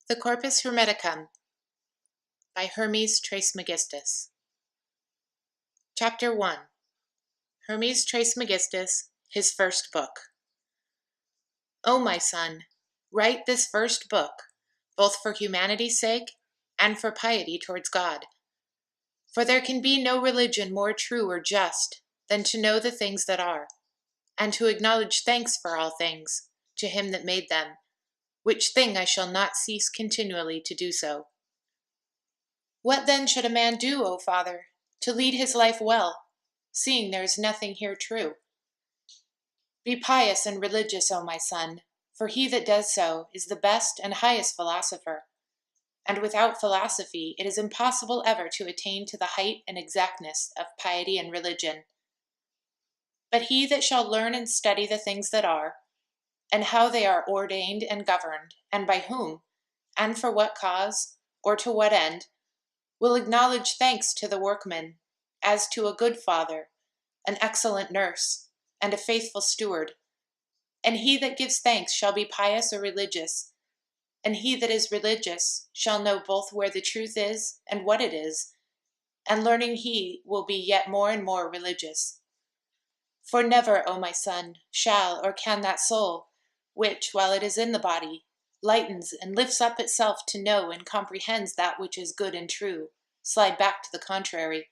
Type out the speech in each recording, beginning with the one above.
The Corpus hermeticum by Hermes Trismegistus. Chapter 1. Hermes Trismegistus, his first book. O my son, write this first book, both for humanity's sake and for piety towards God. For there can be no religion more true or just than to know the things that are, and to acknowledge thanks for all things to him that made them, which thing I shall not cease continually to do so. What then should a man do, O Father, to lead his life well, seeing there is nothing here true? Be pious and religious, O my son, for he that does so is the best and highest philosopher, and without philosophy it is impossible ever to attain to the height and exactness of piety and religion. But he that shall learn and study the things that are, and how they are ordained and governed, and by whom, and for what cause, or to what end, will acknowledge thanks to the workman, as to a good father, an excellent nurse, and a faithful steward. And he that gives thanks shall be pious or religious, and he that is religious shall know both where the truth is and what it is, and learning he will be yet more and more religious. For never, O my son, shall or can that soul, which, while it is in the body, lightens and lifts up itself to know and comprehends that which is good and true, slide back to the contrary.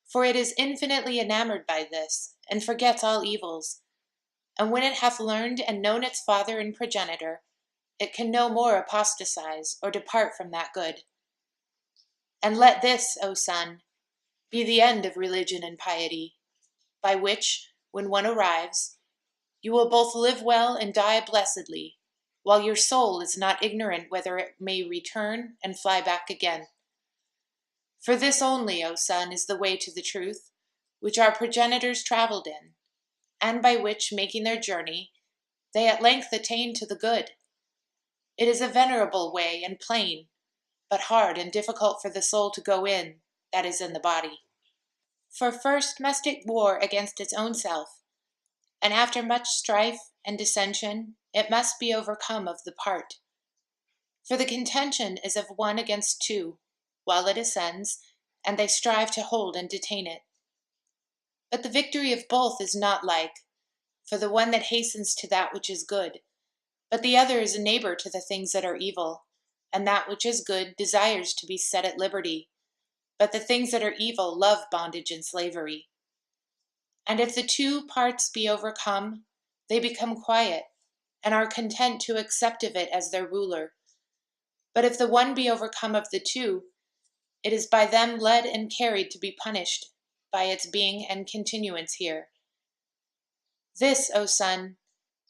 For it is infinitely enamored by this, and forgets all evils. And when it hath learned and known its father and progenitor, it can no more apostatize or depart from that good. And let this, O son, be the end of religion and piety, by which, when one arrives, you will both live well and die blessedly, while your soul is not ignorant whether it may return and fly back again. For this only, O son, is the way to the truth, which our progenitors traveled in, and by which, making their journey, they at length attained to the good. It is a venerable way and plain, but hard and difficult for the soul to go in, that is in the body. For first must it war against its own self, and after much strife and dissension, it must be overcome of the part. For the contention is of one against two, while it ascends, and they strive to hold and detain it. But the victory of both is not like, for the one that hastens to that which is good, but the other is a neighbor to the things that are evil, and that which is good desires to be set at liberty, but the things that are evil love bondage and slavery. And if the two parts be overcome, they become quiet, and are content to accept of it as their ruler. But if the one be overcome of the two, it is by them led and carried to be punished, by its being and continuance here. This, O son,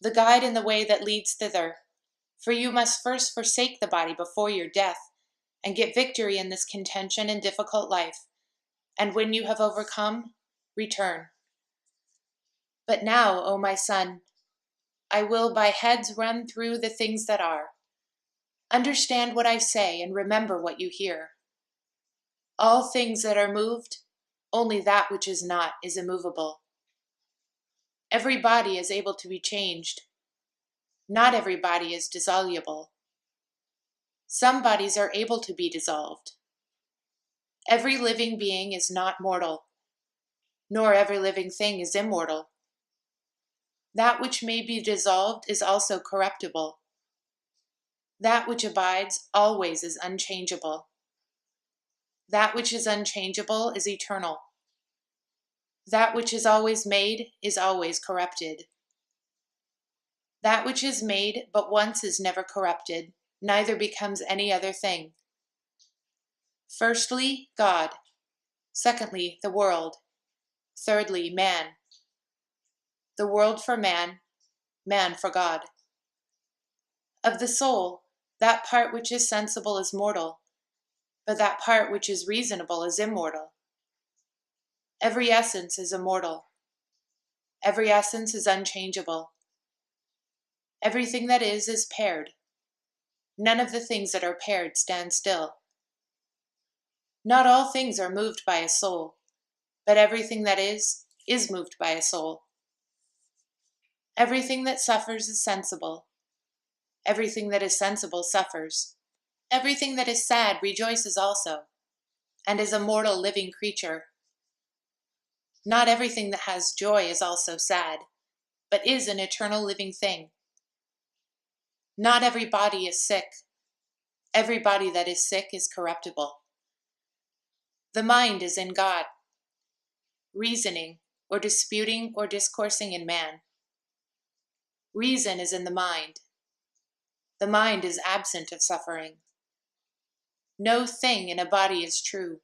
the guide and the way that leads thither, for you must first forsake the body before your death, and get victory in this contention and difficult life, and when you have overcome, return. But now, O my son, I will by heads run through the things that are. Understand what I say, and remember what you hear. All things that are moved, only that which is not is immovable. Every body is able to be changed. Not every body is dissoluble. Some bodies are able to be dissolved. Every living being is not mortal, nor every living thing is immortal. That which may be dissolved is also corruptible. That which abides always is unchangeable. That which is unchangeable is eternal. That which is always made is always corrupted. That which is made but once is never corrupted, neither becomes any other thing. Firstly, God. Secondly, the world. Thirdly, man. The world for man, man for God. Of the soul, that part which is sensible is mortal, but that part which is reasonable is immortal. Every essence is immortal. Every essence is unchangeable. Everything that is paired. None of the things that are paired stand still. Not all things are moved by a soul, but everything that is moved by a soul. Everything that suffers is sensible. Everything that is sensible suffers. Everything that is sad rejoices also, and is a mortal living creature. Not everything that has joy is also sad, but is an eternal living thing. Not every body is sick. Every body that is sick is corruptible. The mind is in God, reasoning, or disputing, or discoursing in man. Reason is in the mind. The mind is absent of suffering. No thing in a body is true.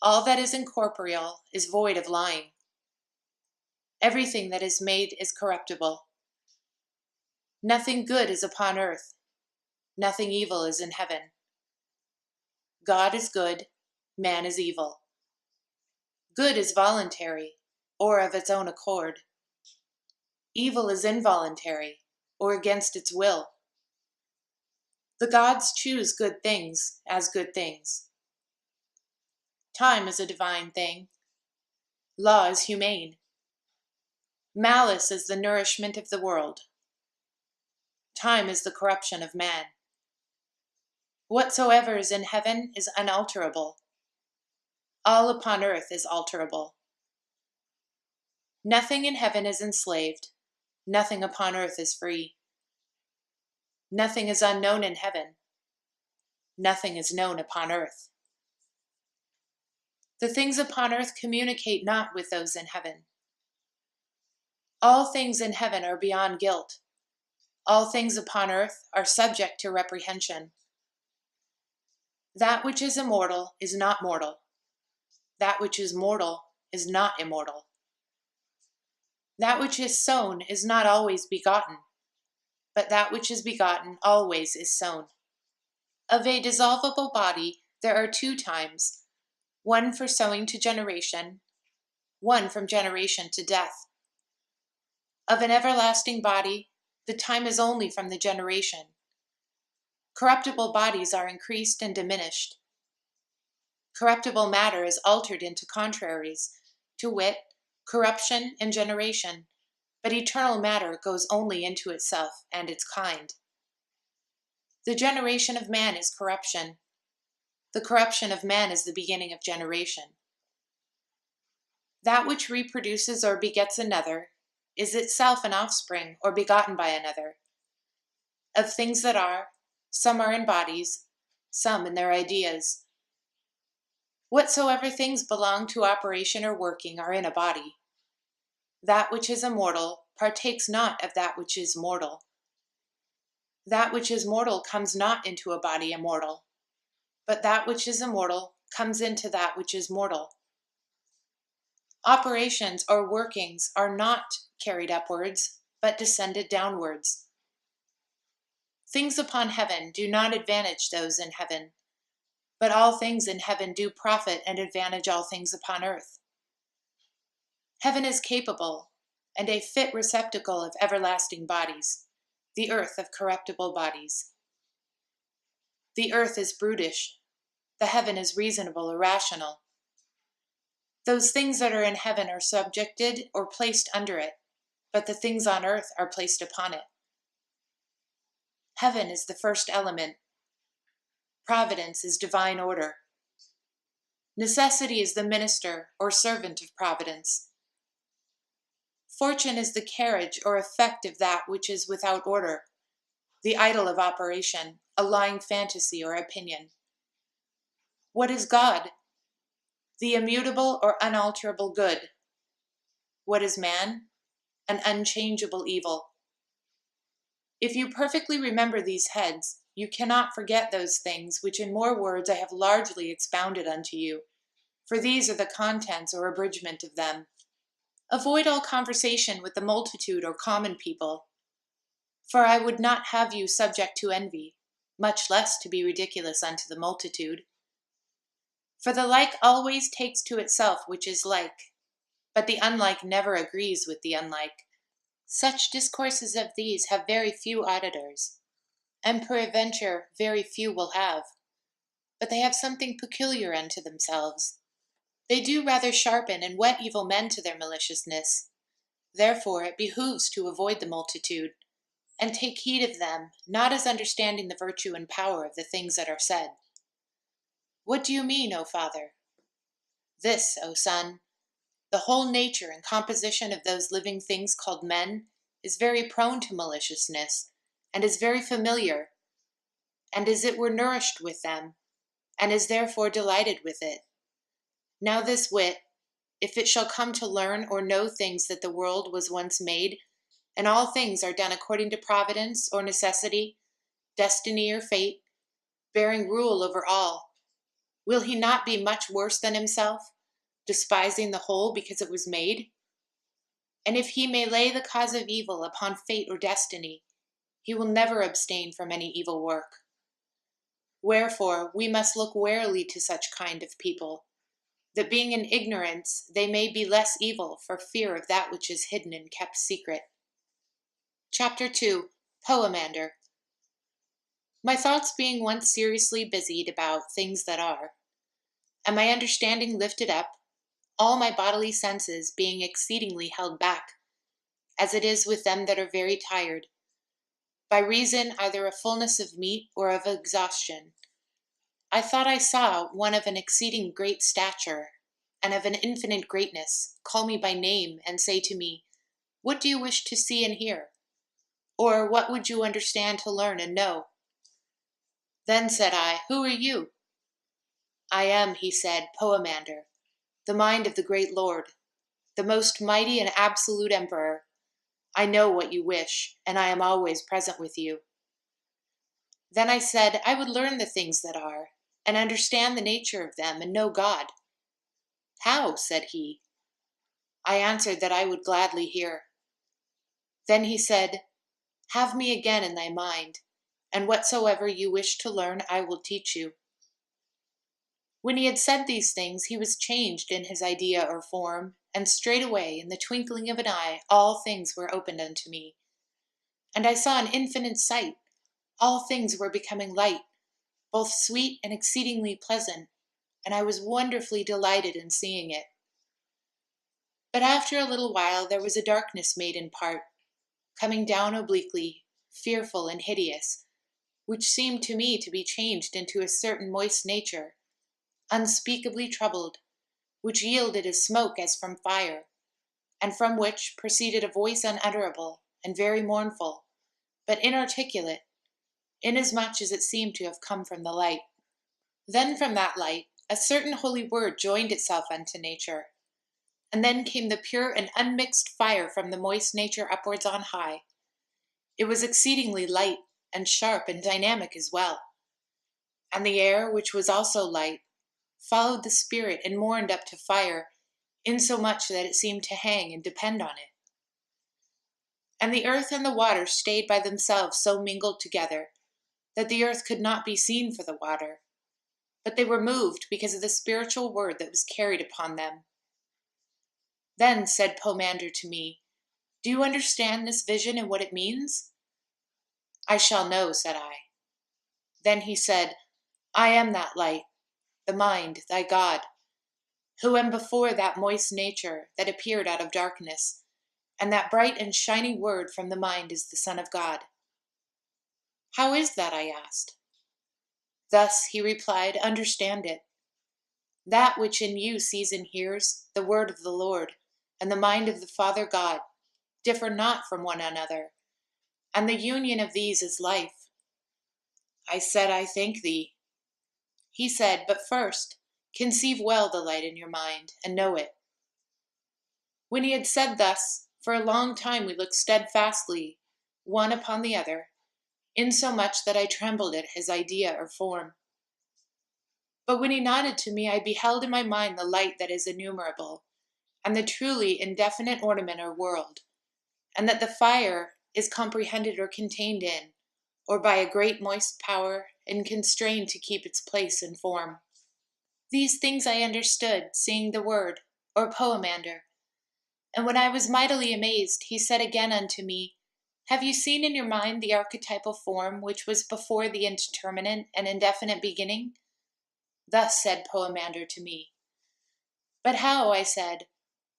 All that is incorporeal is void of lying. Everything that is made is corruptible. Nothing good is upon earth. Nothing evil is in heaven. God is good, man is evil. Good is voluntary, or of its own accord. Evil is involuntary, or against its will. The gods choose good things as good things. Time is a divine thing. Law is humane. Malice is the nourishment of the world. Time is the corruption of man. Whatsoever is in heaven is unalterable. All upon earth is alterable. Nothing in heaven is enslaved. Nothing upon earth is free. Nothing is unknown in heaven. Nothing is known upon earth. The things upon earth communicate not with those in heaven. All things in heaven are beyond guilt. All things upon earth are subject to reprehension. That which is immortal is not mortal. That which is mortal is not immortal. That which is sown is not always begotten, but that which is begotten always is sown. Of a dissolvable body there are 2 times, one for sowing to generation, one from generation to death. Of an everlasting body, the time is only from the generation. Corruptible bodies are increased and diminished. Corruptible matter is altered into contraries, to wit, corruption and generation, but eternal matter goes only into itself and its kind. The generation of man is corruption. The corruption of man is the beginning of generation. That which reproduces or begets another is itself an offspring or begotten by another. Of things that are, some are in bodies, some in their ideas. Whatsoever things belong to operation or working are in a body. That which is immortal partakes not of that which is mortal. That which is mortal comes not into a body immortal, but that which is immortal comes into that which is mortal. Operations or workings are not carried upwards, but descended downwards. Things upon heaven do not advantage those in heaven, but all things in heaven do profit and advantage all things upon earth. Heaven is capable and a fit receptacle of everlasting bodies, the earth of corruptible bodies. The earth is brutish, the heaven is reasonable or rational. Those things that are in heaven are subjected or placed under it, but the things on earth are placed upon it. Heaven is the first element. Providence is divine order. Necessity is the minister or servant of providence. Fortune is the carriage or effect of that which is without order, the idol of operation, a lying fantasy or opinion. What is God? The immutable or unalterable good. What is man? An unchangeable evil. If you perfectly remember these heads, you cannot forget those things which in more words I have largely expounded unto you, for these are the contents or abridgment of them. Avoid all conversation with the multitude or common people, for I would not have you subject to envy, much less to be ridiculous unto the multitude. For the like always takes to itself which is like, but the unlike never agrees with the unlike. Such discourses of these have very few auditors, and peradventure very few will have, but they have something peculiar unto themselves. They do rather sharpen and whet evil men to their maliciousness. Therefore it behooves to avoid the multitude. and take heed of them, not as understanding the virtue and power of the things that are said. What do you mean, O Father? This, O Son, the whole nature and composition of those living things called men is very prone to maliciousness, and is very familiar, and as it were nourished with them, and is therefore delighted with it. Now this wit, if it shall come to learn or know things that the world was once made, and all things are done according to providence or necessity, destiny or fate, bearing rule over all, will he not be much worse than himself, despising the whole because it was made? And if he may lay the cause of evil upon fate or destiny, he will never abstain from any evil work. Wherefore we must look warily to such kind of people, that being in ignorance they may be less evil for fear of that which is hidden and kept secret. Chapter 2. Poemander. My thoughts being once seriously busied about things that are, and my understanding lifted up, all my bodily senses being exceedingly held back, as it is with them that are very tired, by reason either of fullness of meat or of exhaustion, I thought I saw one of an exceeding great stature, and of an infinite greatness, call me by name, and say to me, What do you wish to see and hear? Or what would you understand to learn and know? Then said I, Who are you? I am, he said, Poemander, the mind of the great Lord, the most mighty and absolute Emperor. I know what you wish, and I am always present with you. Then I said I would learn the things that are, and understand the nature of them, and know God. How? Said he. I answered that I would gladly hear. Then he said, Have me again in thy mind, and whatsoever you wish to learn I will teach you. When he had said these things, he was changed in his idea or form, and straightway, in the twinkling of an eye, all things were opened unto me. And I saw an infinite sight. All things were becoming light, both sweet and exceedingly pleasant, and I was wonderfully delighted in seeing it. But after a little while there was a darkness made in part, coming down obliquely, fearful and hideous, which seemed to me to be changed into a certain moist nature, unspeakably troubled, which yielded a smoke as from fire, and from which proceeded a voice unutterable and very mournful, but inarticulate, inasmuch as it seemed to have come from the light. Then from that light a certain holy word joined itself unto nature, and then came the pure and unmixed fire from the moist nature upwards on high. It was exceedingly light, and sharp and dynamic as well. And the air, which was also light, followed the spirit and mourned up to fire, insomuch that it seemed to hang and depend on it. And the earth and the water stayed by themselves so mingled together, that the earth could not be seen for the water, but they were moved because of the spiritual word that was carried upon them. Then said Poemander to me, Do you understand this vision and what it means? I shall know, said I. Then he said, I am that light, the mind, thy God, who am before that moist nature that appeared out of darkness, and that bright and shining word from the mind is the Son of God. How is that? I asked. Thus, he replied, understand it. That which in you sees and hears, the word of the Lord, and the mind of the Father God, differ not from one another, and the union of these is life. I said, I thank thee. He said, But first, conceive well the light in your mind, and know it. When he had said thus, for a long time we looked steadfastly, one upon the other, insomuch that I trembled at his idea or form. But when he nodded to me, I beheld in my mind the light that is innumerable, and the truly indefinite ornament or world, and that the fire is comprehended or contained in, or by a great moist power, and constrained to keep its place and form. These things I understood, seeing the word, or Poemander. And when I was mightily amazed, he said again unto me, Have you seen in your mind the archetypal form which was before the indeterminate and indefinite beginning? Thus said Poemander to me. But how, I said,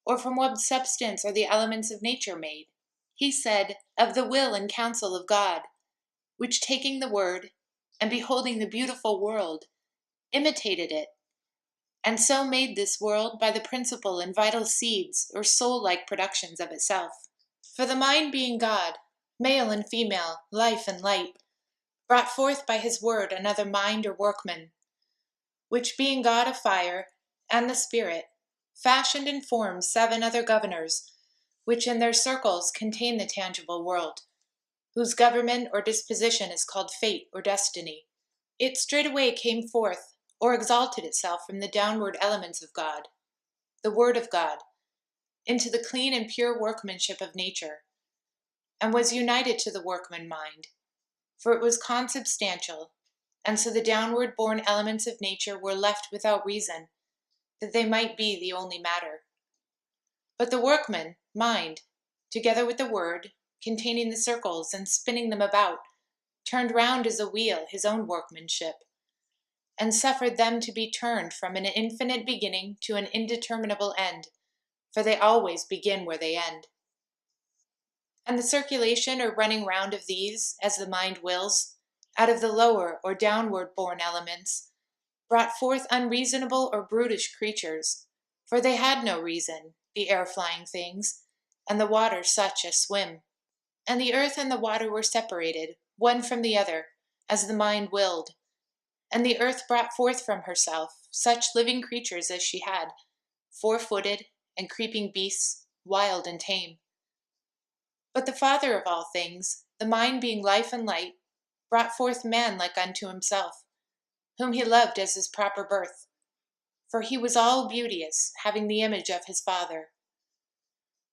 or from what substance are the elements of nature made? He said, of the will and counsel of God, which taking the word, and beholding the beautiful world, imitated it, and so made this world by the principal and vital seeds or soul-like productions of itself. For the mind being God, male and female, life and light, brought forth by his word another mind or workman, which being God of fire, and the Spirit, fashioned and formed 7 other governors, which in their circles contain the tangible world, whose government or disposition is called fate or destiny. It straightway came forth, or exalted itself from the downward elements of God, the Word of God, into the clean and pure workmanship of nature, and was united to the workman mind, for it was consubstantial, and so the downward born elements of nature were left without reason, that they might be the only matter. But the workman, mind, together with the word, containing the circles and spinning them about, turned round as a wheel his own workmanship, and suffered them to be turned from an infinite beginning to an indeterminable end, for they always begin where they end. And the circulation or running round of these, as the mind wills, out of the lower or downward born elements, brought forth unreasonable or brutish creatures, for they had no reason, the air-flying things, and the water such as swim. And the earth and the water were separated, one from the other, as the mind willed. And the earth brought forth from herself such living creatures as she had, 4-footed and creeping beasts, wild and tame. But the Father of all things, the mind being life and light, brought forth man like unto himself, whom he loved as his proper birth. For he was all beauteous, having the image of his Father.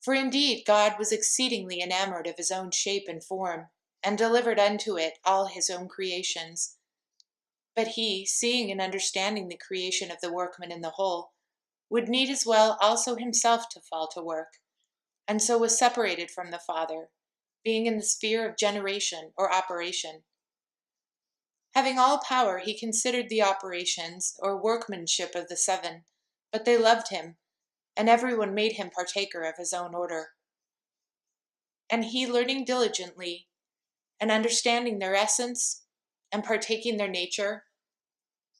For indeed God was exceedingly enamored of his own shape and form, and delivered unto it all his own creations. But he, seeing and understanding the creation of the workman in the whole, would need as well also himself to fall to work, and so was separated from the Father, being in the sphere of generation or operation. Having all power, he considered the operations or workmanship of the 7, but they loved him, and everyone made him partaker of his own order. And he, learning diligently, and understanding their essence, and partaking their nature,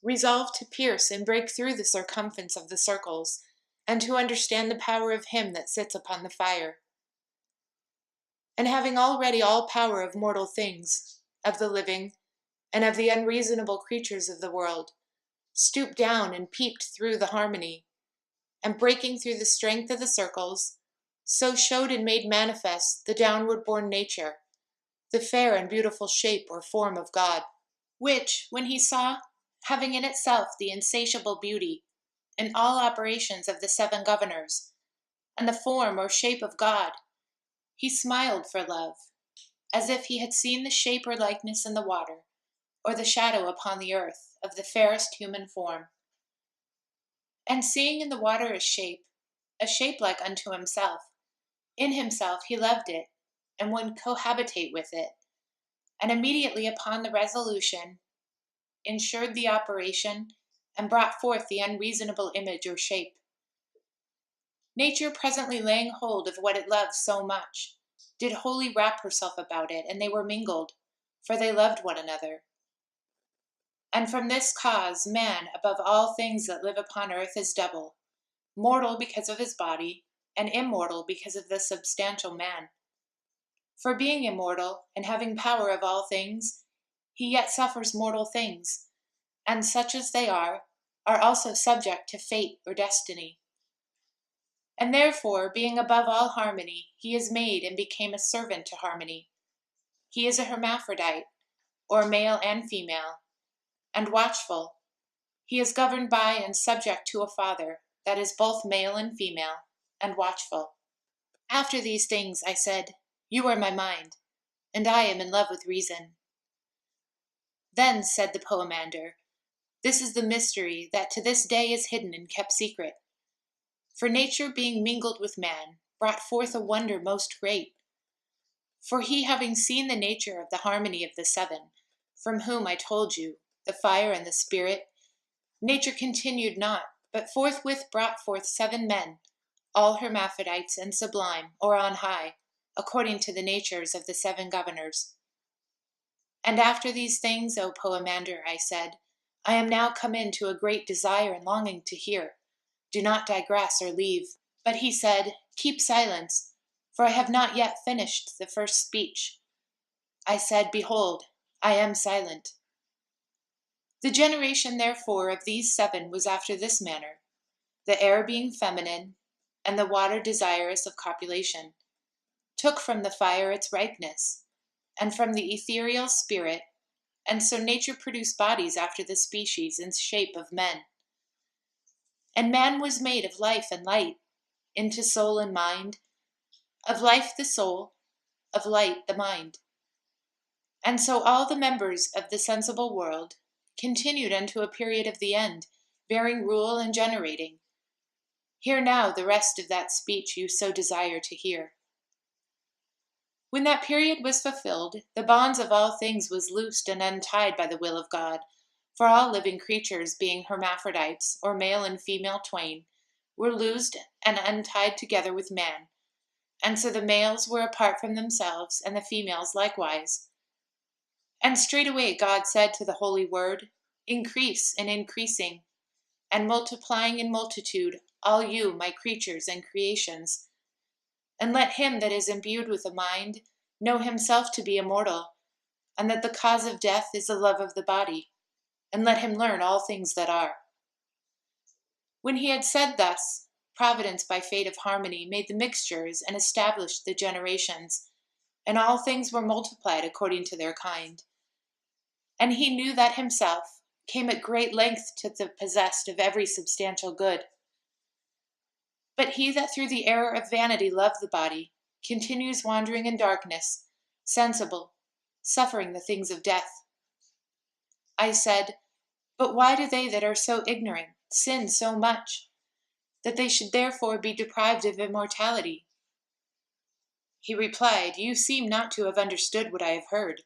resolved to pierce and break through the circumference of the circles, and to understand the power of him that sits upon the fire. And having already all power of mortal things, of the living, and of the unreasonable creatures of the world, stooped down and peeped through the harmony, and breaking through the strength of the circles, so showed and made manifest the downward born nature, the fair and beautiful shape or form of God, which, when he saw, having in itself the insatiable beauty, and all operations of the 7 governors, and the form or shape of God, he smiled for love, as if he had seen the shape or likeness in the water, or the shadow upon the earth of the fairest human form. And seeing in the water a shape like unto himself, in himself he loved it, and would cohabitate with it, and immediately upon the resolution, ensured the operation, and brought forth the unreasonable image or shape. Nature presently laying hold of what it loved so much, did wholly wrap herself about it, and they were mingled, for they loved one another. And from this cause man above all things that live upon earth is double, mortal because of his body, and immortal because of the substantial man. For being immortal, and having power of all things, he yet suffers mortal things, and such as they are also subject to fate or destiny. And therefore, being above all harmony, he is made and became a servant to harmony. He is a hermaphrodite, or male and female, and watchful. He is governed by and subject to a Father, that is both male and female, and watchful. After these things I said, You are my mind, and I am in love with reason. Then said the poemander, This is the mystery that to this day is hidden and kept secret. For nature being mingled with man, brought forth a wonder most great. For he having seen the nature of the harmony of the 7, from whom I told you, the fire and the spirit, nature continued not, but forthwith brought forth 7 men, all hermaphrodites and sublime, or on high, according to the natures of the 7 governors. And after these things, O Poemander, I said, I am now come into a great desire and longing to hear. Do not digress or leave. But he said, Keep silence, for I have not yet finished the first speech. I said, Behold, I am silent. The generation, therefore, of these 7 was after this manner, the air being feminine, and the water desirous of copulation, took from the fire its ripeness, and from the ethereal spirit, and so nature produced bodies after the species in shape of men. And man was made of life and light, into soul and mind, of life the soul, of light the mind. And so all the members of the sensible world continued unto a period of the end, bearing rule and generating. Hear now the rest of that speech you so desire to hear. When that period was fulfilled, the bonds of all things was loosed and untied by the will of God, for all living creatures, being hermaphrodites, or male and female twain, were loosed and untied together with man, and so the males were apart from themselves, and the females likewise. And straightway God said to the holy word, Increase in increasing, and multiplying in multitude, all you, my creatures and creations. And let him that is imbued with a mind know himself to be immortal, and that the cause of death is the love of the body, and let him learn all things that are. When he had said thus, Providence by fate of harmony made the mixtures and established the generations, and all things were multiplied according to their kind. And he knew that himself came at great length to the possessed of every substantial good. But he that through the error of vanity loved the body, continues wandering in darkness, sensible, suffering the things of death. I said, But why do they that are so ignorant sin so much, that they should therefore be deprived of immortality? He replied, You seem not to have understood what I have heard.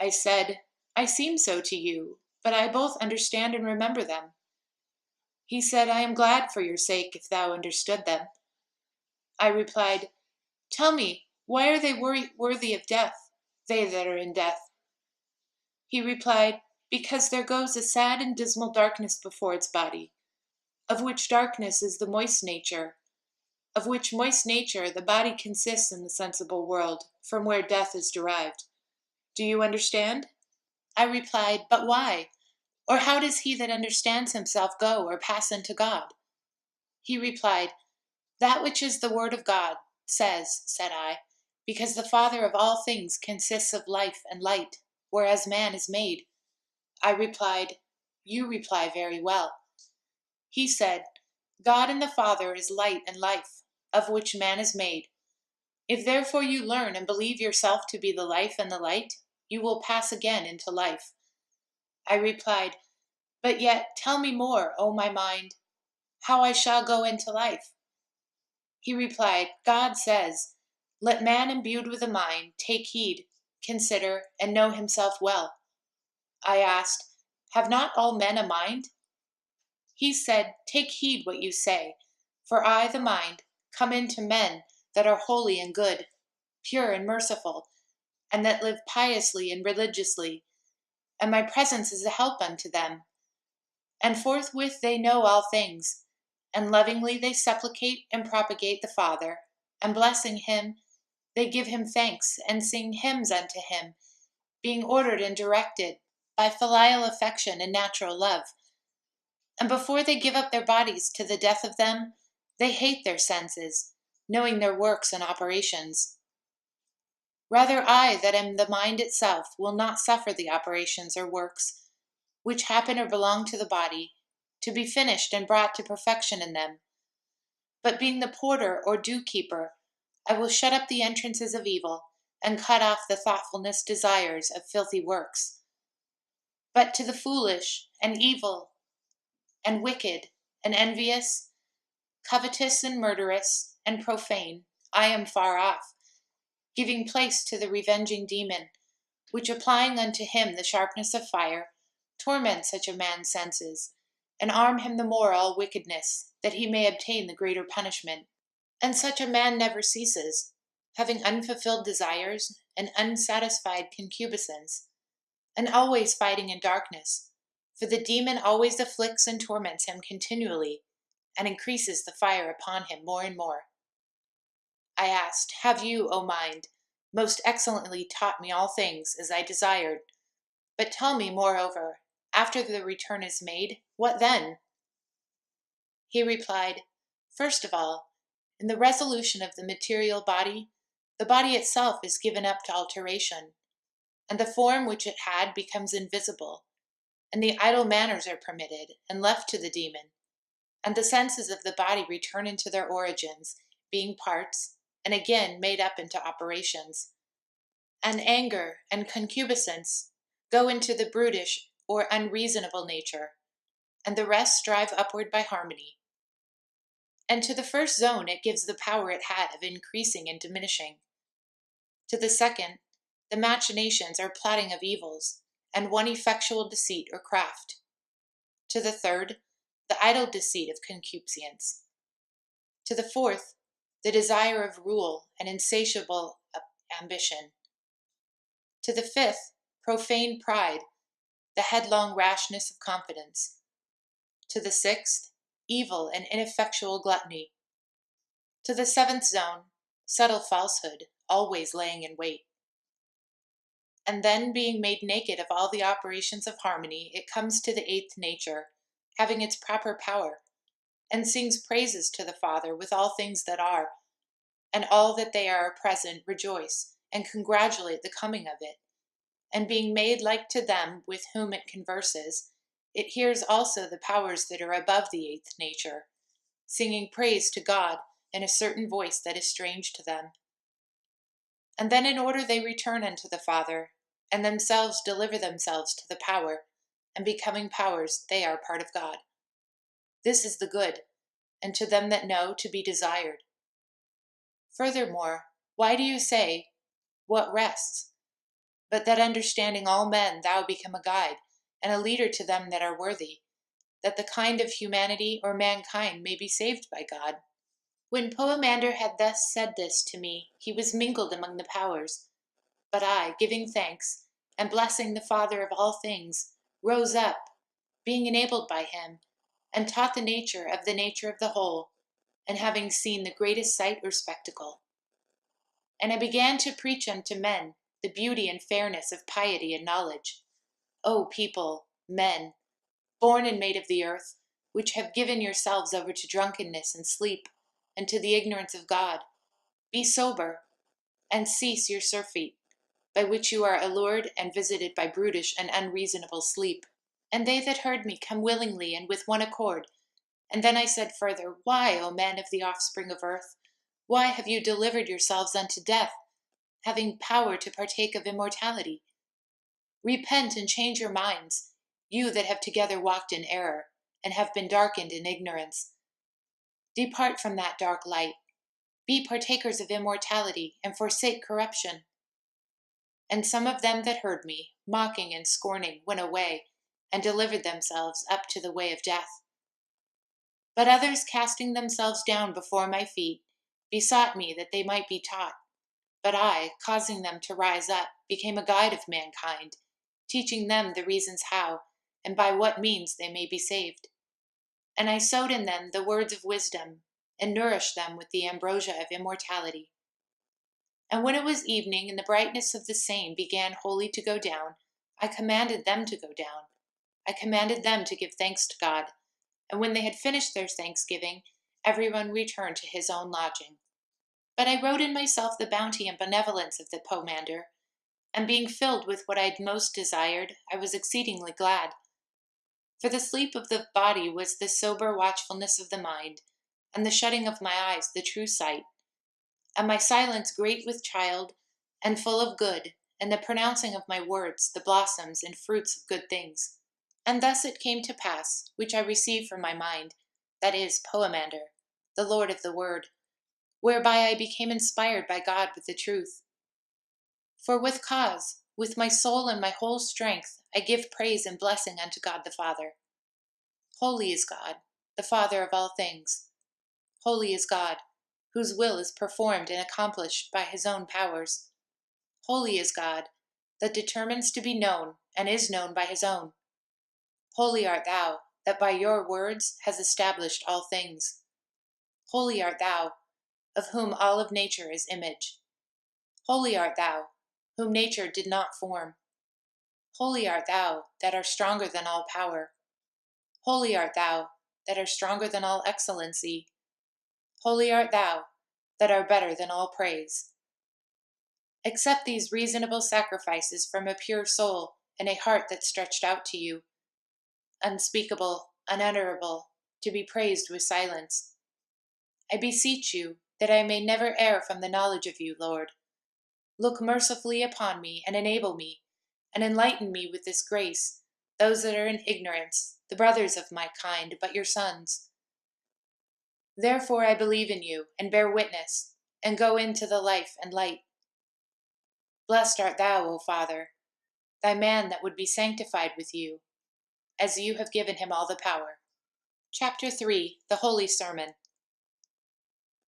I said, I seem so to you, but I both understand and remember them. He said, I am glad for your sake if thou understood them. I replied, Tell me, why are they worthy of death, they that are in death? He replied, Because there goes a sad and dismal darkness before its body, of which darkness is the moist nature, of which moist nature the body consists in the sensible world, from where death is derived. Do you understand? I replied, But why? Or how does he that understands himself go or pass into God? He replied, That which is the word of God says, said I, because the Father of all things consists of life and light, whereas man is made. I replied, You reply very well. He said, God and the Father is light and life, of which man is made. If therefore you learn and believe yourself to be the life and the light, you will pass again into life. I replied, But yet tell me more, O my mind, how I shall go into life. He replied, God says, Let man imbued with a mind take heed, consider, and know himself well. I asked, Have not all men a mind? He said, Take heed what you say, for I, the mind, come into men that are holy and good, pure and merciful, and that live piously and religiously, and my presence is a help unto them. And forthwith they know all things, and lovingly they supplicate and propagate the Father, and blessing him, they give him thanks, and sing hymns unto him, being ordered and directed by filial affection and natural love. And before they give up their bodies to the death of them, they hate their senses, knowing their works and operations. Rather I, that am the mind itself, will not suffer the operations or works, which happen or belong to the body, to be finished and brought to perfection in them. But being the porter or dew-keeper, I will shut up the entrances of evil, and cut off the thoughtfulness desires of filthy works. But to the foolish, and evil, and wicked, and envious, covetous, and murderous, and profane, I am far off, giving place to the revenging demon, which applying unto him the sharpness of fire, torment such a man's senses, and arm him the more all wickedness, that he may obtain the greater punishment. And such a man never ceases, having unfulfilled desires and unsatisfied concupiscence, and always fighting in darkness, for the demon always afflicts and torments him continually, and increases the fire upon him more and more. I asked, Have you, O mind, most excellently taught me all things as I desired? But tell me, moreover, after the return is made, what then? He replied, First of all, in the resolution of the material body, the body itself is given up to alteration, and the form which it had becomes invisible, and the idle manners are permitted and left to the demon, and the senses of the body return into their origins, being parts, and again made up into operations. And anger and concupiscence go into the brutish or unreasonable nature, and the rest strive upward by harmony. And to the first zone it gives the power it had of increasing and diminishing. To the second, the machinations or plotting of evils, and one effectual deceit or craft. To the third, the idle deceit of concupiscence. To the fourth, the desire of rule and insatiable ambition. To the fifth, profane pride, the headlong rashness of confidence. To the sixth, evil and ineffectual gluttony. To the seventh zone, subtle falsehood, always laying in wait. And then, being made naked of all the operations of harmony, it comes to the eighth nature, having its proper power, and sings praises to the Father with all things that are, and all that they are present rejoice, and congratulate the coming of it. And being made like to them with whom it converses, it hears also the powers that are above the eighth nature, singing praise to God in a certain voice that is strange to them. And then in order they return unto the Father, and themselves deliver themselves to the power, and becoming powers, they are part of God. This is the good, and to them that know, to be desired. Furthermore, why do you say, What rests? But that understanding all men thou become a guide, and a leader to them that are worthy, that the kind of humanity or mankind may be saved by God. When Poemander had thus said this to me, he was mingled among the powers. But I, giving thanks, and blessing the Father of all things, rose up, being enabled by him, and taught the nature of the whole, and having seen the greatest sight or spectacle. And I began to preach unto men the beauty and fairness of piety and knowledge. O people, men, born and made of the earth, which have given yourselves over to drunkenness and sleep, and to the ignorance of God, be sober, and cease your surfeit, by which you are allured and visited by brutish and unreasonable sleep. And they that heard me come willingly and with one accord. And then I said further, Why, O men of the offspring of earth, why have you delivered yourselves unto death, having power to partake of immortality? Repent and change your minds, you that have together walked in error, and have been darkened in ignorance. Depart from that dark light, be partakers of immortality, and forsake corruption. And some of them that heard me, mocking and scorning, went away, and delivered themselves up to the way of death. But others, casting themselves down before my feet, besought me that they might be taught. But I, causing them to rise up, became a guide of mankind, teaching them the reasons how, and by what means they may be saved. And I sowed in them the words of wisdom, and nourished them with the ambrosia of immortality. And when it was evening, and the brightness of the same began wholly to go down, I commanded them to go down. I commanded them to give thanks to God. And when they had finished their thanksgiving, everyone returned to his own lodging. But I wrote in myself the bounty and benevolence of the Poemander, and being filled with what I had most desired, I was exceedingly glad. For the sleep of the body was the sober watchfulness of the mind, and the shutting of my eyes the true sight, and my silence great with child, and full of good, and the pronouncing of my words the blossoms and fruits of good things. And thus it came to pass, which I received from my mind, that is, Poemander, the Lord of the Word, whereby I became inspired by God with the truth. For with cause, with my soul and my whole strength, I give praise and blessing unto God the Father. Holy is God, the Father of all things. Holy is God, whose will is performed and accomplished by his own powers. Holy is God, that determines to be known and is known by his own. Holy art thou, that by your words has established all things. Holy art thou, of whom all of nature is image. Holy art thou, whom nature did not form. Holy art thou, that art stronger than all power. Holy art thou, that art stronger than all excellency. Holy art thou, that art better than all praise. Accept these reasonable sacrifices from a pure soul and a heart that stretched out to you, unspeakable, unutterable, to be praised with silence. I beseech you that I may never err from the knowledge of you, Lord. Look mercifully upon me and enable me, and enlighten me with this grace, those that are in ignorance, the brothers of my kind, but your sons. Therefore I believe in you, and bear witness, and go into the life and light. Blessed art thou, O Father, thy man that would be sanctified with you, as you have given him all the power. Chapter 3, the Holy Sermon.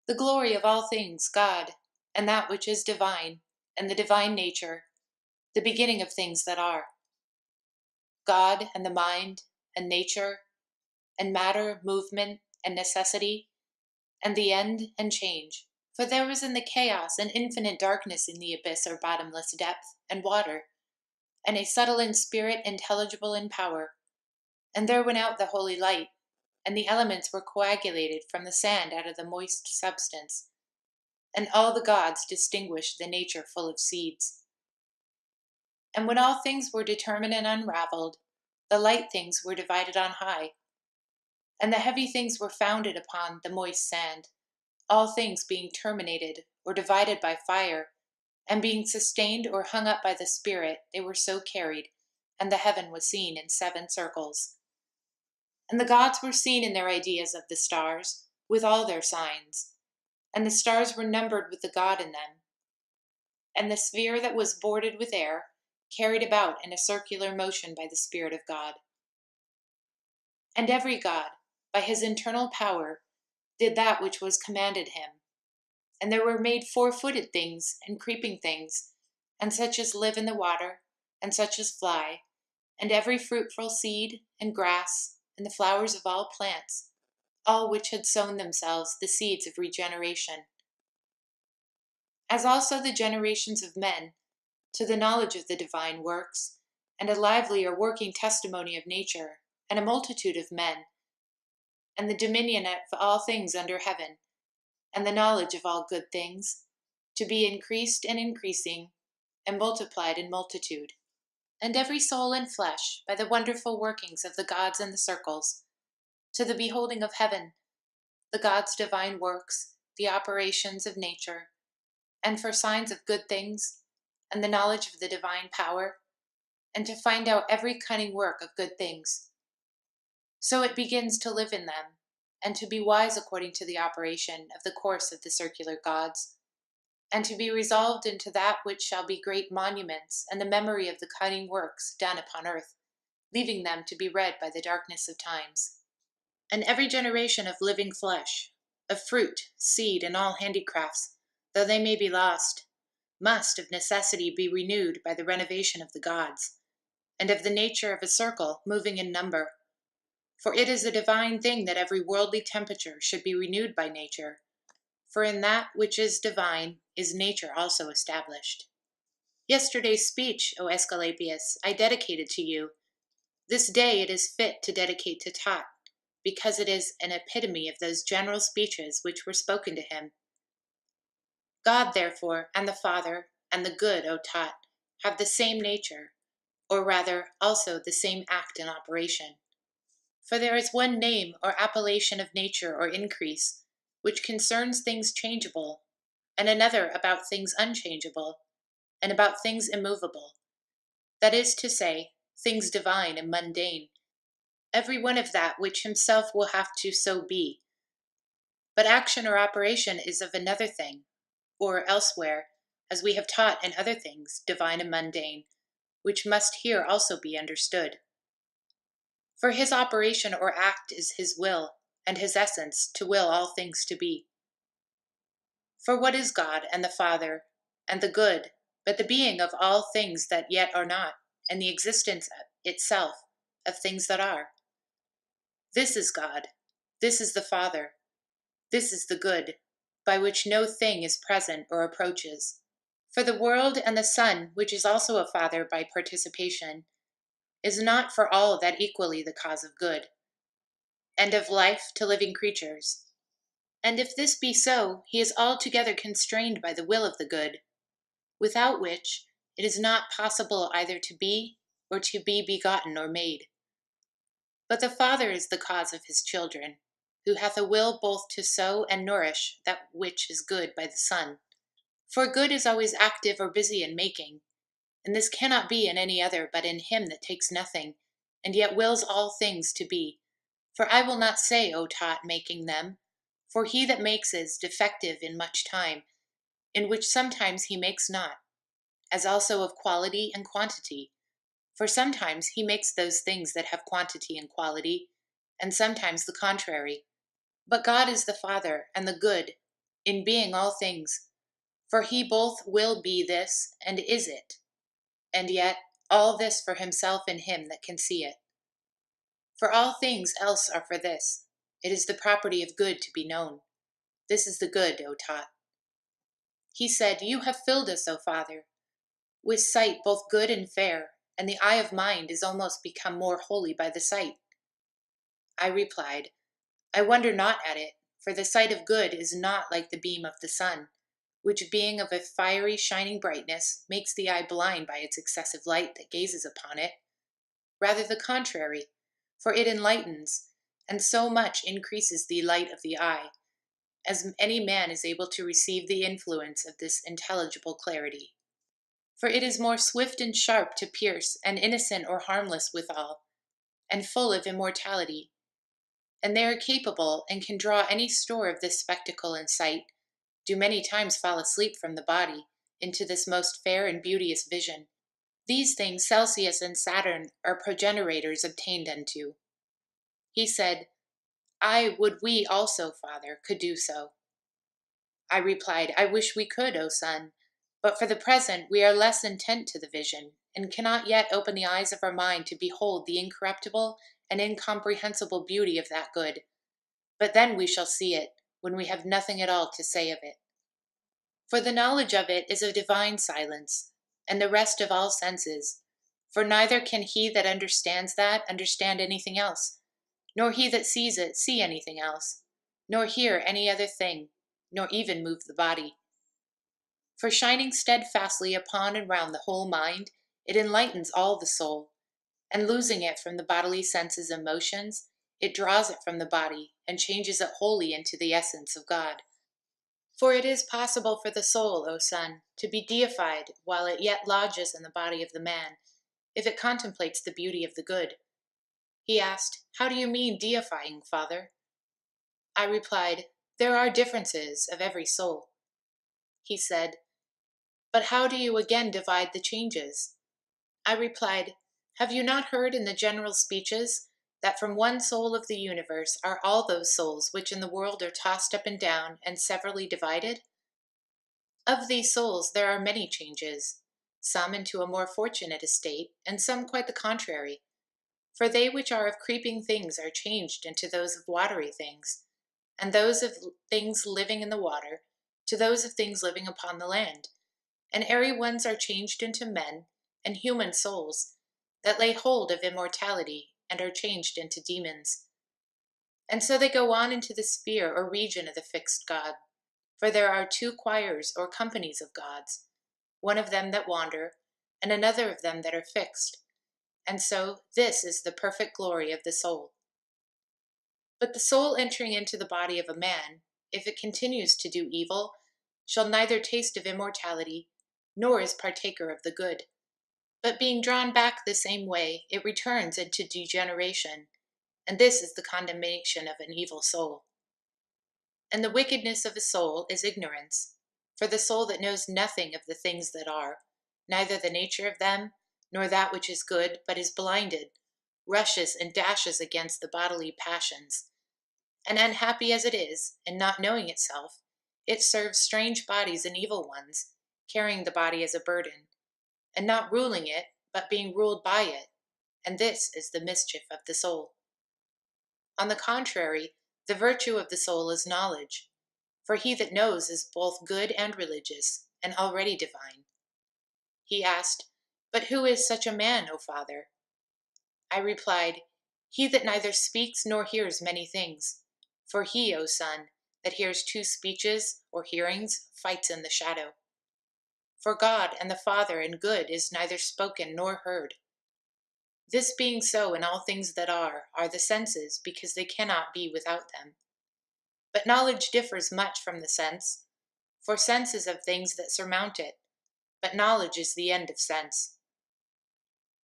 The glory of all things, God, and that which is divine, and the divine nature, the beginning of things that are. God and the mind, and nature, and matter, movement, and necessity, and the end and change. For there was in the chaos an infinite darkness in the abyss or bottomless depth, and water, and a subtle in spirit, intelligible in power. And there went out the holy light, and the elements were coagulated from the sand out of the moist substance. And all the gods distinguished the nature full of seeds. And when all things were determined and unraveled, the light things were divided on high, and the heavy things were founded upon the moist sand, all things being terminated or divided by fire, and being sustained or hung up by the Spirit, they were so carried, and the heaven was seen in 7 circles. And the gods were seen in their ideas of the stars, with all their signs, and the stars were numbered with the God in them. And the sphere that was boarded with air, carried about in a circular motion by the Spirit of God. And every God, by his internal power, did that which was commanded him. And there were made 4-footed things, and creeping things, and such as live in the water, and such as fly, and every fruitful seed, and grass, and the flowers of all plants, all which had sown themselves the seeds of regeneration. As also the generations of men, to the knowledge of the divine works, and a livelier working testimony of nature, and a multitude of men, and the dominion of all things under heaven, and the knowledge of all good things, to be increased and increasing, and multiplied in multitude. And every soul and flesh, by the wonderful workings of the gods and the circles, to the beholding of heaven, the gods' divine works, the operations of nature, and for signs of good things, and the knowledge of the divine power, and to find out every cunning work of good things. So it begins to live in them, and to be wise according to the operation of the course of the circular gods, and to be resolved into that which shall be great monuments and the memory of the cunning works done upon earth, leaving them to be read by the darkness of times. And every generation of living flesh, of fruit, seed, and all handicrafts, though they may be lost, must of necessity be renewed by the renovation of the gods, and of the nature of a circle moving in number. For it is a divine thing that every worldly temperature should be renewed by nature, for in that which is divine is nature also established. Yesterday's speech, O Aesculapius, I dedicated to you. This day it is fit to dedicate to Tot, because it is an epitome of those general speeches which were spoken to him. God, therefore, and the Father, and the good, O Tot, have the same nature, or rather also the same act and operation. For there is one name or appellation of nature or increase, which concerns things changeable, and another about things unchangeable, and about things immovable, that is to say, things divine and mundane, every one of that which himself will have to so be. But action or operation is of another thing, or elsewhere, as we have taught in other things, divine and mundane, which must here also be understood. For his operation or act is his will, and his essence to will all things to be. For what is God and the Father and the good, but the being of all things that yet are not, and the existence itself of things that are? This is God, this is the Father, this is the good, by which no thing is present or approaches. For the world and the Son, which is also a Father by participation, is not for all that equally the cause of good, and of life to living creatures. And if this be so, he is altogether constrained by the will of the good, without which it is not possible either to be or to be begotten or made. But the Father is the cause of his children, who hath a will both to sow and nourish that which is good by the Son. For good is always active or busy in making, and this cannot be in any other but in him that takes nothing, and yet wills all things to be. For I will not say, O tot, making them, for he that makes is defective in much time, in which sometimes he makes not, as also of quality and quantity. For sometimes he makes those things that have quantity and quality, and sometimes the contrary. But God is the Father and the good, in being all things. For he both will be this and is it, and yet all this for himself and him that can see it. For all things else are for this. It is the property of good to be known. This is the good, O tot. He said, You have filled us, O Father, with sight both good and fair, and the eye of mind is almost become more holy by the sight. I replied, I wonder not at it, for the sight of good is not like the beam of the sun, which being of a fiery shining brightness makes the eye blind by its excessive light that gazes upon it. Rather the contrary, for it enlightens, and so much increases the light of the eye, as any man is able to receive the influence of this intelligible clarity. For it is more swift and sharp to pierce, and innocent or harmless withal, and full of immortality. And they are capable, and can draw any store of this spectacle and sight, do many times fall asleep from the body, into this most fair and beauteous vision. These things Celsius and Saturn are progenitors obtained unto. He said, I would we also, Father, could do so. I replied, I wish we could, O Son, but for the present we are less intent to the vision, and cannot yet open the eyes of our mind to behold the incorruptible and incomprehensible beauty of that good. But then we shall see it, when we have nothing at all to say of it. For the knowledge of it is a divine silence, and the rest of all senses, for neither can he that understands that understand anything else, nor he that sees it see anything else, nor hear any other thing, nor even move the body. For shining steadfastly upon and round the whole mind, it enlightens all the soul, and losing it from the bodily senses and motions, it draws it from the body, and changes it wholly into the essence of God. For it is possible for the soul, O Son, to be deified while it yet lodges in the body of the man, if it contemplates the beauty of the good. He asked, How do you mean deifying, Father? I replied, There are differences of every soul. He said, But how do you again divide the changes? I replied, Have you not heard in the general speeches that from one soul of the universe are all those souls which in the world are tossed up and down and severally divided? Of these souls there are many changes, some into a more fortunate estate, and some quite the contrary. For they which are of creeping things are changed into those of watery things, and those of things living in the water to those of things living upon the land. And airy ones are changed into men and human souls, that lay hold of immortality, and are changed into demons. And so they go on into the sphere or region of the fixed God. For there are two choirs or companies of gods, one of them that wander, and another of them that are fixed. And so this is the perfect glory of the soul. But the soul entering into the body of a man, if it continues to do evil, shall neither taste of immortality, nor is partaker of the good. But being drawn back the same way, it returns into degeneration, and this is the condemnation of an evil soul. And the wickedness of a soul is ignorance, for the soul that knows nothing of the things that are, neither the nature of them, nor that which is good, but is blinded, rushes and dashes against the bodily passions, and unhappy as it is, and not knowing itself, It serves strange bodies and evil ones, carrying the body as a burden, and not ruling it, but being ruled by it, and this is the mischief of the soul. On the contrary, the virtue of the soul is knowledge, for he that knows is both good and religious, and already divine. He asked, "But who is such a man, O Father?" I replied, "He that neither speaks nor hears many things. For he, O Son, that hears two speeches or hearings, fights in the shadow. For God and the Father and good is neither spoken nor heard. This being so in all things that are the senses, because they cannot be without them. But knowledge differs much from the sense, for sense is of things that surmount it, but knowledge is the end of sense.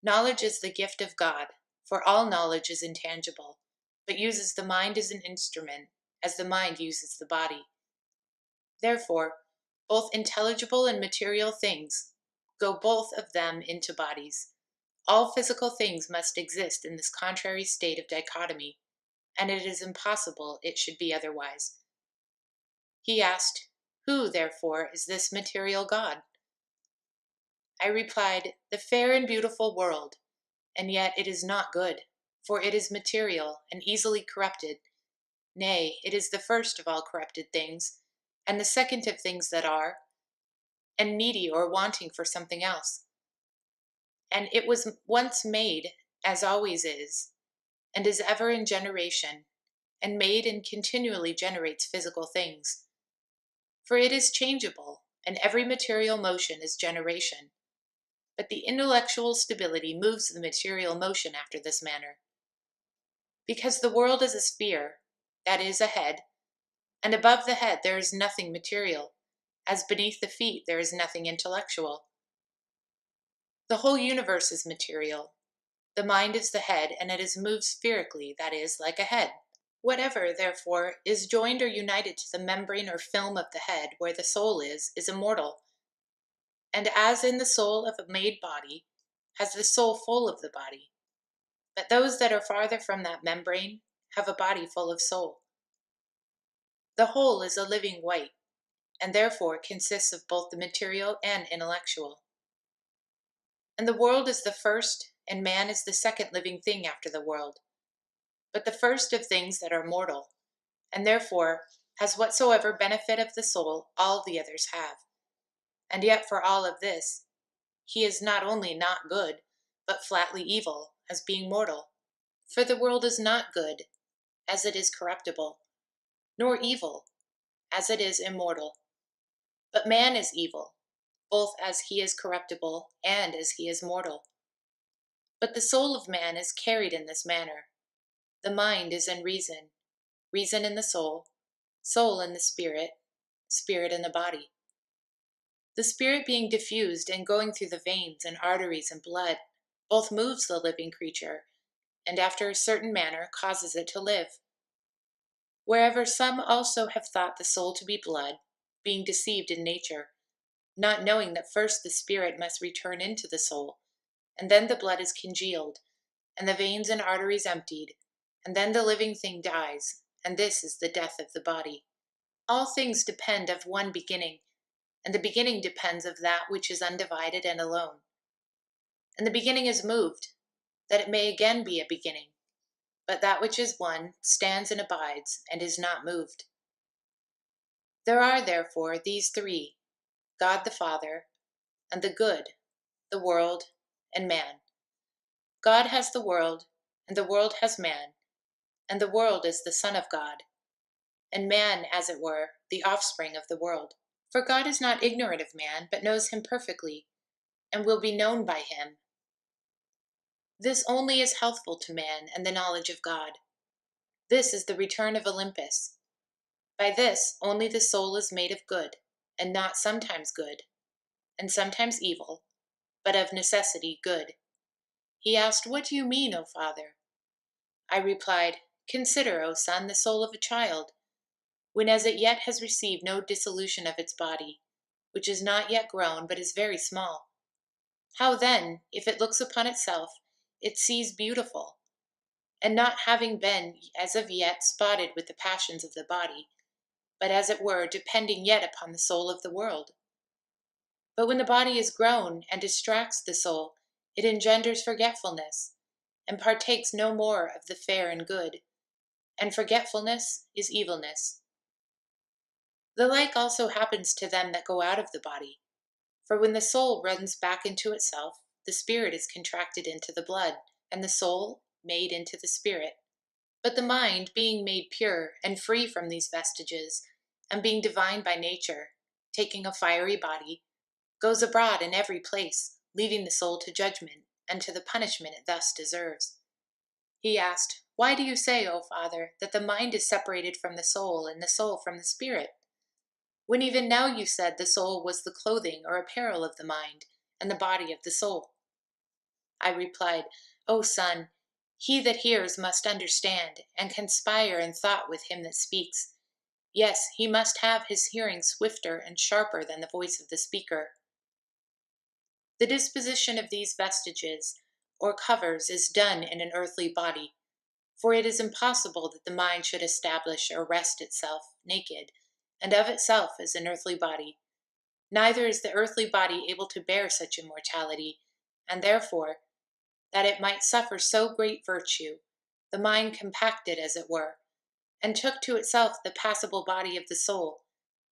Knowledge is the gift of God, for all knowledge is intangible, but uses the mind as an instrument, as the mind uses the body. Therefore, both intelligible and material things go both of them into bodies. All physical things must exist in this contrary state of dichotomy, and it is impossible it should be otherwise." He asked, "Who, therefore, is this material God?" I replied, "The fair and beautiful world, and yet it is not good, for it is material and easily corrupted. Nay, it is the first of all corrupted things, and the second of things that are, and needy or wanting for something else. And it was once made, as always is, and is ever in generation, and made and continually generates physical things. For it is changeable, and every material motion is generation. But the intellectual stability moves the material motion after this manner. Because the world is a sphere, that is, a head, and above the head there is nothing material, as beneath the feet there is nothing intellectual. The whole universe is material. The mind is the head, and it is moved spherically, that is, like a head. Whatever, therefore, is joined or united to the membrane or film of the head, where the soul is immortal. And as in the soul of a made body, has the soul full of the body. But those that are farther from that membrane have a body full of soul. The whole is a living white, and therefore consists of both the material and intellectual. And the world is the first, and man is the second living thing after the world. But the first of things that are mortal, and therefore has whatsoever benefit of the soul all the others have. And yet for all of this, he is not only not good, but flatly evil, as being mortal. For the world is not good, as it is corruptible, nor evil, as it is immortal. But man is evil, both as he is corruptible and as he is mortal. But the soul of man is carried in this manner. The mind is in reason, reason in the soul, soul in the spirit, spirit in the body. The spirit being diffused and going through the veins and arteries and blood, both moves the living creature, and after a certain manner causes it to live. Wherever some also have thought the soul to be blood, being deceived in nature, not knowing that first the spirit must return into the soul, and then the blood is congealed, and the veins and arteries emptied, and then the living thing dies, and this is the death of the body. All things depend of one beginning, and the beginning depends of that which is undivided and alone. And the beginning is moved, that it may again be a beginning, but that which is one stands and abides, and is not moved. There are, therefore, these three, God the Father, and the good, the world, and man. God has the world, and the world has man, and the world is the Son of God, and man, as it were, the offspring of the world. For God is not ignorant of man, but knows him perfectly, and will be known by him. This only is healthful to man and the knowledge of God. This is the return of Olympus. By this only the soul is made of good, and not sometimes good, and sometimes evil, but of necessity good. He asked, "What do you mean, O Father?" I replied, "Consider, O Son, the soul of a child, when as it yet has received no dissolution of its body, which is not yet grown, but is very small. How then, if it looks upon itself, it sees beautiful, and not having been as of yet spotted with the passions of the body, but as it were depending yet upon the soul of the world. But when the body is grown and distracts the soul, it engenders forgetfulness, and partakes no more of the fair and good, and forgetfulness is evilness. The like also happens to them that go out of the body. For when the soul runs back into itself, the spirit is contracted into the blood, and the soul made into the spirit. But the mind, being made pure and free from these vestiges, and being divine by nature, taking a fiery body, goes abroad in every place, leaving the soul to judgment, and to the punishment it thus deserves. He asked, "Why do you say, O Father, that the mind is separated from the soul, and the soul from the spirit? When even now you said the soul was the clothing or apparel of the mind, and the body of the soul." I replied, "O son, he that hears must understand, and conspire in thought with him that speaks. Yes, he must have his hearing swifter and sharper than the voice of the speaker. The disposition of these vestiges, or covers, is done in an earthly body, for it is impossible that the mind should establish or rest itself naked, and of itself as an earthly body. Neither is the earthly body able to bear such immortality, and therefore, that it might suffer so great virtue, the mind compacted, as it were, and took to itself the passible body of the soul,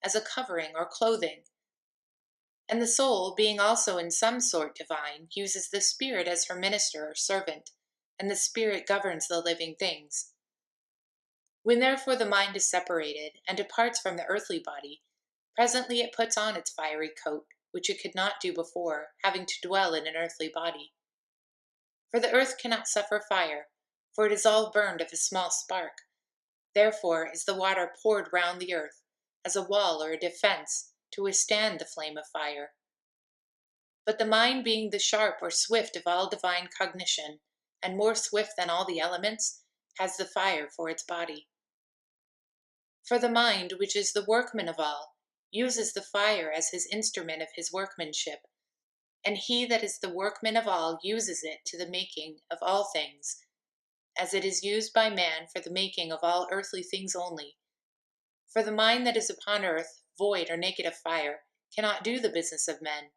as a covering or clothing. And the soul, being also in some sort divine, uses the spirit as her minister or servant, and the spirit governs the living things. When therefore the mind is separated, and departs from the earthly body, presently it puts on its fiery coat, which it could not do before, having to dwell in an earthly body. For the earth cannot suffer fire, for it is all burned of a small spark. Therefore is the water poured round the earth, as a wall or a defense, to withstand the flame of fire. But the mind, being the sharp or swift of all divine cognition, and more swift than all the elements, has the fire for its body. For the mind, which is the workman of all, uses the fire as his instrument of his workmanship, and he that is the workman of all uses it to the making of all things, as it is used by man for the making of all earthly things only. For the mind that is upon earth, void or naked of fire, cannot do the business of men,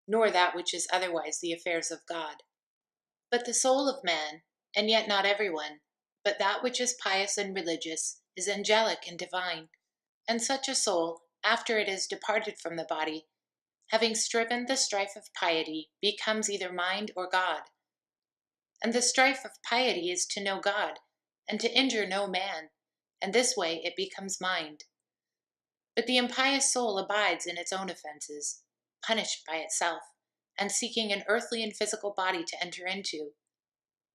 nor that which is otherwise the affairs of God. But the soul of man, and yet not every one, but that which is pious and religious, is angelic and divine. And such a soul, after it is departed from the body, having striven the strife of piety, becomes either mind or God. And the strife of piety is to know God, and to injure no man, and this way it becomes mind. But the impious soul abides in its own offenses, punished by itself, and seeking an earthly and physical body to enter into.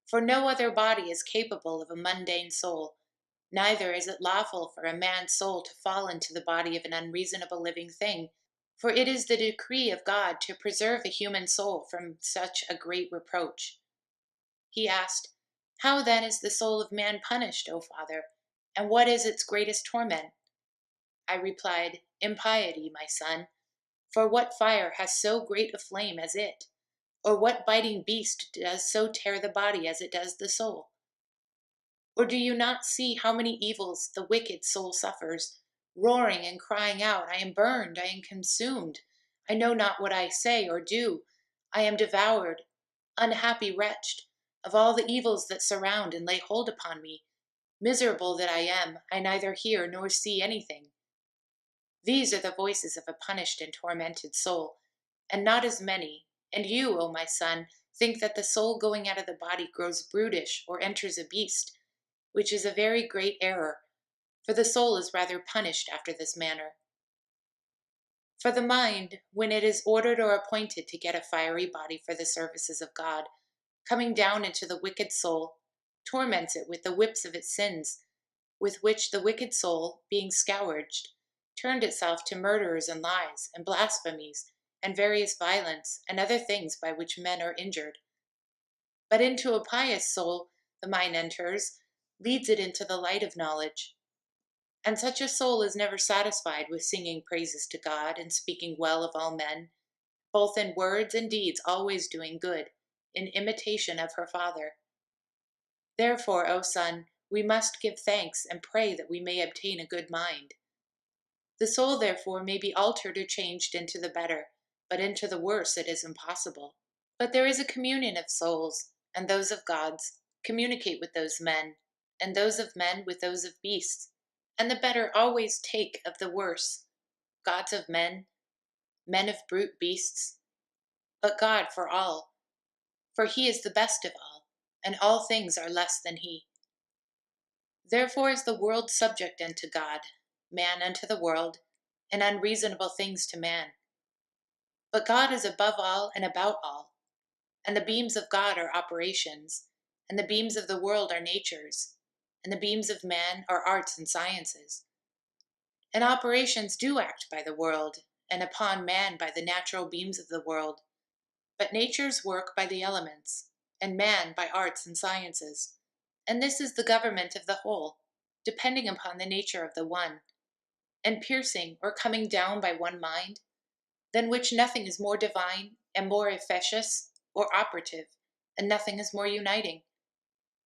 For no other body is capable of a mundane soul, neither is it lawful for a man's soul to fall into the body of an unreasonable living thing, for it is the decree of God to preserve a human soul from such a great reproach. He asked, "How then is the soul of man punished, O Father, and what is its greatest torment?" I replied, "Impiety, my son, for what fire has so great a flame as it? Or what biting beast does so tear the body as it does the soul? Or do you not see how many evils the wicked soul suffers, roaring and crying out, 'I am burned, I am consumed, I know not what I say or do, I am devoured, unhappy wretched, of all the evils that surround and lay hold upon me, miserable that I am, I neither hear nor see anything.' These are the voices of a punished and tormented soul, and not as many. And you, O my son, think that the soul going out of the body grows brutish or enters a beast, which is a very great error, for the soul is rather punished after this manner. For the mind, when it is ordered or appointed to get a fiery body for the services of God, coming down into the wicked soul, torments it with the whips of its sins, with which the wicked soul, being scourged, turned itself to murders and lies and blasphemies and various violence and other things by which men are injured. But into a pious soul the mind enters, leads it into the light of knowledge. And such a soul is never satisfied with singing praises to God and speaking well of all men, both in words and deeds always doing good, in imitation of her Father. Therefore, O son, we must give thanks and pray that we may obtain a good mind. The soul, therefore, may be altered or changed into the better, but into the worse it is impossible. But there is a communion of souls, and those of gods communicate with those men, and those of men with those of beasts, and the better always take of the worse, gods of men, men of brute beasts, but God for all, for he is the best of all, and all things are less than he. Therefore is the world subject unto God, man unto the world, and unreasonable things to man. But God is above all and about all, and the beams of God are operations, and the beams of the world are natures, and the beams of man are arts and sciences. And operations do act by the world, and upon man by the natural beams of the world, but natures work by the elements, and man by arts and sciences. And this is the government of the whole, depending upon the nature of the one, and piercing or coming down by one mind, than which nothing is more divine and more efficacious or operative, and nothing is more uniting.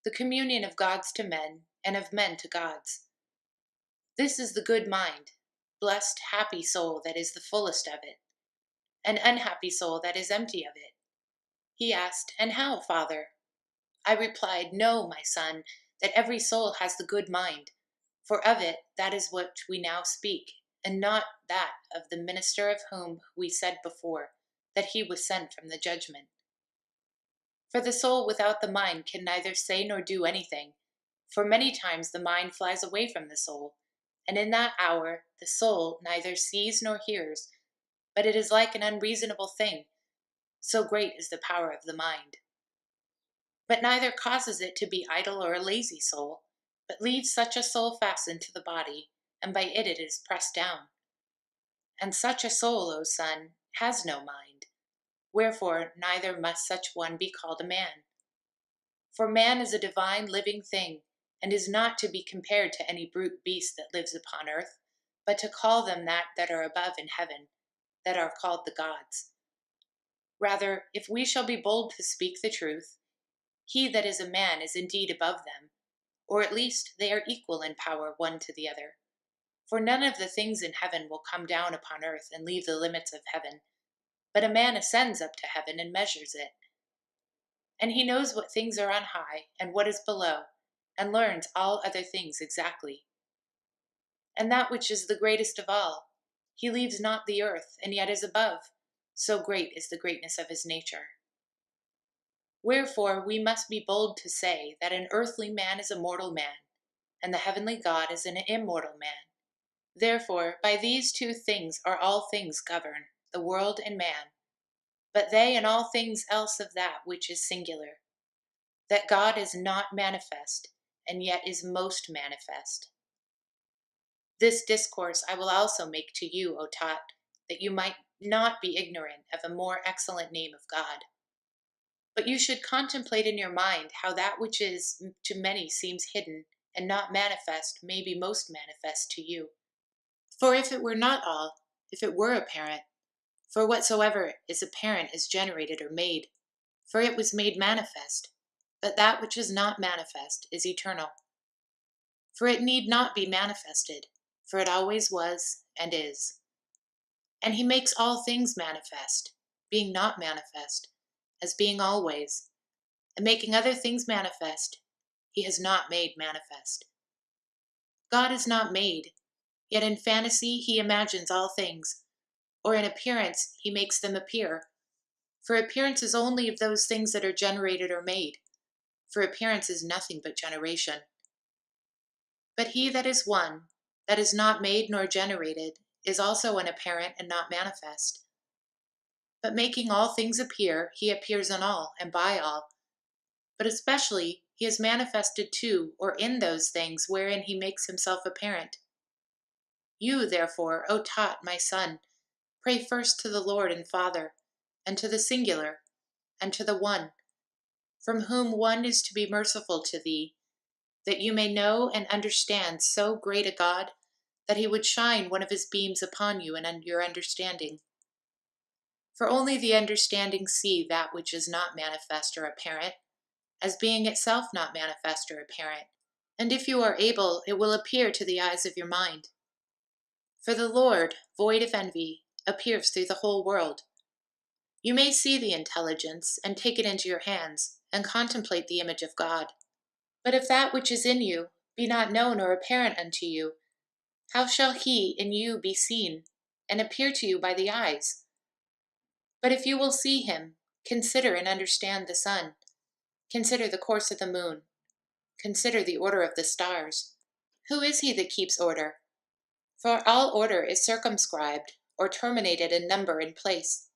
The communion of gods to men, and of men to gods. This is the good mind, blessed, happy soul that is the fullest of it, an unhappy soul that is empty of it. He asked, "And how, Father?" I replied, "Know, my son, that every soul has the good mind, for of it that is what we now speak, and not that of the minister of whom we said before, that he was sent from the judgment. For the soul without the mind can neither say nor do anything, for many times the mind flies away from the soul, and in that hour the soul neither sees nor hears, but it is like an unreasonable thing, so great is the power of the mind. But neither causes it to be idle or a lazy soul, but leaves such a soul fastened to the body, and by it is pressed down. And such a soul, O son, has no mind, wherefore neither must such one be called a man. For man is a divine living thing, and is not to be compared to any brute beast that lives upon earth, but to call them that are above in heaven, that are called the gods. Rather, if we shall be bold to speak the truth, he that is a man is indeed above them, or at least they are equal in power one to the other. For none of the things in heaven will come down upon earth and leave the limits of heaven, but a man ascends up to heaven and measures it. And he knows what things are on high and what is below, and learns all other things exactly. And that which is the greatest of all, he leaves not the earth, and yet is above, so great is the greatness of his nature. Wherefore we must be bold to say that an earthly man is a mortal man, and the heavenly God is an immortal man. Therefore by these two things are all things governed, the world and man, but they and all things else of that which is singular, that God is not manifest, and yet is most manifest. This discourse I will also make to you, O Tot, that you might not be ignorant of a more excellent name of God. But you should contemplate in your mind how that which is to many seems hidden and not manifest may be most manifest to you. For if it were not all, if it were apparent, for whatsoever is apparent is generated or made, for it was made manifest, but that which is not manifest is eternal. For it need not be manifested, for it always was and is. And he makes all things manifest, being not manifest, as being always, and making other things manifest, he has not made manifest. God is not made, yet in fantasy he imagines all things, or in appearance he makes them appear. For appearance is only of those things that are generated or made, for appearance is nothing but generation. But he that is one, that is not made nor generated, is also an apparent and not manifest. But making all things appear, he appears in all and by all. But especially he is manifested to or in those things wherein he makes himself apparent. You, therefore, O Tot, my son, pray first to the Lord and Father, and to the singular, and to the one, from whom one is to be merciful to thee, that you may know and understand so great a God, that he would shine one of his beams upon you and your understanding. For only the understanding see that which is not manifest or apparent, as being itself not manifest or apparent, and if you are able, it will appear to the eyes of your mind. For the Lord, void of envy, appears through the whole world. You may see the intelligence, and take it into your hands, and contemplate the image of God. But if that which is in you be not known or apparent unto you, how shall he in you be seen, and appear to you by the eyes? But if you will see him, consider and understand the sun. Consider the course of the moon. Consider the order of the stars. Who is he that keeps order? For all order is circumscribed, or terminated in number and place.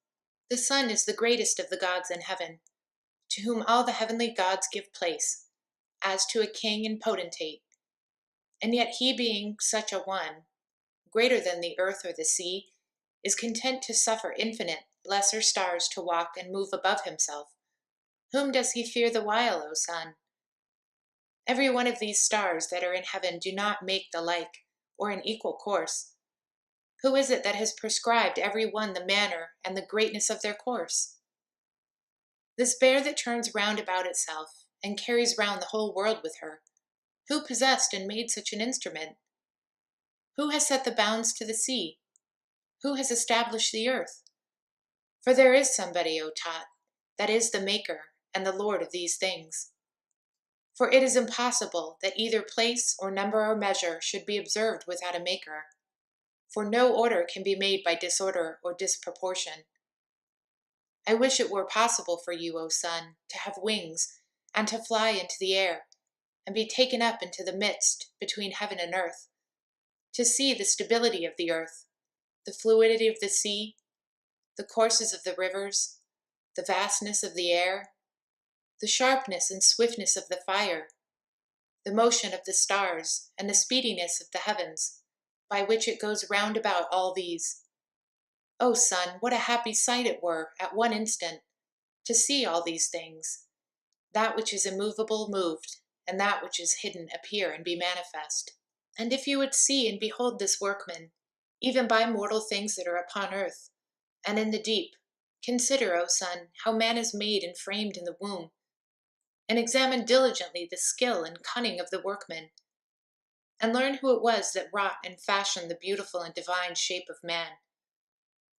The sun is the greatest of the gods in heaven, to whom all the heavenly gods give place, as to a king and potentate. And yet he, being such a one, greater than the earth or the sea, is content to suffer infinite, lesser stars to walk and move above himself. Whom does he fear the while, O sun? Every one of these stars that are in heaven do not make the like, or an equal course. Who is it that has prescribed every one the manner and the greatness of their course? This bear that turns round about itself, and carries round the whole world with her, who possessed and made such an instrument? Who has set the bounds to the sea? Who has established the earth? For there is somebody, O Tot, that is the maker and the Lord of these things. For it is impossible that either place or number or measure should be observed without a maker. For no order can be made by disorder or disproportion. I wish it were possible for you, O sun, to have wings, and to fly into the air, and be taken up into the midst between heaven and earth, to see the stability of the earth, the fluidity of the sea, the courses of the rivers, the vastness of the air, the sharpness and swiftness of the fire, the motion of the stars, and the speediness of the heavens, by which it goes round about all these. O sun, what a happy sight it were, at one instant, to see all these things, that which is immovable moved, and that which is hidden appear and be manifest. And if you would see and behold this workman, even by mortal things that are upon earth, and in the deep, consider, O sun, how man is made and framed in the womb, and examine diligently the skill and cunning of the workman, and learn who it was that wrought and fashioned the beautiful and divine shape of man,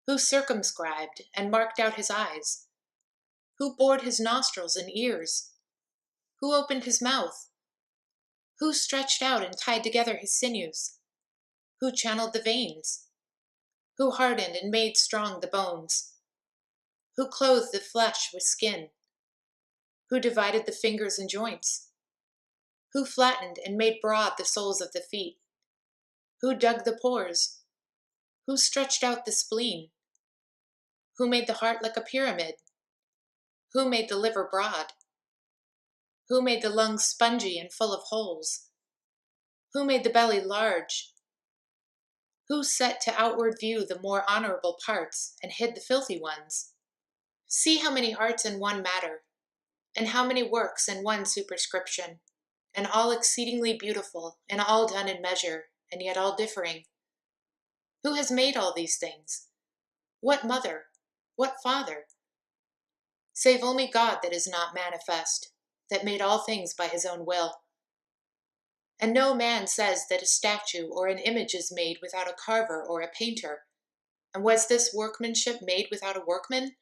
who circumscribed and marked out his eyes, who bored his nostrils and ears, who opened his mouth, who stretched out and tied together his sinews, who channeled the veins, who hardened and made strong the bones, who clothed the flesh with skin, who divided the fingers and joints, who flattened and made broad the soles of the feet, who dug the pores, who stretched out the spleen, who made the heart like a pyramid, who made the liver broad, who made the lungs spongy and full of holes, who made the belly large, who set to outward view the more honorable parts and hid the filthy ones. See how many arts in one matter, and how many works in one superscription, and all exceedingly beautiful, and all done in measure, and yet all differing. Who has made all these things? What mother? What father? Save only God that is not manifest, that made all things by his own will. And no man says that a statue or an image is made without a carver or a painter. And was this workmanship made without a workman?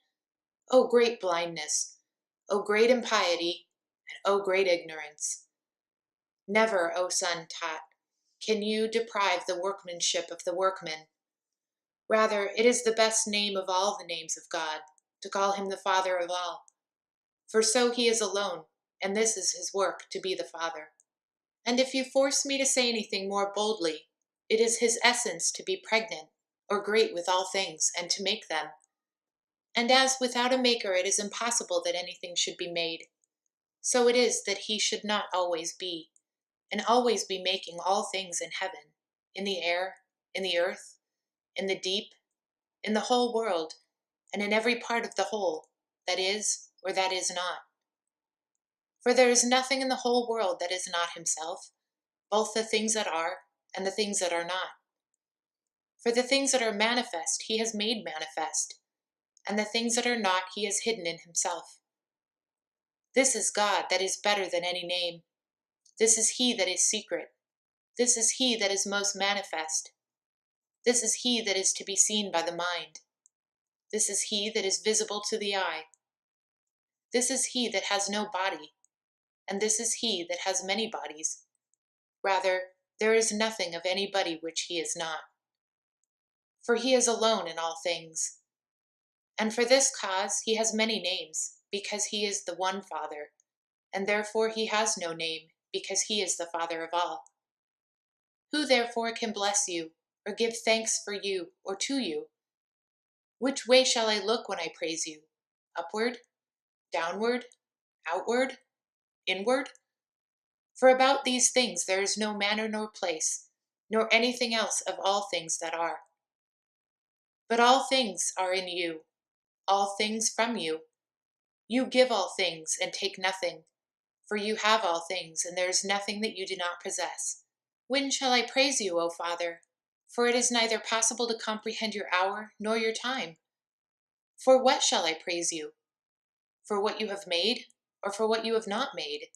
O great blindness! O great impiety! And O great ignorance! Never, O sun Tot, can you deprive the workmanship of the workman. Rather, it is the best name of all the names of God, to call him the Father of all. For so he is alone, and this is his work, to be the Father. And if you force me to say anything more boldly, it is his essence to be pregnant, or great with all things, and to make them. And as without a maker it is impossible that anything should be made, so it is that he should not always be, and always be making all things in heaven, in the air, in the earth, in the deep, in the whole world, and in every part of the whole, that is or that is not. For there is nothing in the whole world that is not himself, both the things that are and the things that are not. For the things that are manifest he has made manifest, and the things that are not he has hidden in himself. This is God that is better than any name. This is he that is secret. This is he that is most manifest. This is he that is to be seen by the mind. This is he that is visible to the eye. This is he that has no body, and this is he that has many bodies. Rather, there is nothing of anybody which he is not. For he is alone in all things. And for this cause he has many names, because he is the one Father, and therefore he has no name, because he is the Father of all. Who therefore can bless you, or give thanks for you, or to you? Which way shall I look when I praise you? Upward? Downward? Outward? Inward? For about these things there is no manner nor place, nor anything else of all things that are. But all things are in you, all things from you. You give all things and take nothing, for you have all things, and there is nothing that you do not possess. When shall I praise you, O Father? For it is neither possible to comprehend your hour nor your time. For what shall I praise you? For what you have made, or for what you have not made?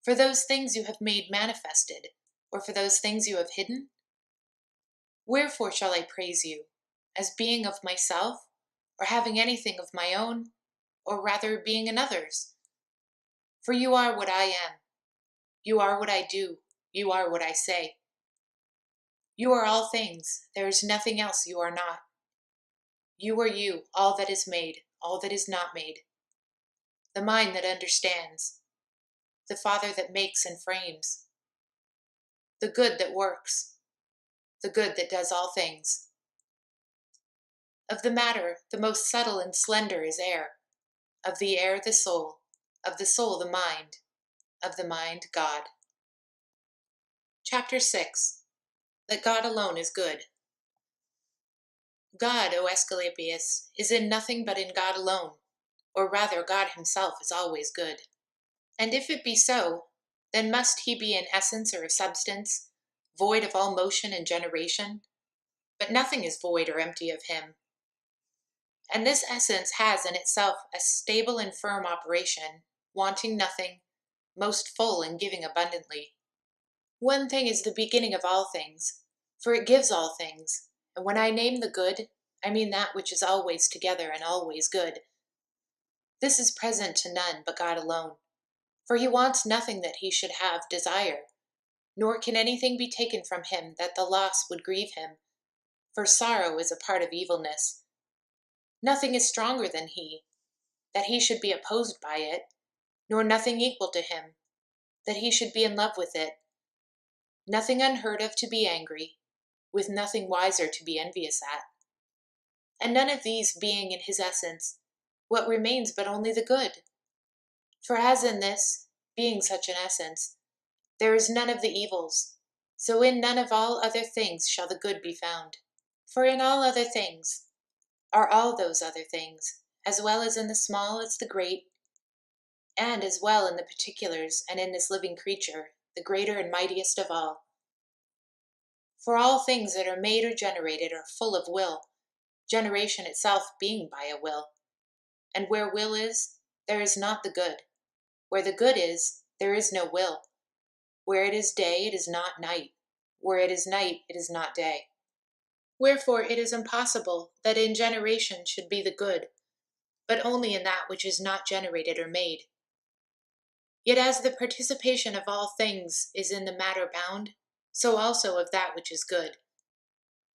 For those things you have made manifested, or for those things you have hidden? Wherefore shall I praise you, as being of myself, or having anything of my own, or rather being another's? For you are what I am. You are what I do. You are what I say. You are all things. There is nothing else you are not. You are you, all that is made, all that is not made. The mind that understands. The Father that makes and frames. The good that works. The good that does all things. Of the matter, the most subtle and slender is air. Of the air, the soul. Of the soul, the mind. Of the mind, God. Chapter 6. That God alone is good. God, O Asclepius, is in nothing but in God alone, or rather God himself is always good. And if it be so, then must he be an essence or a substance, void of all motion and generation? But nothing is void or empty of him. And this essence has in itself a stable and firm operation, wanting nothing, most full and giving abundantly. One thing is the beginning of all things, for it gives all things, and when I name the good, I mean that which is always together and always good. This is present to none but God alone, for he wants nothing that he should have desire, nor can anything be taken from him that the loss would grieve him, for sorrow is a part of evilness. Nothing is stronger than he, that he should be opposed by it, nor nothing equal to him, that he should be in love with it. Nothing unheard of to be angry, with nothing wiser to be envious at. And none of these being in his essence, what remains but only the good? For as in this, being such an essence, there is none of the evils, so in none of all other things shall the good be found. For in all other things are all those other things, as well as in the small as the great, and as well in the particulars and in this living creature, the greater and mightiest of all. For all things that are made or generated are full of will, generation itself being by a will. And where will is, there is not the good. Where the good is, there is no will. Where it is day, it is not night. Where it is night, it is not day. Wherefore it is impossible that in generation should be the good, but only in that which is not generated or made. Yet as the participation of all things is in the matter bound, so also of that which is good.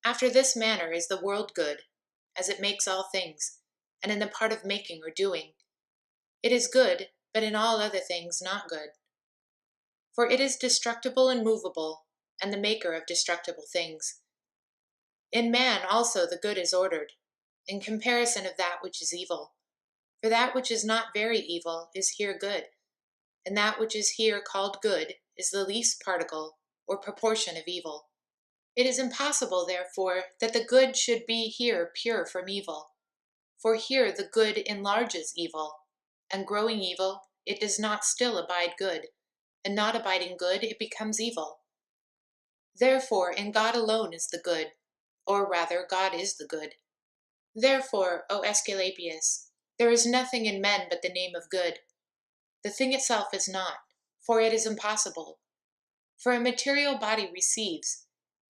After this manner is the world good, as it makes all things, and in the part of making or doing. It is good, but in all other things not good. For it is destructible and movable, and the maker of destructible things. In man also the good is ordered, in comparison of that which is evil. For that which is not very evil is here good, and that which is here called good is the least particle or proportion of evil. It is impossible, therefore, that the good should be here pure from evil. For here the good enlarges evil, and growing evil, it does not still abide good, and not abiding good, it becomes evil. Therefore in God alone is the good, or rather God is the good. Therefore, O Asclepius, there is nothing in men but the name of good. The thing itself is not, for it is impossible. For a material body receives,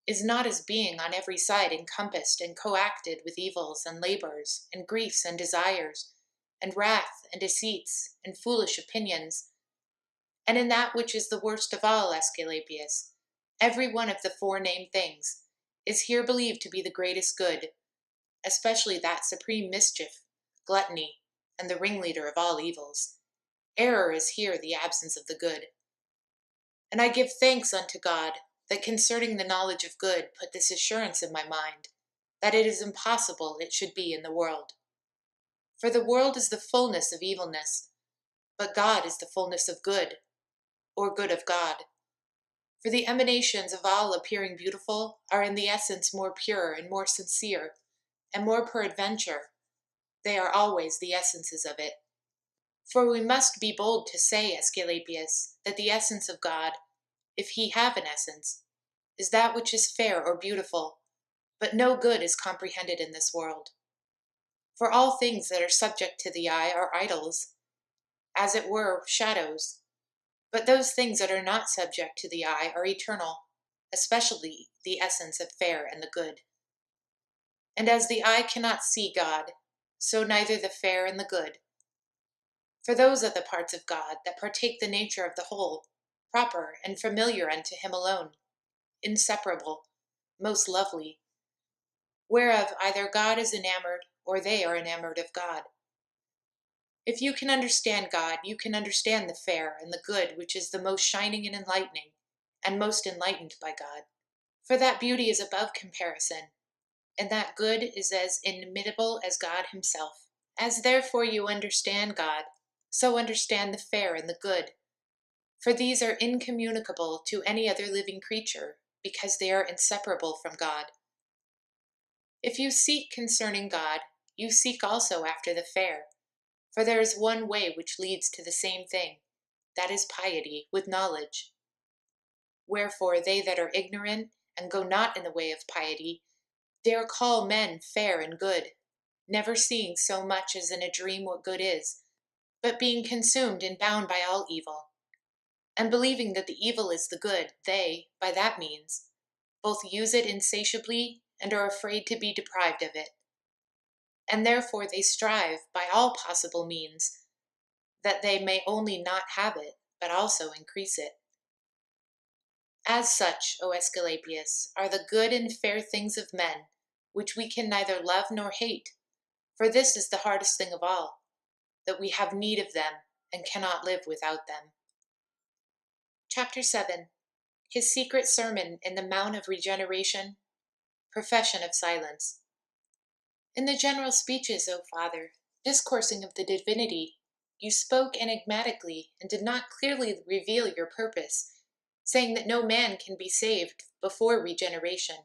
is not as being on every side encompassed and coacted with evils and labors, and griefs and desires, and wrath and deceits, and foolish opinions. And in that which is the worst of all, Aesculapius, every one of the forenamed things is here believed to be the greatest good, especially that supreme mischief, gluttony, and the ringleader of all evils. Error is here the absence of the good. And I give thanks unto God, that concerning the knowledge of good put this assurance in my mind, that it is impossible it should be in the world. For the world is the fullness of evilness, but God is the fullness of good, or good of God. For the emanations of all appearing beautiful are in the essence more pure and more sincere, and more peradventure, they are always the essences of it. For we must be bold to say, Aesculapius, that the essence of God, if he have an essence, is that which is fair or beautiful, but no good is comprehended in this world. For all things that are subject to the eye are idols, as it were shadows, but those things that are not subject to the eye are eternal, especially the essence of fair and the good. And as the eye cannot see God, so neither the fair and the good. For those are the parts of God that partake the nature of the whole, proper and familiar unto him alone, inseparable, most lovely, whereof either God is enamored, or they are enamored of God. If you can understand God, you can understand the fair and the good, which is the most shining and enlightening, and most enlightened by God. For that beauty is above comparison, and that good is as inimitable as God himself. As therefore you understand God, so understand the fair and the good, for these are incommunicable to any other living creature, because they are inseparable from God. If you seek concerning God, you seek also after the fair, for there is one way which leads to the same thing, that is piety with knowledge. Wherefore they that are ignorant and go not in the way of piety, dare call men fair and good, never seeing so much as in a dream what good is, but being consumed and bound by all evil. And believing that the evil is the good, they, by that means, both use it insatiably and are afraid to be deprived of it. And therefore they strive, by all possible means, that they may only not have it, but also increase it. As such, O Aesculapius, are the good and fair things of men, which we can neither love nor hate, for this is the hardest thing of all, that we have need of them and cannot live without them. Chapter 7. His secret sermon in the Mount of Regeneration, profession of silence. In the general speeches, O Father, discoursing of the divinity, you spoke enigmatically and did not clearly reveal your purpose, saying that no man can be saved before regeneration.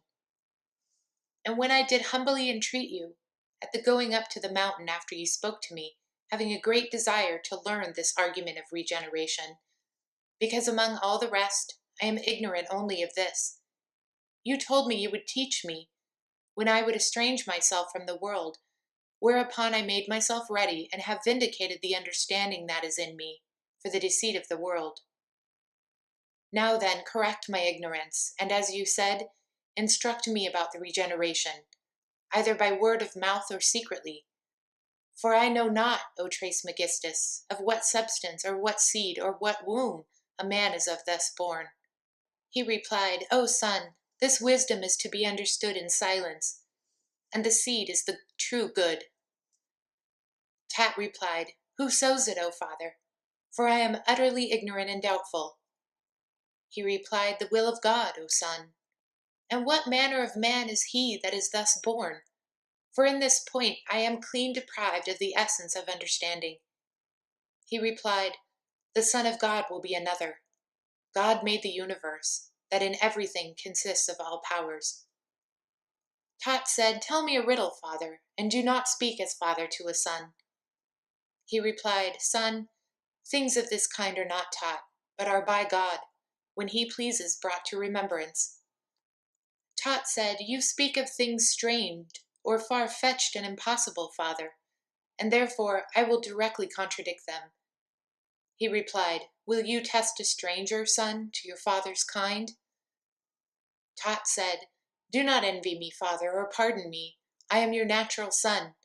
And when I did humbly entreat you, at the going up to the mountain after you spoke to me, having a great desire to learn this argument of regeneration, because among all the rest I am ignorant only of this, you told me you would teach me, when I would estrange myself from the world, whereupon I made myself ready and have vindicated the understanding that is in me, for the deceit of the world. Now then, correct my ignorance, and as you said, instruct me about the regeneration, either by word of mouth or secretly. For I know not, O Trismegistus, of what substance or what seed or what womb a man is of thus born. He replied, O son, this wisdom is to be understood in silence, and the seed is the true good. Tat replied, Who sows it, O father? For I am utterly ignorant and doubtful. He replied, The will of God, O son. And what manner of man is he that is thus born? For in this point I am clean deprived of the essence of understanding. He replied, The Son of God will be another. God made the universe, that in everything consists of all powers. Tot said, Tell me a riddle, father, and do not speak as father to a son. He replied, Son, things of this kind are not taught, but are by God, when he pleases brought to remembrance. Tot said, You speak of things strange, or far-fetched and impossible, father, and therefore I will directly contradict them. He replied, Will you test a stranger, son, to your father's kind? Tot said, "Do not envy me, father, or pardon me. I am your natural son.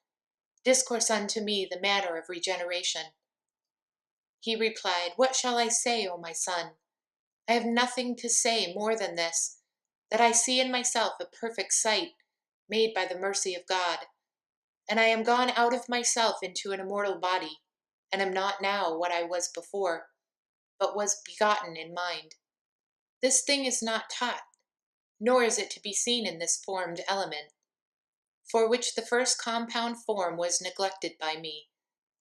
Discourse unto me the manner of regeneration." He replied, "What shall I say, O my son? I have nothing to say more than this, that I see in myself a perfect sight, made by the mercy of God, and I am gone out of myself into an immortal body, and am not now what I was before, but was begotten in mind. This thing is not taught, nor is it to be seen in this formed element, for which the first compound form was neglected by me,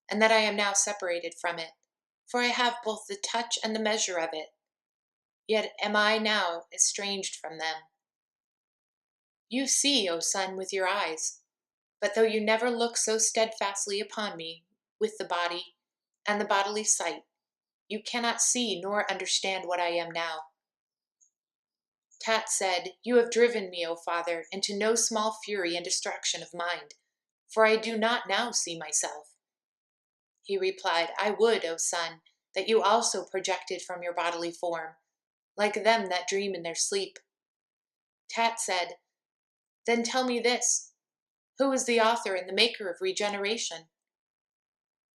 and that I am now separated from it, for I have both the touch and the measure of it, yet am I now estranged from them. You see, O son, with your eyes, but though you never look so steadfastly upon me with the body and the bodily sight, you cannot see nor understand what I am now." Tat said, "You have driven me, O father, into no small fury and distraction of mind, for I do not now see myself." He replied, "I would, O son, that you also projected from your bodily form, like them that dream in their sleep." Tat said, "Then tell me this, who is the author and the maker of regeneration?"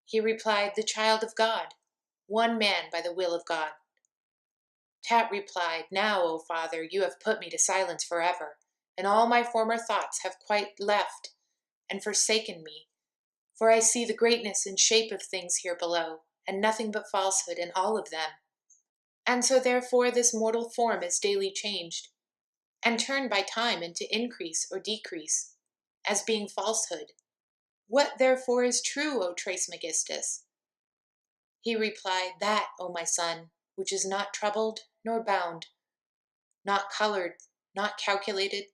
He replied, "The child of God, one man by the will of God." Tat replied, "Now, O father, you have put me to silence forever, and all my former thoughts have quite left and forsaken me, for I see the greatness and shape of things here below, and nothing but falsehood in all of them. And so therefore this mortal form is daily changed, and turned by time into increase or decrease, as being falsehood. What therefore is true, O Trismegistus?" He replied, "That, O my son, which is not troubled nor bound, not colored, not calculated,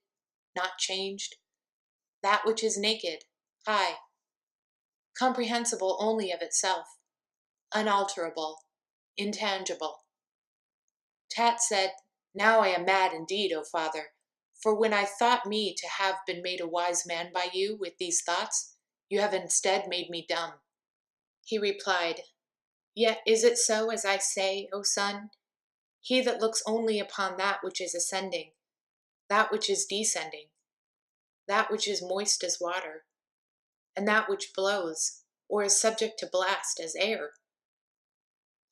not changed, that which is naked, high, comprehensible only of itself, unalterable, intangible." Tat said, "Now I am mad indeed, O father, for when I thought me to have been made a wise man by you with these thoughts, you have instead made me dumb." He replied, "Yet is it so as I say, O son? He that looks only upon that which is ascending, that which is descending, that which is moist as water, and that which blows, or is subject to blast as air,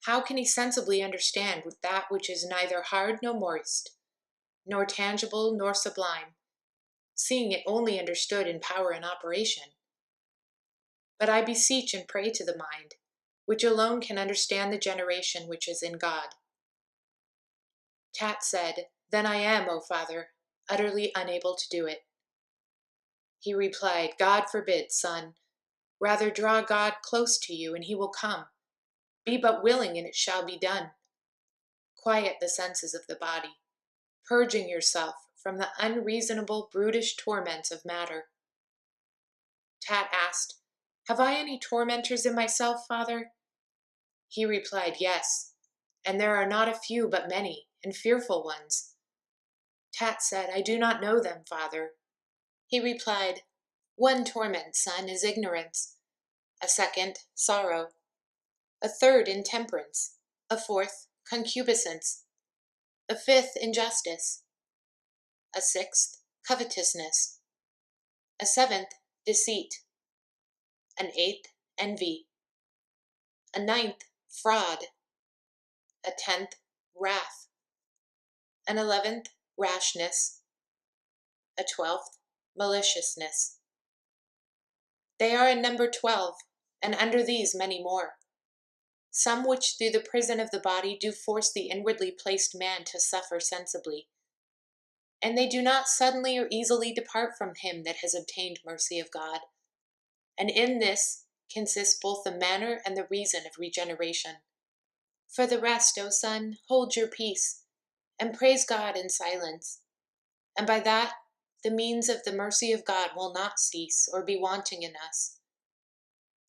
how can he sensibly understand with that which is neither hard nor moist, nor tangible nor sublime, seeing it only understood in power and operation? But I beseech and pray to the mind, which alone can understand the generation which is in God." Tat said, "Then I am, O father, utterly unable to do it." He replied, "God forbid, son. Rather draw God close to you, and he will come. Be but willing, and it shall be done. Quiet the senses of the body, purging yourself from the unreasonable, brutish torments of matter." Tat asked, "Have I any tormentors in myself, father?" He replied, "Yes, and there are not a few but many, and fearful ones." Tat said, "I do not know them, father." He replied, "One torment, son, is ignorance, a second, sorrow, a third, intemperance, a fourth, concupiscence, a fifth, injustice, a sixth, covetousness, a seventh, deceit, an eighth, envy, a ninth, fraud, a 10th, wrath, an 11th, rashness, a 12th, maliciousness. They are in number 12, and under these many more. Some which through the prison of the body do force the inwardly placed man to suffer sensibly. And they do not suddenly or easily depart from him that has obtained mercy of God. And in this consists both the manner and the reason of regeneration. For the rest, O son, hold your peace, and praise God in silence. And by that, the means of the mercy of God will not cease or be wanting in us.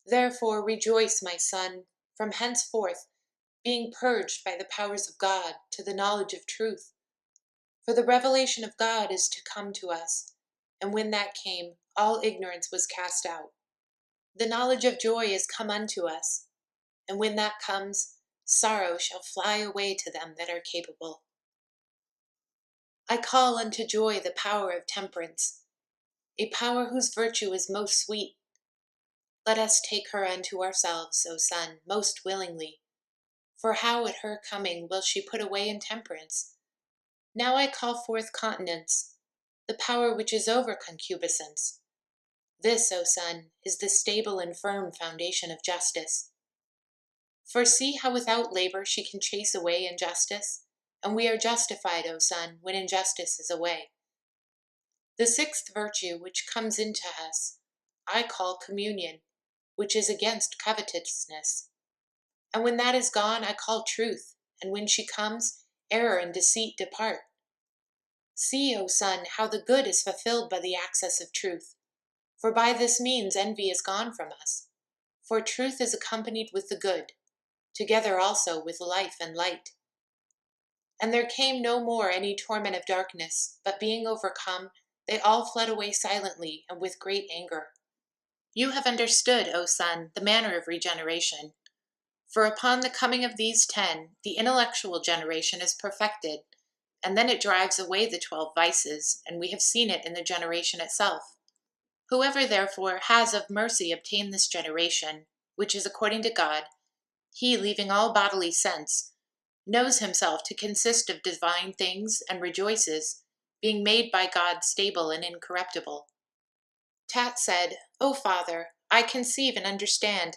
Therefore rejoice, my son, from henceforth, being purged by the powers of God to the knowledge of truth. For the revelation of God is to come to us, and when that came, all ignorance was cast out. The knowledge of joy is come unto us, and when that comes, sorrow shall fly away to them that are capable. I call unto joy the power of temperance, a power whose virtue is most sweet. Let us take her unto ourselves, O Son, most willingly. For how at her coming will she put away intemperance? Now I call forth continence, the power which is over concupiscence. This, O Son, is the stable and firm foundation of justice. For see how without labor she can chase away injustice, and we are justified, O Son, when injustice is away. The sixth virtue which comes into us I call communion, which is against covetousness. And when that is gone, I call truth, and when she comes, error and deceit depart. See, O Son, how the good is fulfilled by the access of truth. For by this means envy is gone from us. For truth is accompanied with the good, together also with life and light. And there came no more any torment of darkness, but being overcome, they all fled away silently and with great anger. You have understood, O Son, the manner of regeneration. For upon the coming of these 10, the intellectual generation is perfected, and then it drives away the 12 vices, and we have seen it in the generation itself. Whoever therefore has of mercy obtained this generation, which is according to God, he, leaving all bodily sense, knows himself to consist of divine things and rejoices, being made by God stable and incorruptible. Tat said, O Father, I conceive and understand,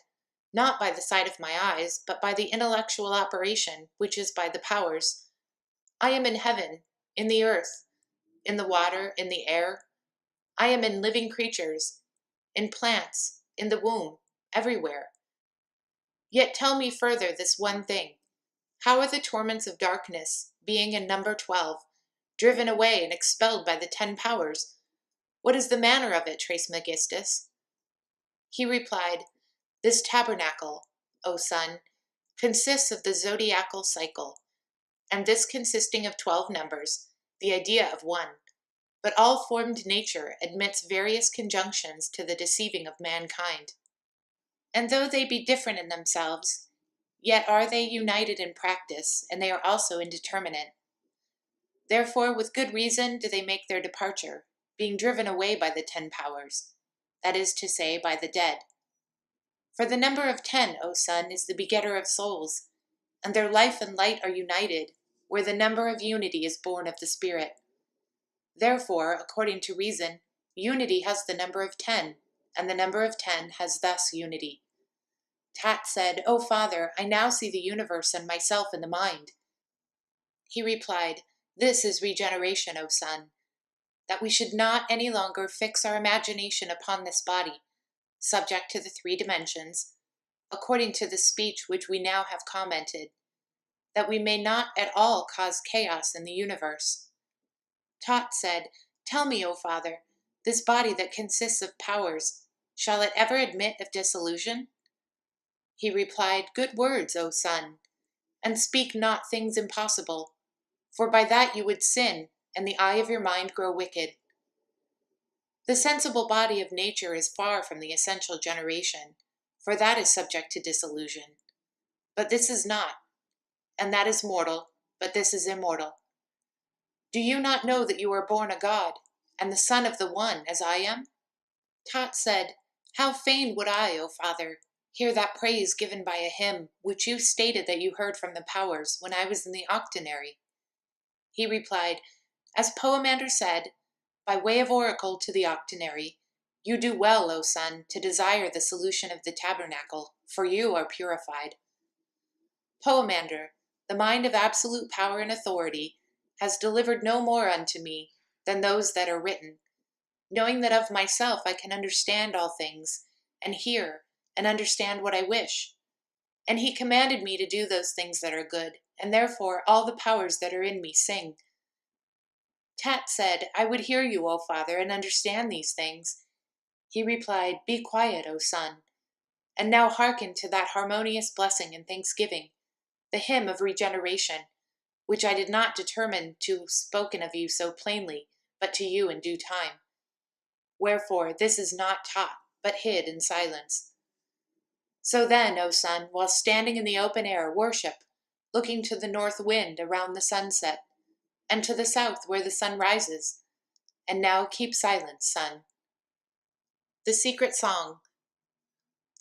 not by the sight of my eyes, but by the intellectual operation, which is by the powers. I am in heaven, in the earth, in the water, in the air. I am in living creatures, in plants, in the womb, everywhere. Yet tell me further this one thing. How are the torments of darkness, being in number 12, driven away and expelled by the 10 powers? What is the manner of it, Trismegistus? He replied, This tabernacle, O Son, consists of the zodiacal cycle, and this consisting of 12 numbers, the idea of one. But all formed nature admits various conjunctions to the deceiving of mankind. And though they be different in themselves, yet are they united in practice, and they are also indeterminate. Therefore, with good reason do they make their departure, being driven away by the 10 powers, that is to say, by the dead. For the number of 10, O Son, is the begetter of souls, and their life and light are united, where the number of unity is born of the Spirit. Therefore, according to reason, unity has the number of 10, and the number of 10 has thus unity. Tat said, O Father, I now see the universe and myself in the mind. He replied, This is regeneration, O Son, that we should not any longer fix our imagination upon this body, subject to the 3 dimensions, according to the speech which we now have commented, that we may not at all cause chaos in the universe. Tot said, Tell me, O Father, this body that consists of powers, shall it ever admit of dissolution? He replied, Good words, O Son, and speak not things impossible, for by that you would sin, and the eye of your mind grow wicked. The sensible body of nature is far from the essential generation, for that is subject to dissolution. But this is not, and that is mortal, but this is immortal. Do you not know that you are born a god, and the son of the One, as I am? Tot said, How fain would I, O Father, hear that praise given by a hymn, which you stated that you heard from the powers when I was in the octanary. He replied, As Poemander said, by way of oracle to the octanary, you do well, O Son, to desire the solution of the tabernacle, for you are purified. Poemander, the mind of absolute power and authority, has delivered no more unto me than those that are written, knowing that of myself I can understand all things, and hear, and understand what I wish. And he commanded me to do those things that are good, and therefore all the powers that are in me sing. Tat said, I would hear you, O Father, and understand these things. He replied, Be quiet, O Son, and now hearken to that harmonious blessing and thanksgiving, the hymn of regeneration, which I did not determine to have spoken of you so plainly, but to you in due time. Wherefore this is not taught, but hid in silence. So then, O Son, while standing in the open air, worship, looking to the north wind around the sunset. and to the south where the sun rises. And now keep silence, sun. The secret song.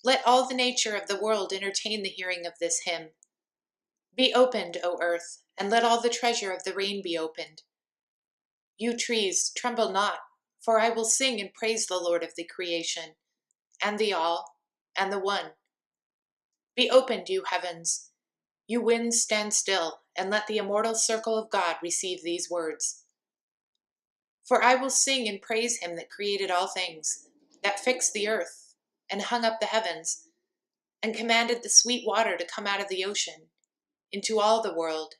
Let all the nature of the world entertain the hearing of this hymn. Be opened, O earth, and let all the treasure of the rain be opened. You trees, tremble not, for I will sing and praise the Lord of the creation, and the all, and the one. Be opened, you heavens. You winds, stand still, and let the immortal circle of God receive these words. For I will sing and praise him that created all things, that fixed the earth, and hung up the heavens, and commanded the sweet water to come out of the ocean, into all the world,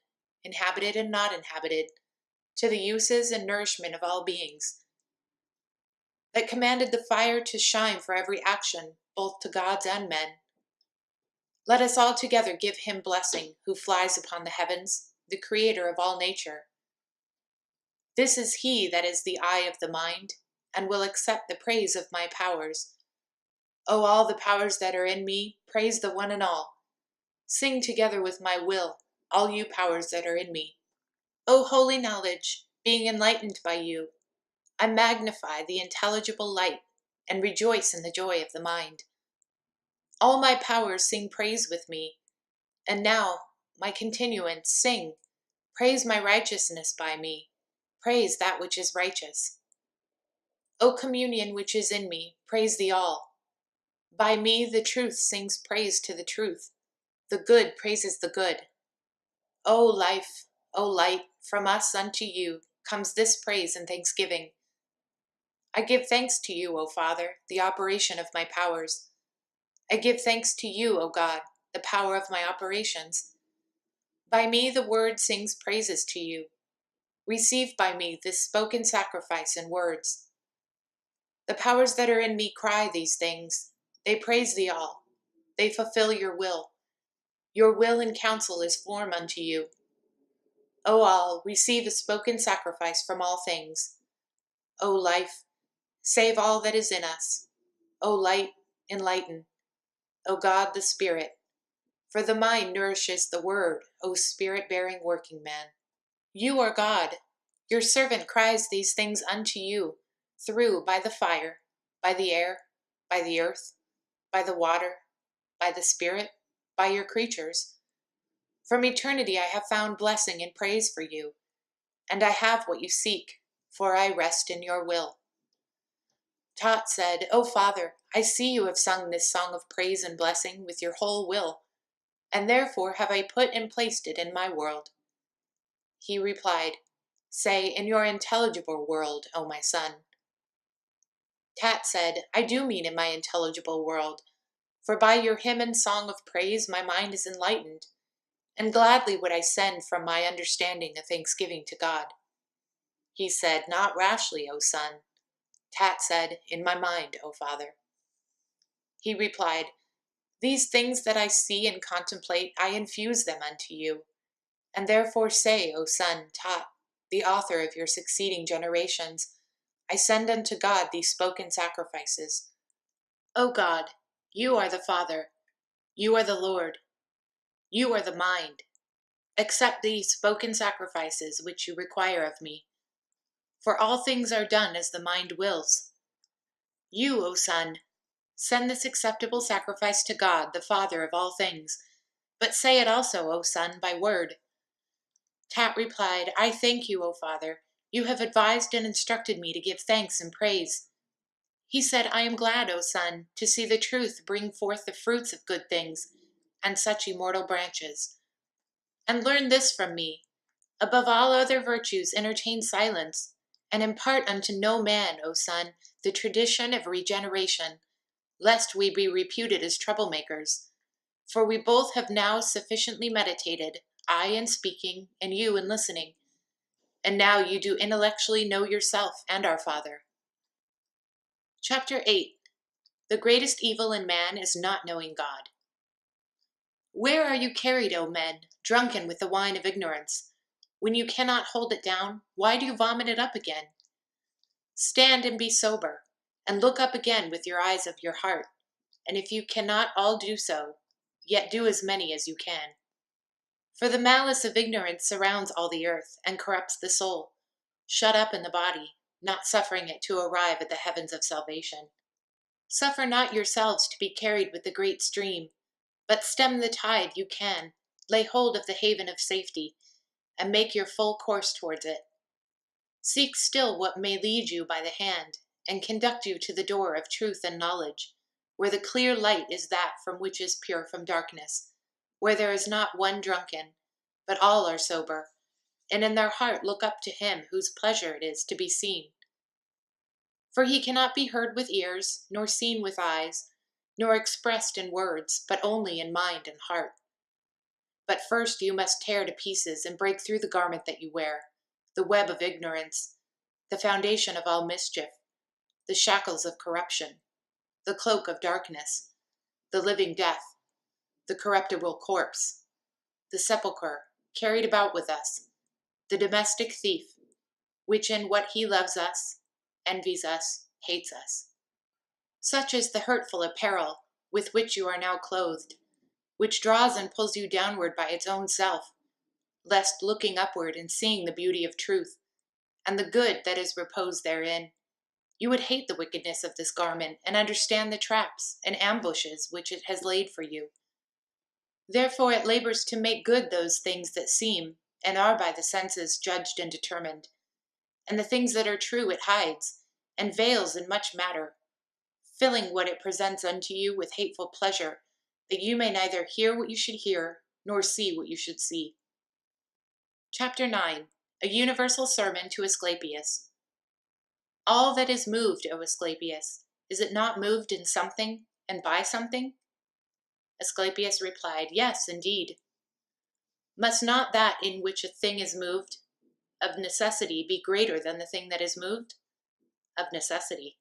inhabited and not inhabited, to the uses and nourishment of all beings, that commanded the fire to shine for every action, both to gods and men. Let us all together give him blessing, who flies upon the heavens, the creator of all nature. This is he that is the eye of the mind, and will accept the praise of my powers. O all the powers that are in me, praise the one and all. Sing together with my will, all you powers that are in me. O holy knowledge, being enlightened by you, I magnify the intelligible light, and rejoice in the joy of the mind. All my powers sing praise with me, and now, my continuance, sing, praise my righteousness by me, praise that which is righteous. O communion which is in me, praise the all. By me the truth sings praise to the truth, the good praises the good. O life, O light, from us unto you comes this praise and thanksgiving. I give thanks to you, O Father, the operation of my powers. I give thanks to you, O God, the power of my operations. By me the word sings praises to you. Receive by me this spoken sacrifice in words. The powers that are in me cry these things. They praise thee all. They fulfill your will. Your will and counsel is form unto you. O all, receive a spoken sacrifice from all things. O life, save all that is in us. O light, enlighten. O God, the Spirit. For the mind nourishes the word, O Spirit-bearing working man. You are God. Your servant cries these things unto you, through by the fire, by the air, by the earth, by the water, by the Spirit, by your creatures. From eternity I have found blessing and praise for you, and I have what you seek, for I rest in your will. Tot said, O Father, I see you have sung this song of praise and blessing with your whole will, and therefore have I put and placed it in my world. He replied, Say, in your intelligible world, O my son. Tat said, I do mean in my intelligible world, for by your hymn and song of praise my mind is enlightened, and gladly would I send from my understanding a thanksgiving to God. He said, Not rashly, O son. Tat said, In my mind, O father. He replied, These things that I see and contemplate, I infuse them unto you, and therefore say, O son, Tat, the author of your succeeding generations, I send unto God these spoken sacrifices. O God, you are the Father, you are the Lord, you are the mind. Accept these spoken sacrifices which you require of me. For all things are done as the mind wills. You, O Son, send this acceptable sacrifice to God, the Father of all things, but say it also, O Son, by word. Tat replied, I thank you, O Father. You have advised and instructed me to give thanks and praise. He said, I am glad, O Son, to see the truth bring forth the fruits of good things, and such immortal branches. And learn this from me. Above all other virtues entertain silence, and impart unto no man, O Son, the tradition of regeneration, lest we be reputed as troublemakers. For we both have now sufficiently meditated, I in speaking, and you in listening. And now you do intellectually know yourself and our Father. Chapter 8. The greatest evil in man is not knowing God. Where are you carried, O men, drunken with the wine of ignorance? When you cannot hold it down, why do you vomit it up again? Stand and be sober, and look up again with your eyes of your heart, and if you cannot all do so, yet do as many as you can. For the malice of ignorance surrounds all the earth, and corrupts the soul, shut up in the body, not suffering it to arrive at the heavens of salvation. Suffer not yourselves to be carried with the great stream, but stem the tide you can, lay hold of the haven of safety, and make your full course towards it. Seek still what may lead you by the hand, and conduct you to the door of truth and knowledge, where the clear light is that from which is pure from darkness, where there is not one drunken, but all are sober, and in their heart look up to him whose pleasure it is to be seen. For he cannot be heard with ears, nor seen with eyes, nor expressed in words, but only in mind and heart. But first you must tear to pieces and break through the garment that you wear, the web of ignorance, the foundation of all mischief, the shackles of corruption, the cloak of darkness, the living death, the corruptible corpse, the sepulchre, carried about with us, the domestic thief, which in what he loves us, envies us, hates us. Such is the hurtful apparel with which you are now clothed, which draws and pulls you downward by its own self, lest looking upward and seeing the beauty of truth, and the good that is reposed therein, you would hate the wickedness of this garment, and understand the traps and ambushes which it has laid for you. Therefore it labors to make good those things that seem, and are by the senses judged and determined, and the things that are true it hides, and veils in much matter, filling what it presents unto you with hateful pleasure, that you may neither hear what you should hear, nor see what you should see. Chapter 9. A Universal Sermon to Asclepius. All that is moved, O Asclepius, is it not moved in something, and by something? Asclepius replied, Yes, indeed. Must not that in which a thing is moved, of necessity, be greater than the thing that is moved? Of necessity.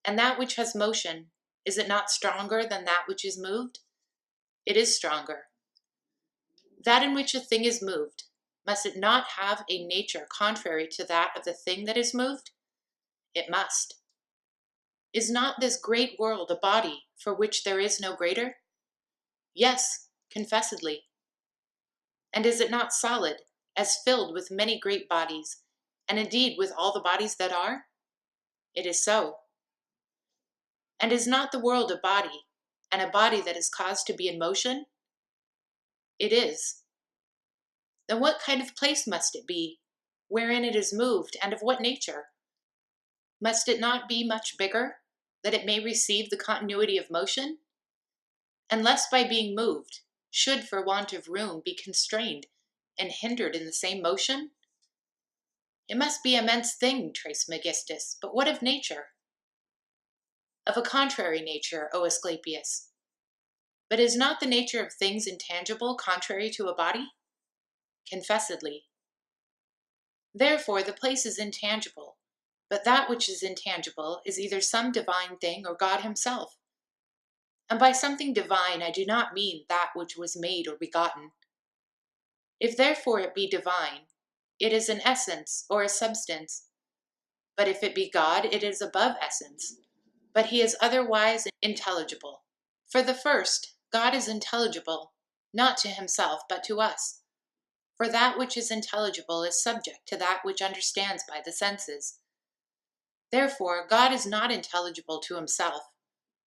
And that which has motion, is it not stronger than that which is moved? It is stronger. That in which a thing is moved, must it not have a nature contrary to that of the thing that is moved? It must. Is not this great world a body for which there is no greater? Yes, confessedly. And is it not solid, as filled with many great bodies, and indeed with all the bodies that are? It is so. And is not the world a body, and a body that is caused to be in motion? It is. Then what kind of place must it be, wherein it is moved, and of what nature? Must it not be much bigger, that it may receive the continuity of motion? And lest by being moved, should for want of room be constrained and hindered in the same motion? It must be immense thing, Trismegistus, but what of nature? Of a contrary nature, O Asclepius. But is not the nature of things intangible contrary to a body? Confessedly. Therefore the place is intangible, but that which is intangible is either some divine thing or God himself. And by something divine I do not mean that which was made or begotten. If therefore it be divine, it is an essence or a substance. But if it be God, it is above essence. But he is otherwise intelligible. For the first, God is intelligible, not to himself, but to us. For that which is intelligible is subject to that which understands by the senses. Therefore, God is not intelligible to himself,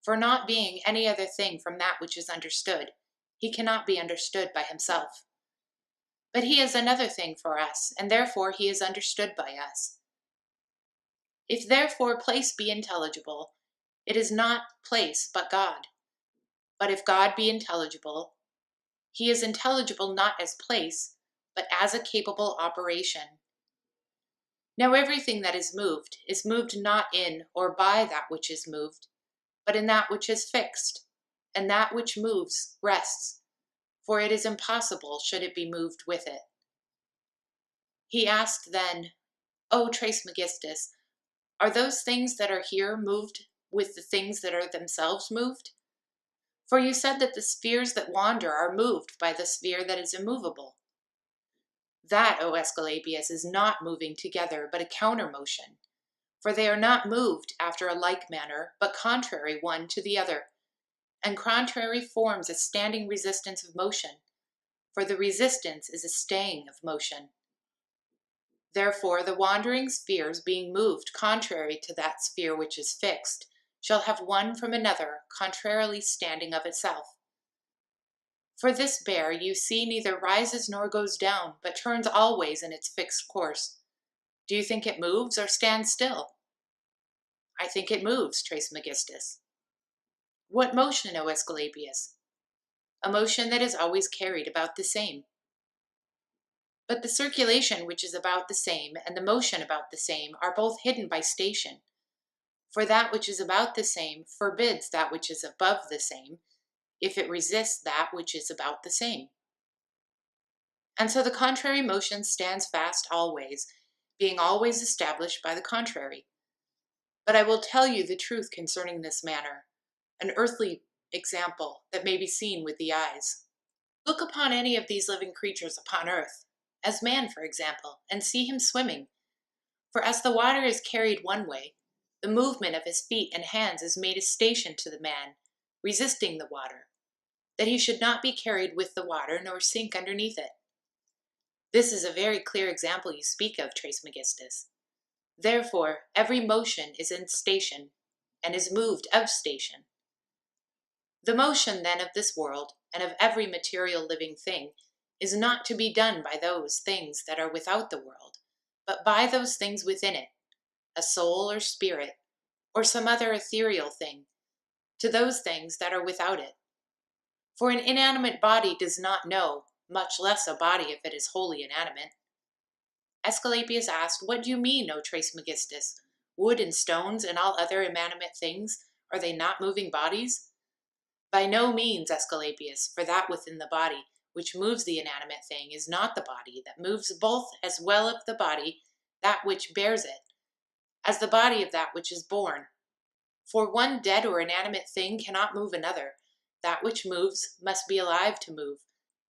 for not being any other thing from that which is understood, he cannot be understood by himself. But he is another thing for us, and therefore he is understood by us. If therefore place be intelligible, it is not place but God. But if God be intelligible, he is intelligible not as place, but as a capable operation. Now everything that is moved not in or by that which is moved, but in that which is fixed, and that which moves rests, for it is impossible should it be moved with it. He asked then, O Trismegistus, are those things that are here moved with the things that are themselves moved? For you said that the spheres that wander are moved by the sphere that is immovable. That, O Asclepius, is not moving together, but a counter-motion. For they are not moved after a like manner, but contrary one to the other. And contrary forms a standing resistance of motion. for the resistance is a staying of motion. Therefore the wandering spheres being moved contrary to that sphere which is fixed, shall have one from another contrarily standing of itself. For this bear you see neither rises nor goes down, but turns always in its fixed course. Do you think it moves or stands still? I think it moves, Trismegistus. What motion, O Aesculapius? A motion that is always carried about the same. But the circulation which is about the same and the motion about the same are both hidden by station. For that which is about the same forbids that which is above the same, if it resists that which is about the same. And so the contrary motion stands fast always, being always established by the contrary. But I will tell you the truth concerning this matter, an earthly example that may be seen with the eyes. Look upon any of these living creatures upon earth, as man, for example, and see him swimming. For as the water is carried one way, the movement of his feet and hands is made a station to the man, resisting the water, that he should not be carried with the water nor sink underneath it. This is a very clear example you speak of, Trismegistus. Therefore, every motion is in station, and is moved of station. The motion, then, of this world, and of every material living thing, is not to be done by those things that are without the world, but by those things within it, a soul or spirit, or some other ethereal thing, to those things that are without it. For an inanimate body does not know, much less a body if it is wholly inanimate. Aesculapius asked, What do you mean, O Trismegistus? Wood and stones and all other inanimate things, are they not moving bodies? By no means, Aesculapius, for that within the body, which moves the inanimate thing, is not the body, that moves both as well of the body, that which bears it, as the body of that which is born. For one dead or inanimate thing cannot move another. That which moves must be alive to move.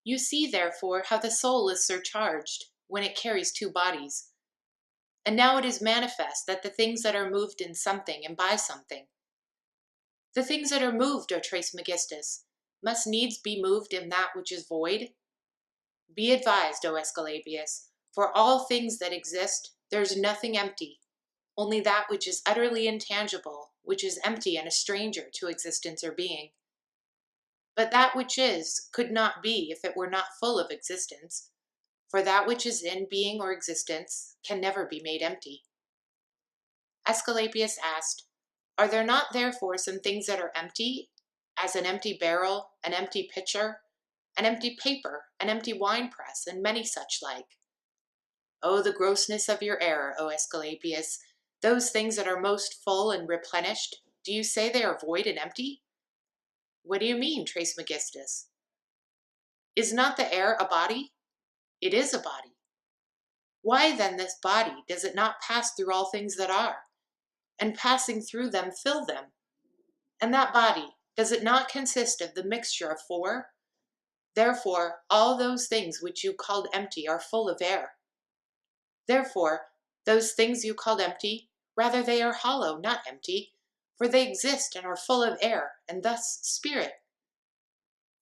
You see, therefore, how the soul is surcharged when it carries two bodies. And now it is manifest that the things that are moved in something and by something. The things that are moved, O Trismegistus, must needs be moved in that which is void. Be advised, O Aesculapius, for all things that exist, there is nothing empty, only that which is utterly intangible, which is empty and a stranger to existence or being. But that which is could not be if it were not full of existence, for that which is in being or existence can never be made empty. Aesculapius asked, Are there not therefore some things that are empty, as an empty barrel, an empty pitcher, an empty paper, an empty wine-press, and many such like? Oh, the grossness of your error, O Aesculapius! Those things that are most full and replenished, do you say they are void and empty? What do you mean, Trismegistus? Is not the air a body? It is a body. Why then this body does it not pass through all things that are, and passing through them fill them? And that body, does it not consist of the mixture of four? Therefore, all those things which you called empty are full of air. Therefore, those things you called empty, rather they are hollow, not empty, for they exist and are full of air, and thus spirit.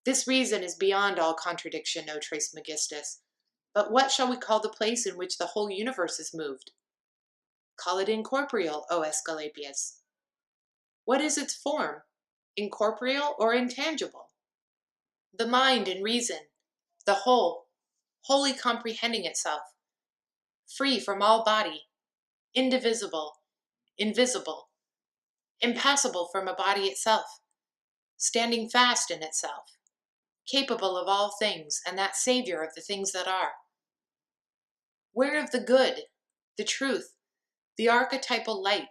This reason is beyond all contradiction, O Trismegistus. But what shall we call the place in which the whole universe is moved? Call it incorporeal, O Aesculapius. What is its form, incorporeal or intangible? The mind and reason, the whole, wholly comprehending itself, free from all body, indivisible, invisible, impassible from a body itself, standing fast in itself, capable of all things, and that savior of the things that are. Where of the good, the truth, the archetypal light,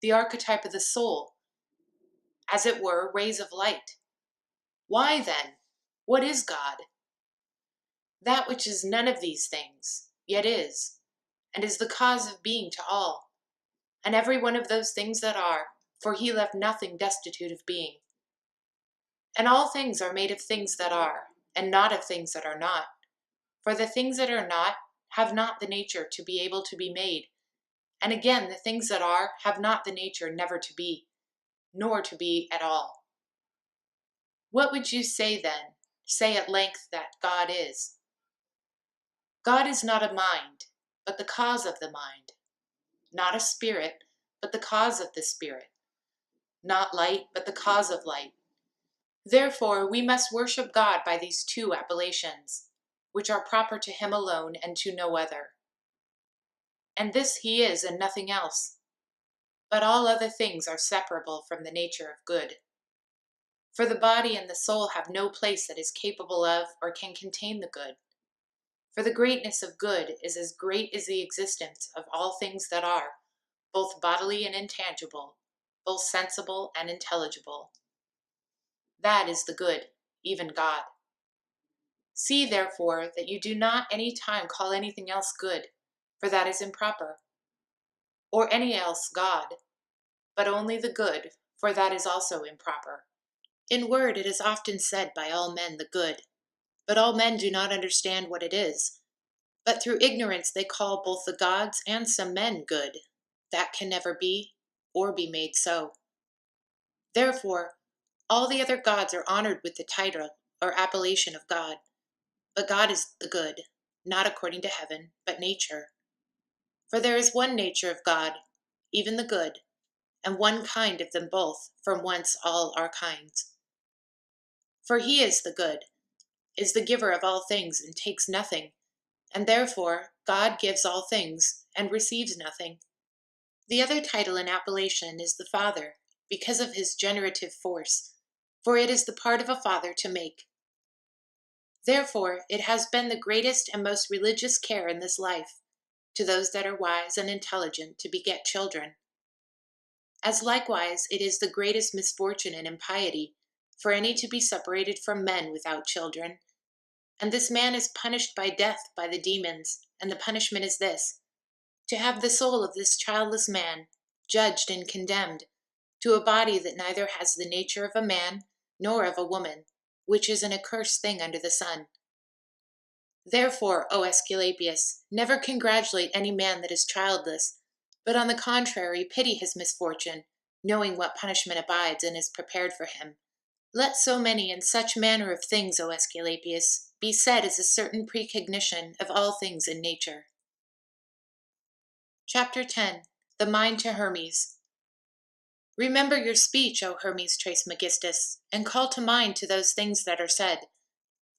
the archetype of the soul, as it were, rays of light? Why, then, what is God? That which is none of these things, yet is, and is the cause of being to all, and every one of those things that are, for he left nothing destitute of being. And all things are made of things that are, and not of things that are not. For the things that are not have not the nature to be able to be made, and again the things that are have not the nature never to be, nor to be at all. What would you say then, say at length that God is. God is not a mind, but the cause of the mind, not a spirit, but the cause of the spirit, not light, but the cause of light. Therefore, we must worship God by these two appellations, which are proper to him alone and to no other. And this he is and nothing else. But all other things are separable from the nature of good. For the body and the soul have no place that is capable of or can contain the good. For the greatness of good is as great as the existence of all things that are, both bodily and intangible, both sensible and intelligible. That is the good, even God. See, therefore, that you do not any time call anything else good, for that is improper, or any else God, but only the good, for that is also improper. In word it is often said by all men the good, but all men do not understand what it is. But through ignorance they call both the gods and some men good. That can never be, or be made so. Therefore, all the other gods are honored with the title or appellation of God. But God is the good, not according to heaven, but nature. For there is one nature of God, even the good, and one kind of them both, from whence all are kinds. For he is the good, is the giver of all things, and takes nothing, and therefore God gives all things, and receives nothing. The other title and appellation is the Father, because of his generative force, for it is the part of a father to make. Therefore it has been the greatest and most religious care in this life, to those that are wise and intelligent, to beget children. As likewise it is the greatest misfortune and impiety for any to be separated from men without children. And this man is punished by death by the demons, and the punishment is this: to have the soul of this childless man judged and condemned to a body that neither has the nature of a man nor of a woman, which is an accursed thing under the sun. Therefore, O Aesculapius, never congratulate any man that is childless, but on the contrary pity his misfortune, knowing what punishment abides and is prepared for him. Let so many and such manner of things, O Aesculapius, be said as a certain precognition of all things in nature. Chapter 10. The Mind to Hermes. Remember your speech, O Hermes Trismegistus, and call to mind to those things that are said.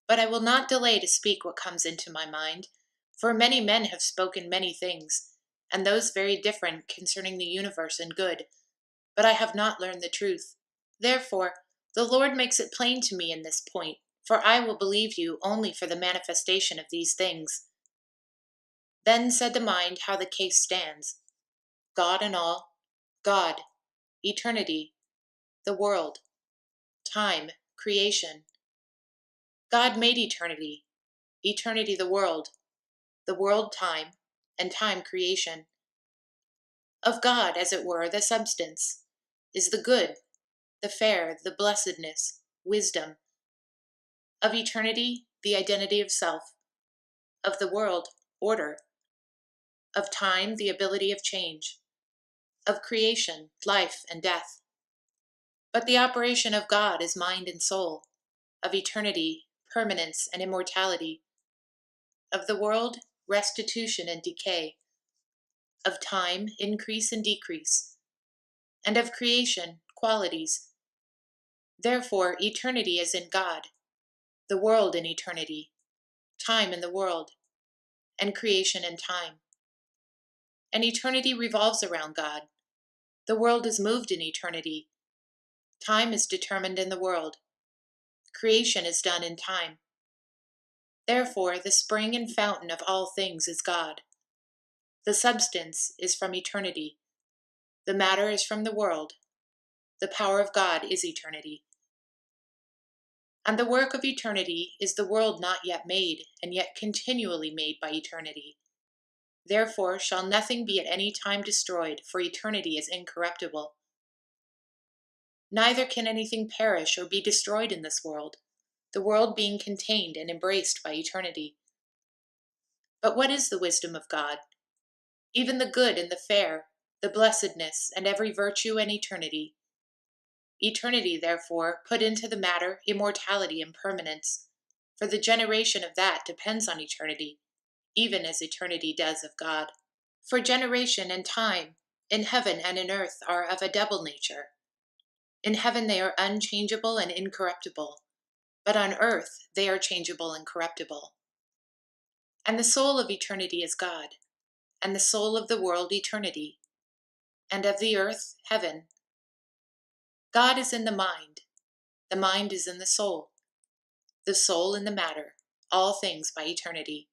But I will not delay to speak what comes into my mind, for many men have spoken many things, and those very different concerning the universe and good, but I have not learned the truth. Therefore, the Lord makes it plain to me in this point, for I will believe you only for the manifestation of these things. Then said the mind how the case stands: God and all, God, eternity, the world, time, creation. God made eternity, eternity the world time, and time creation. Of God, as it were, the substance, is the good, the fair, the blessedness, wisdom. Of eternity, the identity of self. Of the world, order. Of time, the ability of change. Of creation, life and death. But the operation of God is mind and soul. Of eternity, permanence and immortality. Of the world, restitution and decay. Of time, increase and decrease. And of creation, qualities. Therefore, eternity is in God, the world in eternity, time in the world, and creation in time. And eternity revolves around God. The world is moved in eternity. Time is determined in the world. Creation is done in time. Therefore, the spring and fountain of all things is God. The substance is from eternity. The matter is from the world. The power of God is eternity. And the work of eternity is the world not yet made, and yet continually made by eternity. Therefore shall nothing be at any time destroyed, for eternity is incorruptible. Neither can anything perish or be destroyed in this world, the world being contained and embraced by eternity. But what is the wisdom of God? Even the good and the fair, the blessedness, and every virtue and eternity. Eternity, therefore, put into the matter immortality and permanence, for the generation of that depends on eternity, even as eternity does of God. For generation and time, in heaven and in earth, are of a double nature. In heaven they are unchangeable and incorruptible, but on earth they are changeable and corruptible. And the soul of eternity is God, and the soul of the world eternity, and of the earth heaven. God is in the mind is in the soul in the matter, all things by eternity.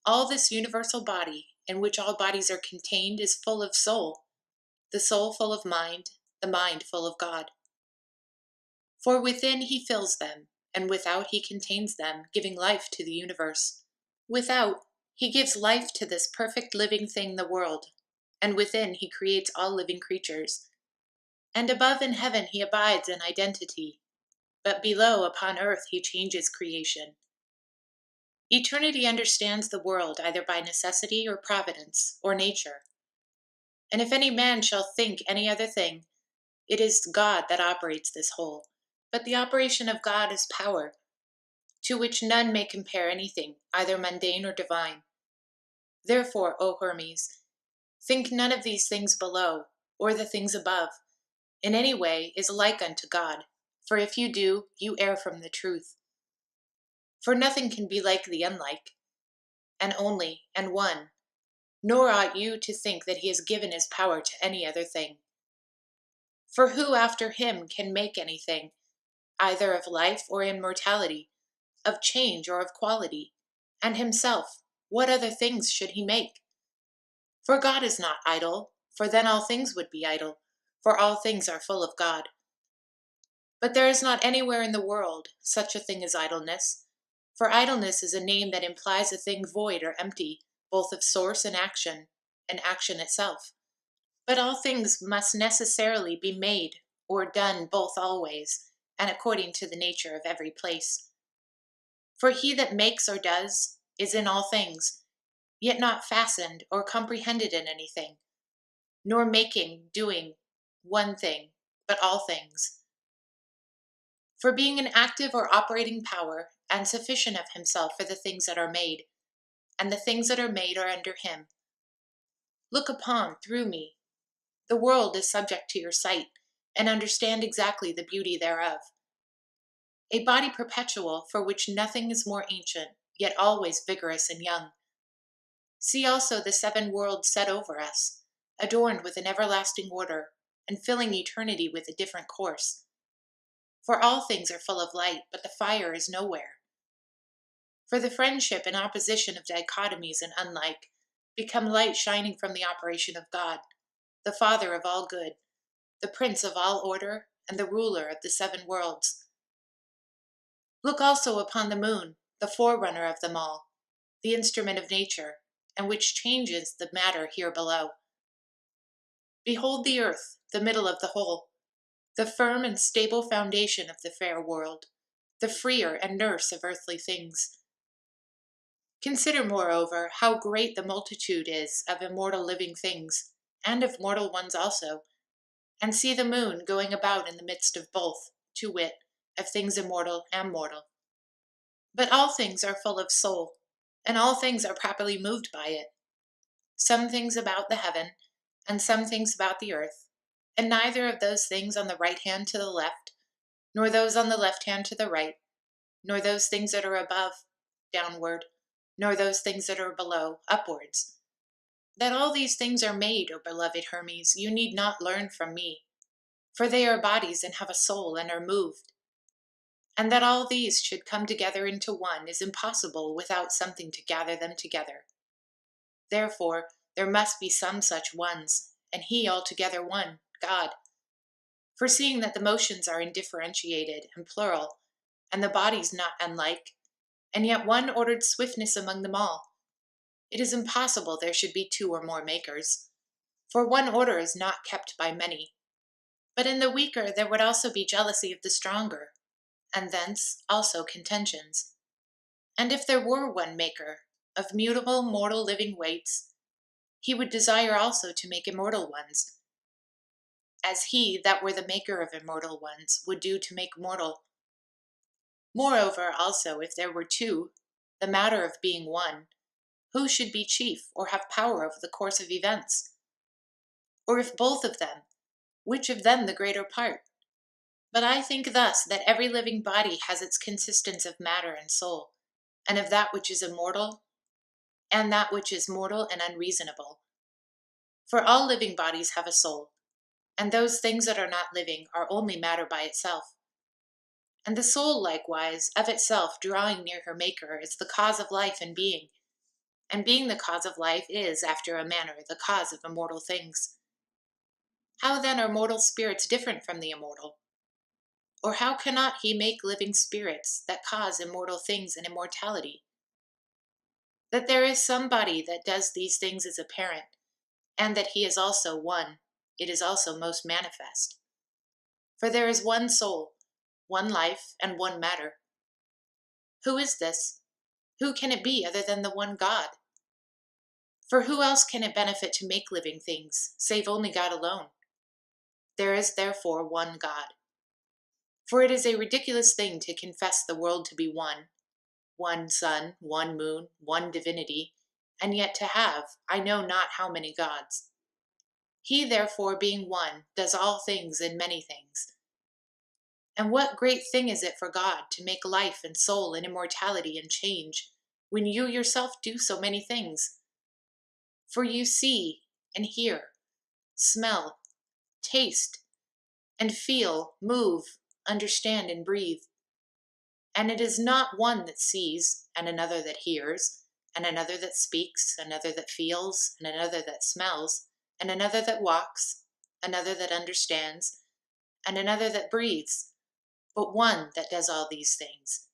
All this universal body, in which all bodies are contained, is full of soul, the soul full of mind, the mind full of God. For within he fills them, and without he contains them, giving life to the universe. Without, he gives life to this perfect living thing, the world, and within he creates all living creatures. And above in heaven he abides in identity, but below upon earth he changes creation. Eternity understands the world either by necessity or providence or nature. And if any man shall think any other thing, it is God that operates this whole. But the operation of God is power, to which none may compare anything, either mundane or divine. Therefore, O Hermes, think none of these things below, or the things above, in any way is like unto God. For if you do, you err from the truth. For nothing can be like the unlike, and only, and one, nor ought you to think that he has given his power to any other thing. For who after him can make anything, either of life or immortality, of change or of quality? And himself, what other things should he make? For God is not idle, for then all things would be idle, for all things are full of God. But there is not anywhere in the world such a thing as idleness, for idleness is a name that implies a thing void or empty, both of source and action itself. But all things must necessarily be made or done both always, and according to the nature of every place. For he that makes or does is in all things, yet not fastened or comprehended in anything, nor making, doing one thing, but all things. For being an active or operating power, and sufficient of himself for the things that are made, and the things that are made are under him. Look upon, through me, the world is subject to your sight, and understand exactly the beauty thereof. A body perpetual, for which nothing is more ancient, yet always vigorous and young. See also the 7 worlds set over us, adorned with an everlasting order, and filling eternity with a different course. For all things are full of light, but the fire is nowhere. For the friendship and opposition of dichotomies and unlike become light shining from the operation of God, the Father of all good, the Prince of all order, and the ruler of the 7 worlds. Look also upon the moon, the forerunner of them all, the instrument of nature, and which changes the matter here below. Behold the earth, the middle of the whole, the firm and stable foundation of the fair world, the freer and nurse of earthly things. Consider, moreover, how great the multitude is of immortal living things, and of mortal ones also, and see the moon going about in the midst of both, to wit, of things immortal and mortal. But all things are full of soul, and all things are properly moved by it. Some things about the heaven, and some things about the earth, and neither of those things on the right hand to the left, nor those on the left hand to the right, nor those things that are above, downward, nor those things that are below, upwards. That all these things are made, O beloved Hermes, you need not learn from me, for they are bodies and have a soul and are moved. And that all these should come together into one is impossible without something to gather them together. Therefore, there must be some such ones, and he altogether one, God. For seeing that the motions are indifferentiated and plural, and the bodies not unlike, and yet one ordered swiftness among them all, it is impossible there should be 2 or more makers. For one order is not kept by many. But in the weaker there would also be jealousy of the stronger, and thence also contentions. And if there were one maker, of mutable mortal living weights, he would desire also to make immortal ones, as he that were the maker of immortal ones would do to make mortal. Moreover, also, if there were two, the matter of being one, who should be chief or have power over the course of events? Or if both of them, which of them the greater part? But I think thus, that every living body has its consistence of matter and soul, and of that which is immortal, and that which is mortal and unreasonable. For all living bodies have a soul, and those things that are not living are only matter by itself. And the soul likewise, of itself drawing near her Maker, is the cause of life and being, and being the cause of life is, after a manner, the cause of immortal things. How then are mortal spirits different from the immortal? Or how cannot he make living spirits that cause immortal things and immortality? That there is somebody that does these things is apparent, and that he is also one, it is also most manifest. For there is one soul, one life, and one matter. Who is this? Who can it be other than the one God? For who else can it benefit to make living things, save only God alone? There is therefore one God. For it is a ridiculous thing to confess the world to be one sun, one moon, one divinity, and yet to have, I know not how many gods. He therefore being one, does all things in many things. And what great thing is it for God to make life and soul and immortality and change, when you yourself do so many things? For you see and hear, smell, taste, and feel, move, understand, and breathe. And it is not one that sees, and another that hears, and another that speaks, another that feels, and another that smells, and another that walks, another that understands, and another that breathes, but one that does all these things.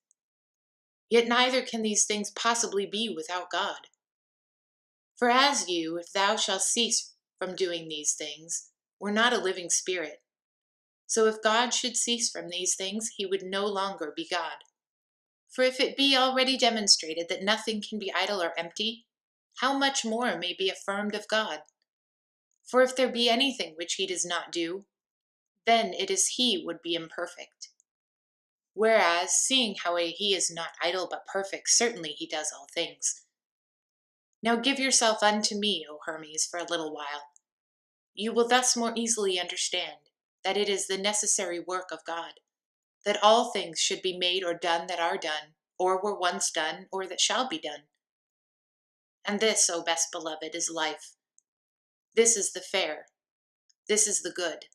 Yet neither can these things possibly be without God. For as you, if thou shalt cease from doing these things, were not a living spirit, so if God should cease from these things, he would no longer be God. For if it be already demonstrated that nothing can be idle or empty, how much more may be affirmed of God? For if there be anything which he does not do, then it is he would be imperfect. Whereas, seeing how he is not idle but perfect, certainly he does all things. Now give yourself unto me, O Hermes, for a little while. You will thus more easily understand that it is the necessary work of God, that all things should be made or done that are done, or were once done, or that shall be done. And this, O best beloved, is life. This is the fair. This is the good.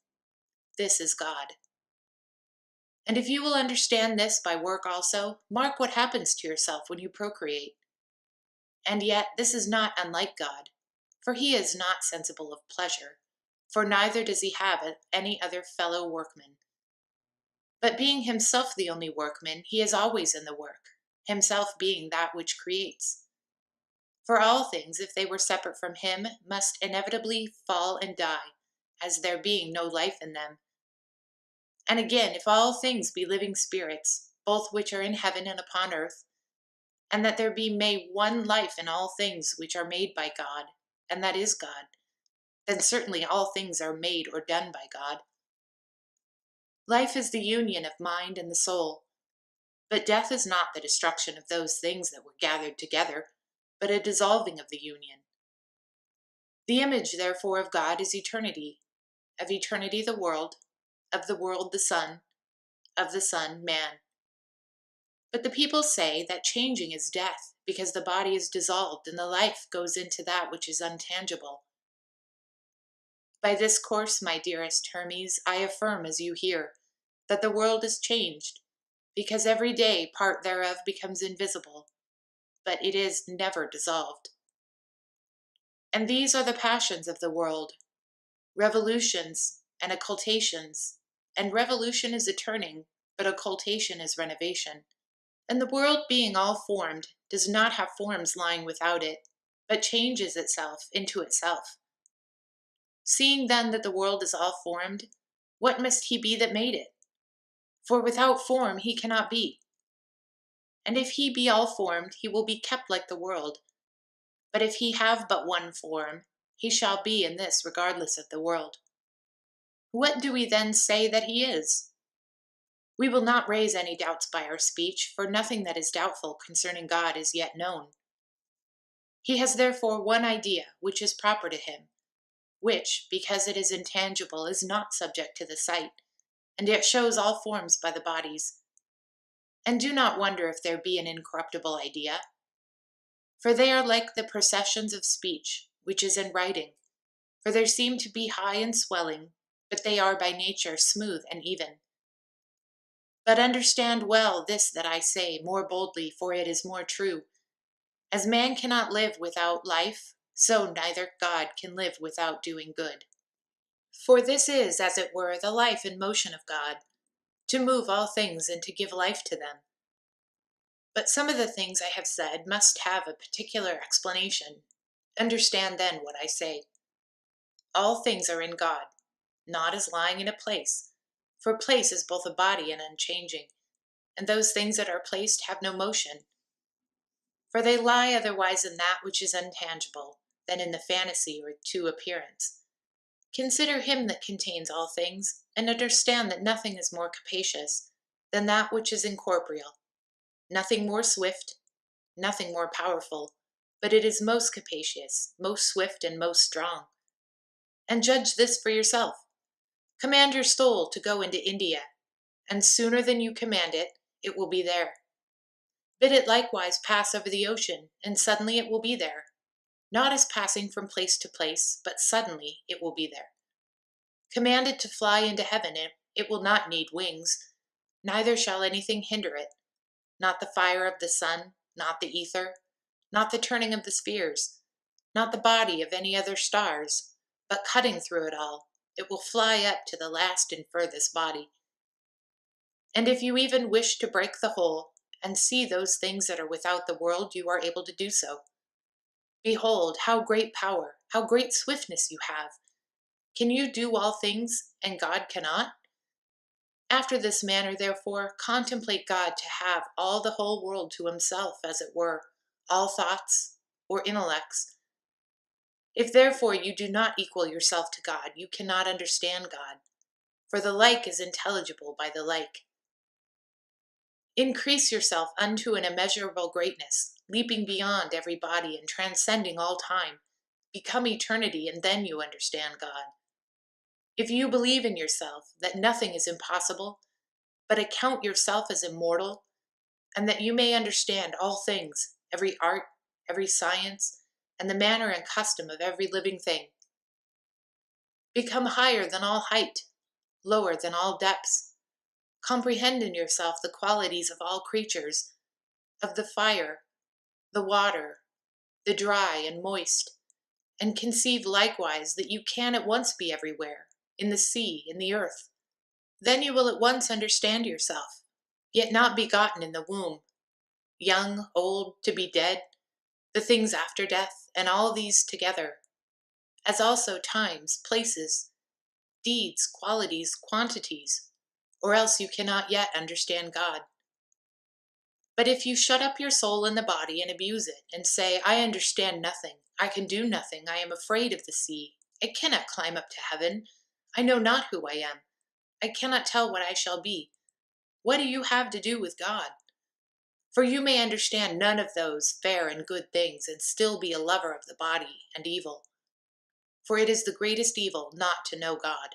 This is God. And if you will understand this by work also, mark what happens to yourself when you procreate. And yet this is not unlike God, for he is not sensible of pleasure, for neither does he have any other fellow workman. But being himself the only workman, he is always in the work, himself being that which creates. For all things, if they were separate from him, must inevitably fall and die, as there being no life in them. And again, if all things be living spirits, both which are in heaven and upon earth, and that there be made one life in all things which are made by God, and that is God, then certainly all things are made or done by God. Life is the union of mind and the soul, but death is not the destruction of those things that were gathered together, but a dissolving of the union. The image, therefore, of God is eternity, of eternity the world, of the world the Son, of the Son man. But the people say that changing is death, because the body is dissolved and the life goes into that which is untangible. By this course, my dearest Hermes, I affirm, as you hear, that the world is changed, because every day part thereof becomes invisible, but it is never dissolved. And these are the passions of the world, revolutions and occultations, and revolution is a turning, but occultation is renovation. And the world being all formed, does not have forms lying without it, but changes itself into itself. Seeing then that the world is all formed, what must he be that made it? For without form he cannot be. And if he be all formed, he will be kept like the world. But if he have but one form, he shall be in this regardless of the world. What do we then say that he is? We will not raise any doubts by our speech, for nothing that is doubtful concerning God is yet known. He has therefore one idea which is proper to him, which, because it is intangible, is not subject to the sight, and yet shows all forms by the bodies. And do not wonder if there be an incorruptible idea, for they are like the processions of speech, which is in writing. For there seem to be high and swelling, but they are by nature smooth and even. But understand well this that I say more boldly, for it is more true. As man cannot live without life, so neither God can live without doing good. For this is, as it were, the life and motion of God, to move all things and to give life to them. But some of the things I have said must have a particular explanation. Understand then what I say. All things are in God, not as lying in a place, for place is both a body and unchanging, and those things that are placed have no motion. For they lie otherwise in that which is intangible, than in the fantasy or to appearance. Consider him that contains all things, and understand that nothing is more capacious than that which is incorporeal, nothing more swift, nothing more powerful, but it is most capacious, most swift, and most strong. And judge this for yourself. Command your soul to go into India, and sooner than you command it, it will be there. Bid it likewise pass over the ocean, and suddenly it will be there. Not as passing from place to place, but suddenly it will be there. Command it to fly into heaven, and it will not need wings, neither shall anything hinder it, not the fire of the sun, not the ether, not the turning of the spheres, not the body of any other stars, but cutting through it all, it will fly up to the last and furthest body. And if you even wish to break the whole, and see those things that are without the world, you are able to do so. Behold, how great power, how great swiftness you have. Can you do all things, and God cannot? After this manner, therefore, contemplate God to have all the whole world to himself, as it were, all thoughts or intellects. If therefore you do not equal yourself to God, you cannot understand God, for the like is intelligible by the like. Increase yourself unto an immeasurable greatness, leaping beyond every body and transcending all time. Become eternity, and then you understand God. If you believe in yourself that nothing is impossible, but account yourself as immortal, and that you may understand all things, every art, every science, and the manner and custom of every living thing. Become higher than all height, lower than all depths. Comprehend in yourself the qualities of all creatures, of the fire, the water, the dry and moist, and conceive likewise that you can at once be everywhere, in the sea, in the earth. Then you will at once understand yourself, yet not begotten in the womb, young, old, to be dead, the things after death, and all these together, as also times, places, deeds, qualities, quantities, or else you cannot yet understand God. But if you shut up your soul in the body and abuse it, and say, I understand nothing, I can do nothing, I am afraid of the sea, I cannot climb up to heaven, I know not who I am, I cannot tell what I shall be, what do you have to do with God? For you may understand none of those fair and good things, and still be a lover of the body and evil. For it is the greatest evil not to know God.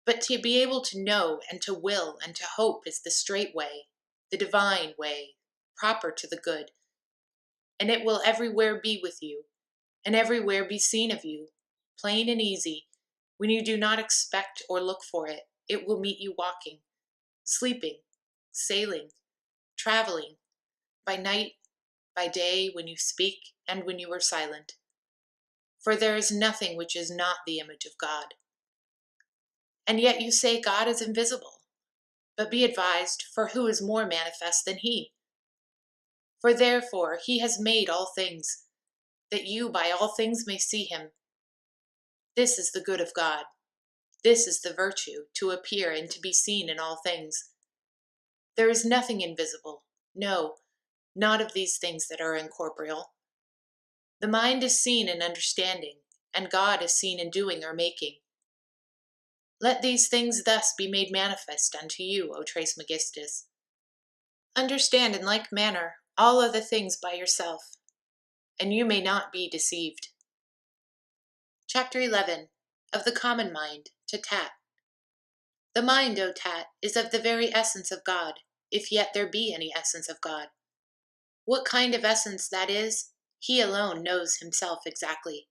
But to be able to know and to will and to hope is the straight way, the divine way, proper to the good. And it will everywhere be with you, and everywhere be seen of you, plain and easy. When you do not expect or look for it, it will meet you walking, sleeping, sailing, traveling, by night, by day, when you speak, and when you are silent. For there is nothing which is not the image of God. And yet you say God is invisible. But be advised, for who is more manifest than he? For therefore he has made all things, that you by all things may see him. This is the good of God. This is the virtue, to appear and to be seen in all things. There is nothing invisible, no, not of these things that are incorporeal. The mind is seen in understanding, and God is seen in doing or making. Let these things thus be made manifest unto you, O Trismegistus. Understand in like manner all other things by yourself, and you may not be deceived. Chapter 11. Of the Common Mind, to Tat. The mind, O Tat, is of the very essence of God, if yet there be any essence of God. What kind of essence that is, he alone knows himself exactly.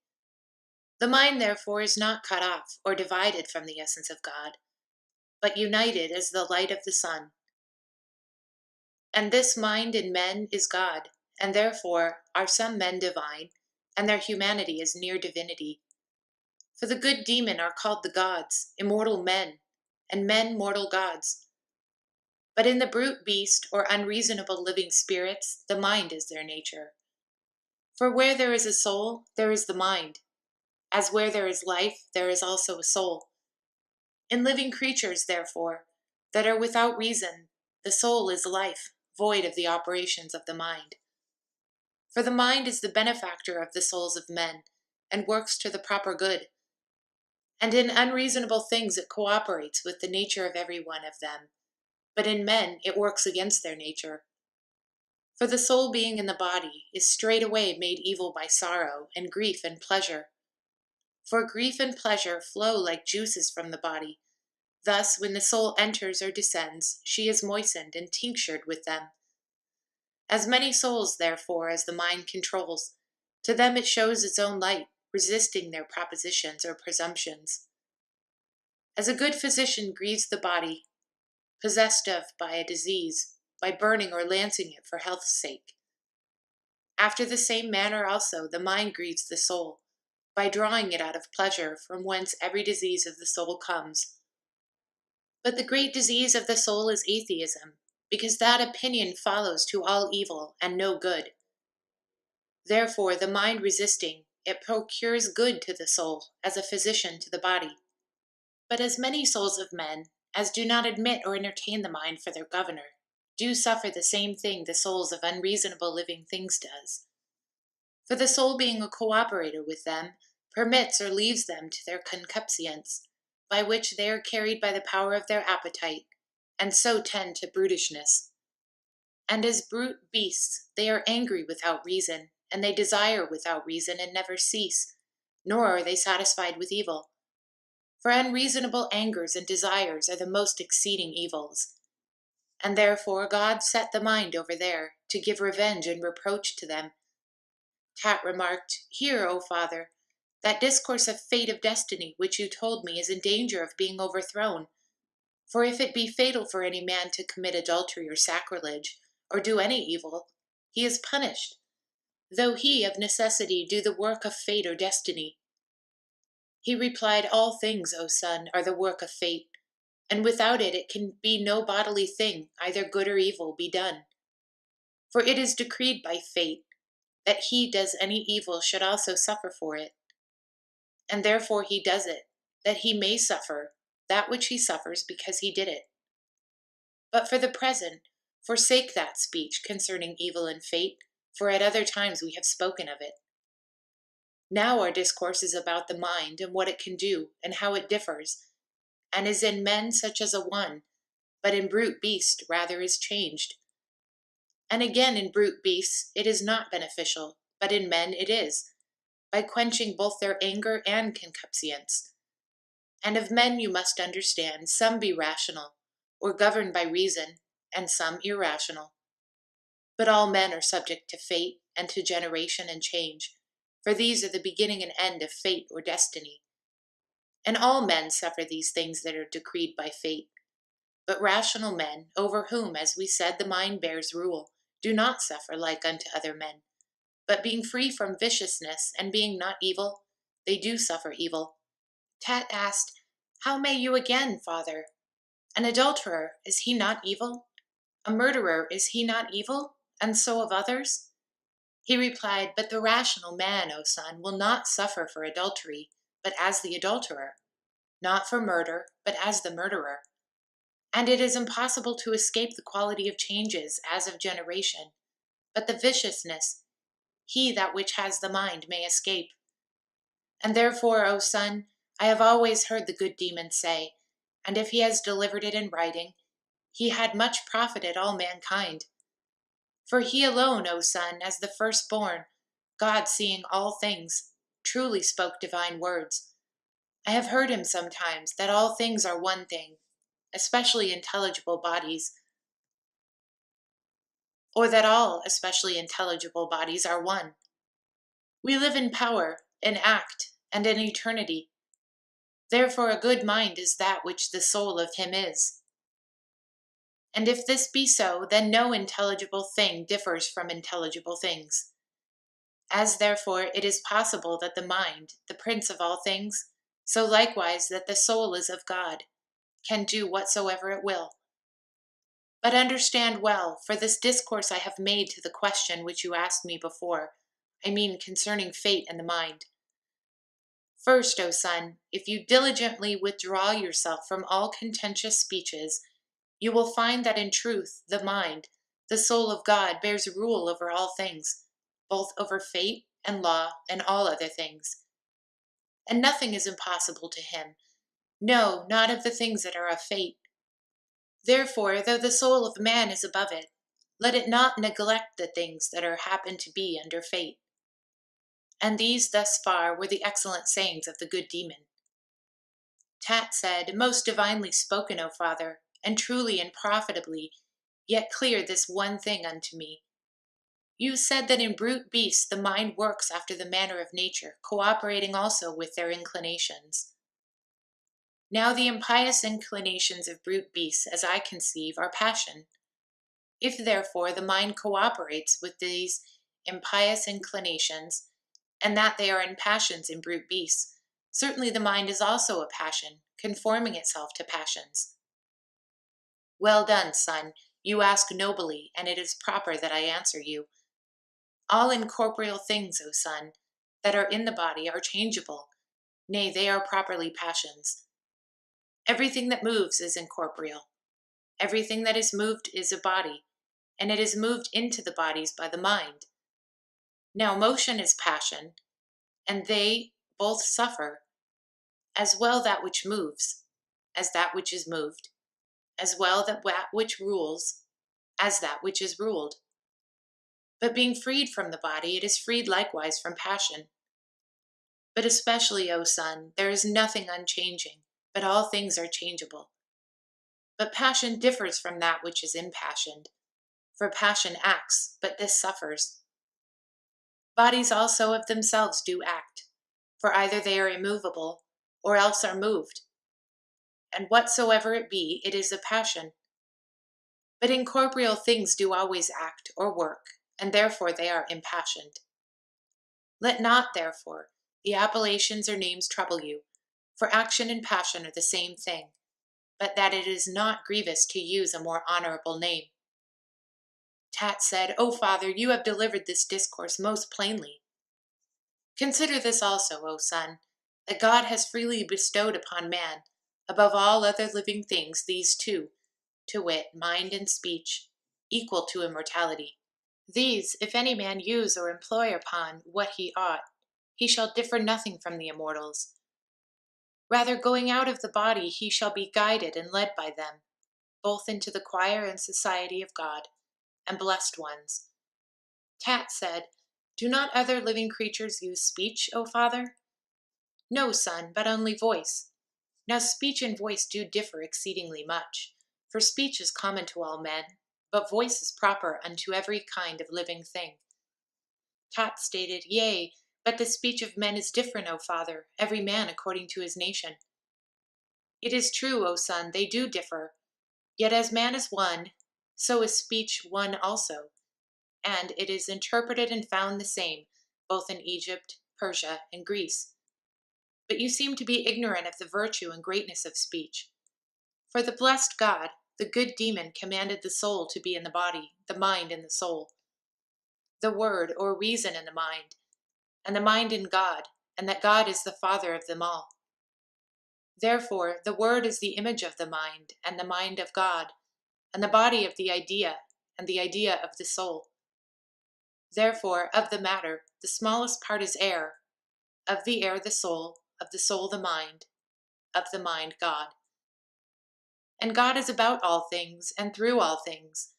The mind, therefore, is not cut off or divided from the essence of God, but united as the light of the sun. And this mind in men is God, and therefore are some men divine, and their humanity is near divinity. For the good demon are called the gods, immortal men, and men mortal gods. But in the brute beast or unreasonable living spirits, the mind is their nature. For where there is a soul, there is the mind, as where there is life, there is also a soul. In living creatures, therefore, that are without reason, the soul is life, void of the operations of the mind. For the mind is the benefactor of the souls of men, and works to the proper good. And in unreasonable things it cooperates with the nature of every one of them, but in men it works against their nature. For the soul being in the body is straightway made evil by sorrow, and grief and pleasure. For grief and pleasure flow like juices from the body. Thus, when the soul enters or descends, she is moistened and tinctured with them. As many souls, therefore, as the mind controls, to them it shows its own light, resisting their propositions or presumptions. As a good physician grieves the body, possessed of by a disease, by burning or lancing it for health's sake. After the same manner also the mind grieves the soul, by drawing it out of pleasure, from whence every disease of the soul comes. But the great disease of the soul is atheism, because that opinion follows to all evil and no good. Therefore, the mind resisting, it procures good to the soul, as a physician to the body. But as many souls of men as do not admit or entertain the mind for their governor, do suffer the same thing the souls of unreasonable living things does. For the soul being a cooperator with them, permits or leaves them to their concupiscence, by which they are carried by the power of their appetite, and so tend to brutishness. And as brute beasts, they are angry without reason, and they desire without reason and never cease, nor are they satisfied with evil. For unreasonable angers and desires are the most exceeding evils. And therefore God set the mind over there, to give revenge and reproach to them. Tat remarked, "Hear, O father, that discourse of fate of destiny which you told me is in danger of being overthrown. For if it be fatal for any man to commit adultery or sacrilege, or do any evil, he is punished, though he of necessity do the work of fate or destiny." He replied, "All things, O son, are the work of fate, and without it it can be no bodily thing, either good or evil, be done. For it is decreed by fate that he does any evil should also suffer for it. And therefore he does it, that he may suffer that which he suffers because he did it. But for the present, forsake that speech concerning evil and fate, for at other times we have spoken of it. Now our discourse is about the mind and what it can do, and how it differs, and is in men such as a one, but in brute beast rather is changed. And again in brute beasts it is not beneficial, but in men it is, by quenching both their anger and concupiscence. And of men you must understand, some be rational, or governed by reason, and some irrational. But all men are subject to fate, and to generation and change, for these are the beginning and end of fate or destiny. And all men suffer these things that are decreed by fate. But rational men, over whom, as we said, the mind bears rule, do not suffer like unto other men, but being free from viciousness, and being not evil, they do suffer evil. Tat asked, "How may you again, father? An adulterer, is he not evil? A murderer, is he not evil? And so of others?" He replied, "But the rational man, O son, will not suffer for adultery, but as the adulterer, not for murder, but as the murderer. And it is impossible to escape the quality of changes as of generation, but the viciousness, he that which has the mind may escape. And therefore, O son, I have always heard the good demon say, and if he has delivered it in writing, he had much profited all mankind. For he alone, O Son, as the firstborn, God seeing all things, truly spoke divine words. I have heard him sometimes that all things are one thing, especially intelligible bodies, or that all especially intelligible bodies are one. We live in power, in act, and in eternity. Therefore a good mind is that which the soul of him is. And if this be so, then no intelligible thing differs from intelligible things. As therefore it is possible that the mind, the prince of all things, so likewise that the soul is of God, can do whatsoever it will. But understand well, for this discourse I have made to the question which you asked me before, I mean concerning fate and the mind. First, O Son, if you diligently withdraw yourself from all contentious speeches, you will find that in truth the mind, the soul of God, bears rule over all things, both over fate and law and all other things. And nothing is impossible to him, no, not of the things that are of fate. Therefore, though the soul of man is above it, let it not neglect the things that are happen to be under fate. And these thus far were the excellent sayings of the good demon. Tat said, Most divinely spoken, O Father, and truly and profitably, yet clear this one thing unto me. You said that in brute beasts the mind works after the manner of nature, cooperating also with their inclinations. Now the impious inclinations of brute beasts, as I conceive, are passion. If therefore the mind cooperates with these impious inclinations, and that they are in passions in brute beasts, certainly the mind is also a passion, conforming itself to passions. Well done, son, you ask nobly, and it is proper that I answer you. All incorporeal things, O son, that are in the body are changeable, nay, they are properly passions. Everything that moves is incorporeal. Everything that is moved is a body, and it is moved into the bodies by the mind. Now motion is passion, and they both suffer, as well that which moves, as that which is moved, as well that which rules, as that which is ruled. But being freed from the body, it is freed likewise from passion. But especially, O son, there is nothing unchanging, but all things are changeable. But passion differs from that which is impassioned, for passion acts, but this suffers. Bodies also of themselves do act, for either they are immovable, or else are moved. And whatsoever it be, it is a passion. But incorporeal things do always act or work, and therefore they are impassioned. Let not, therefore, the appellations or names trouble you, for action and passion are the same thing, but that it is not grievous to use a more honorable name. Tat said, O Father, you have delivered this discourse most plainly. Consider this also, O son, that God has freely bestowed upon man, above all other living things, these two, to wit, mind and speech, equal to immortality. These, if any man use or employ upon what he ought, he shall differ nothing from the immortals. Rather, going out of the body, he shall be guided and led by them, both into the choir and society of God, and blessed ones. Tat said, Do not other living creatures use speech, O Father? No, son, but only voice. Now speech and voice do differ exceedingly much, for speech is common to all men, but voice is proper unto every kind of living thing. Tat stated, Yea, but the speech of men is different, O Father, every man according to his nation. It is true, O son, they do differ, yet as man is one, so is speech one also, and it is interpreted and found the same, both in Egypt, Persia, and Greece. But you seem to be ignorant of the virtue and greatness of speech. For the blessed God, the good demon, commanded the soul to be in the body, the mind in the soul, the word or reason in the mind, and the mind in God, and that God is the Father of them all. Therefore, the word is the image of the mind, and the mind of God, and the body of the idea, and the idea of the soul. Therefore, of the matter, the smallest part is air, of the air the soul, of the soul the mind, of the mind God. And God is about all things and through all things,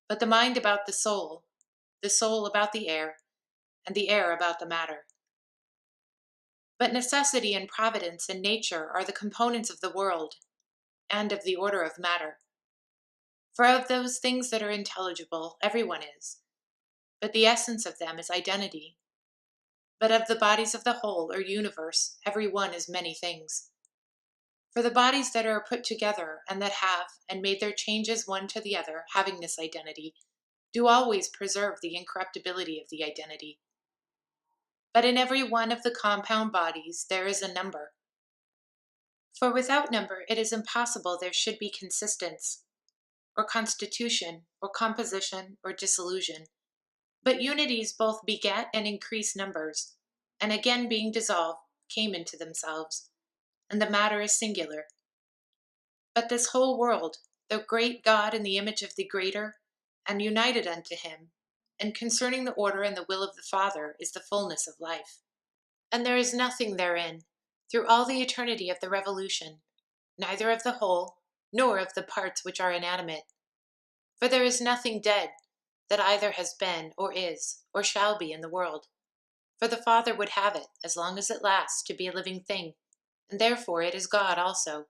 but the mind about the soul about the air, and the air about the matter. But necessity and providence and nature are the components of the world and of the order of matter. For of those things that are intelligible, everyone is, but the essence of them is identity. But of the bodies of the whole, or universe, every one is many things. For the bodies that are put together, and that have, and made their changes one to the other, having this identity, do always preserve the incorruptibility of the identity. But in every one of the compound bodies there is a number. For without number it is impossible there should be consistence, or constitution, or composition, or dissolution. But unities both beget and increase numbers, and again being dissolved, came into themselves, and the matter is singular. But this whole world, the great God in the image of the greater, and united unto him, and concerning the order and the will of the Father, is the fullness of life. And there is nothing therein, through all the eternity of the revolution, neither of the whole, nor of the parts which are inanimate. For there is nothing dead that either has been, or is, or shall be in the world. For the Father would have it, as long as it lasts, to be a living thing, and therefore it is God also.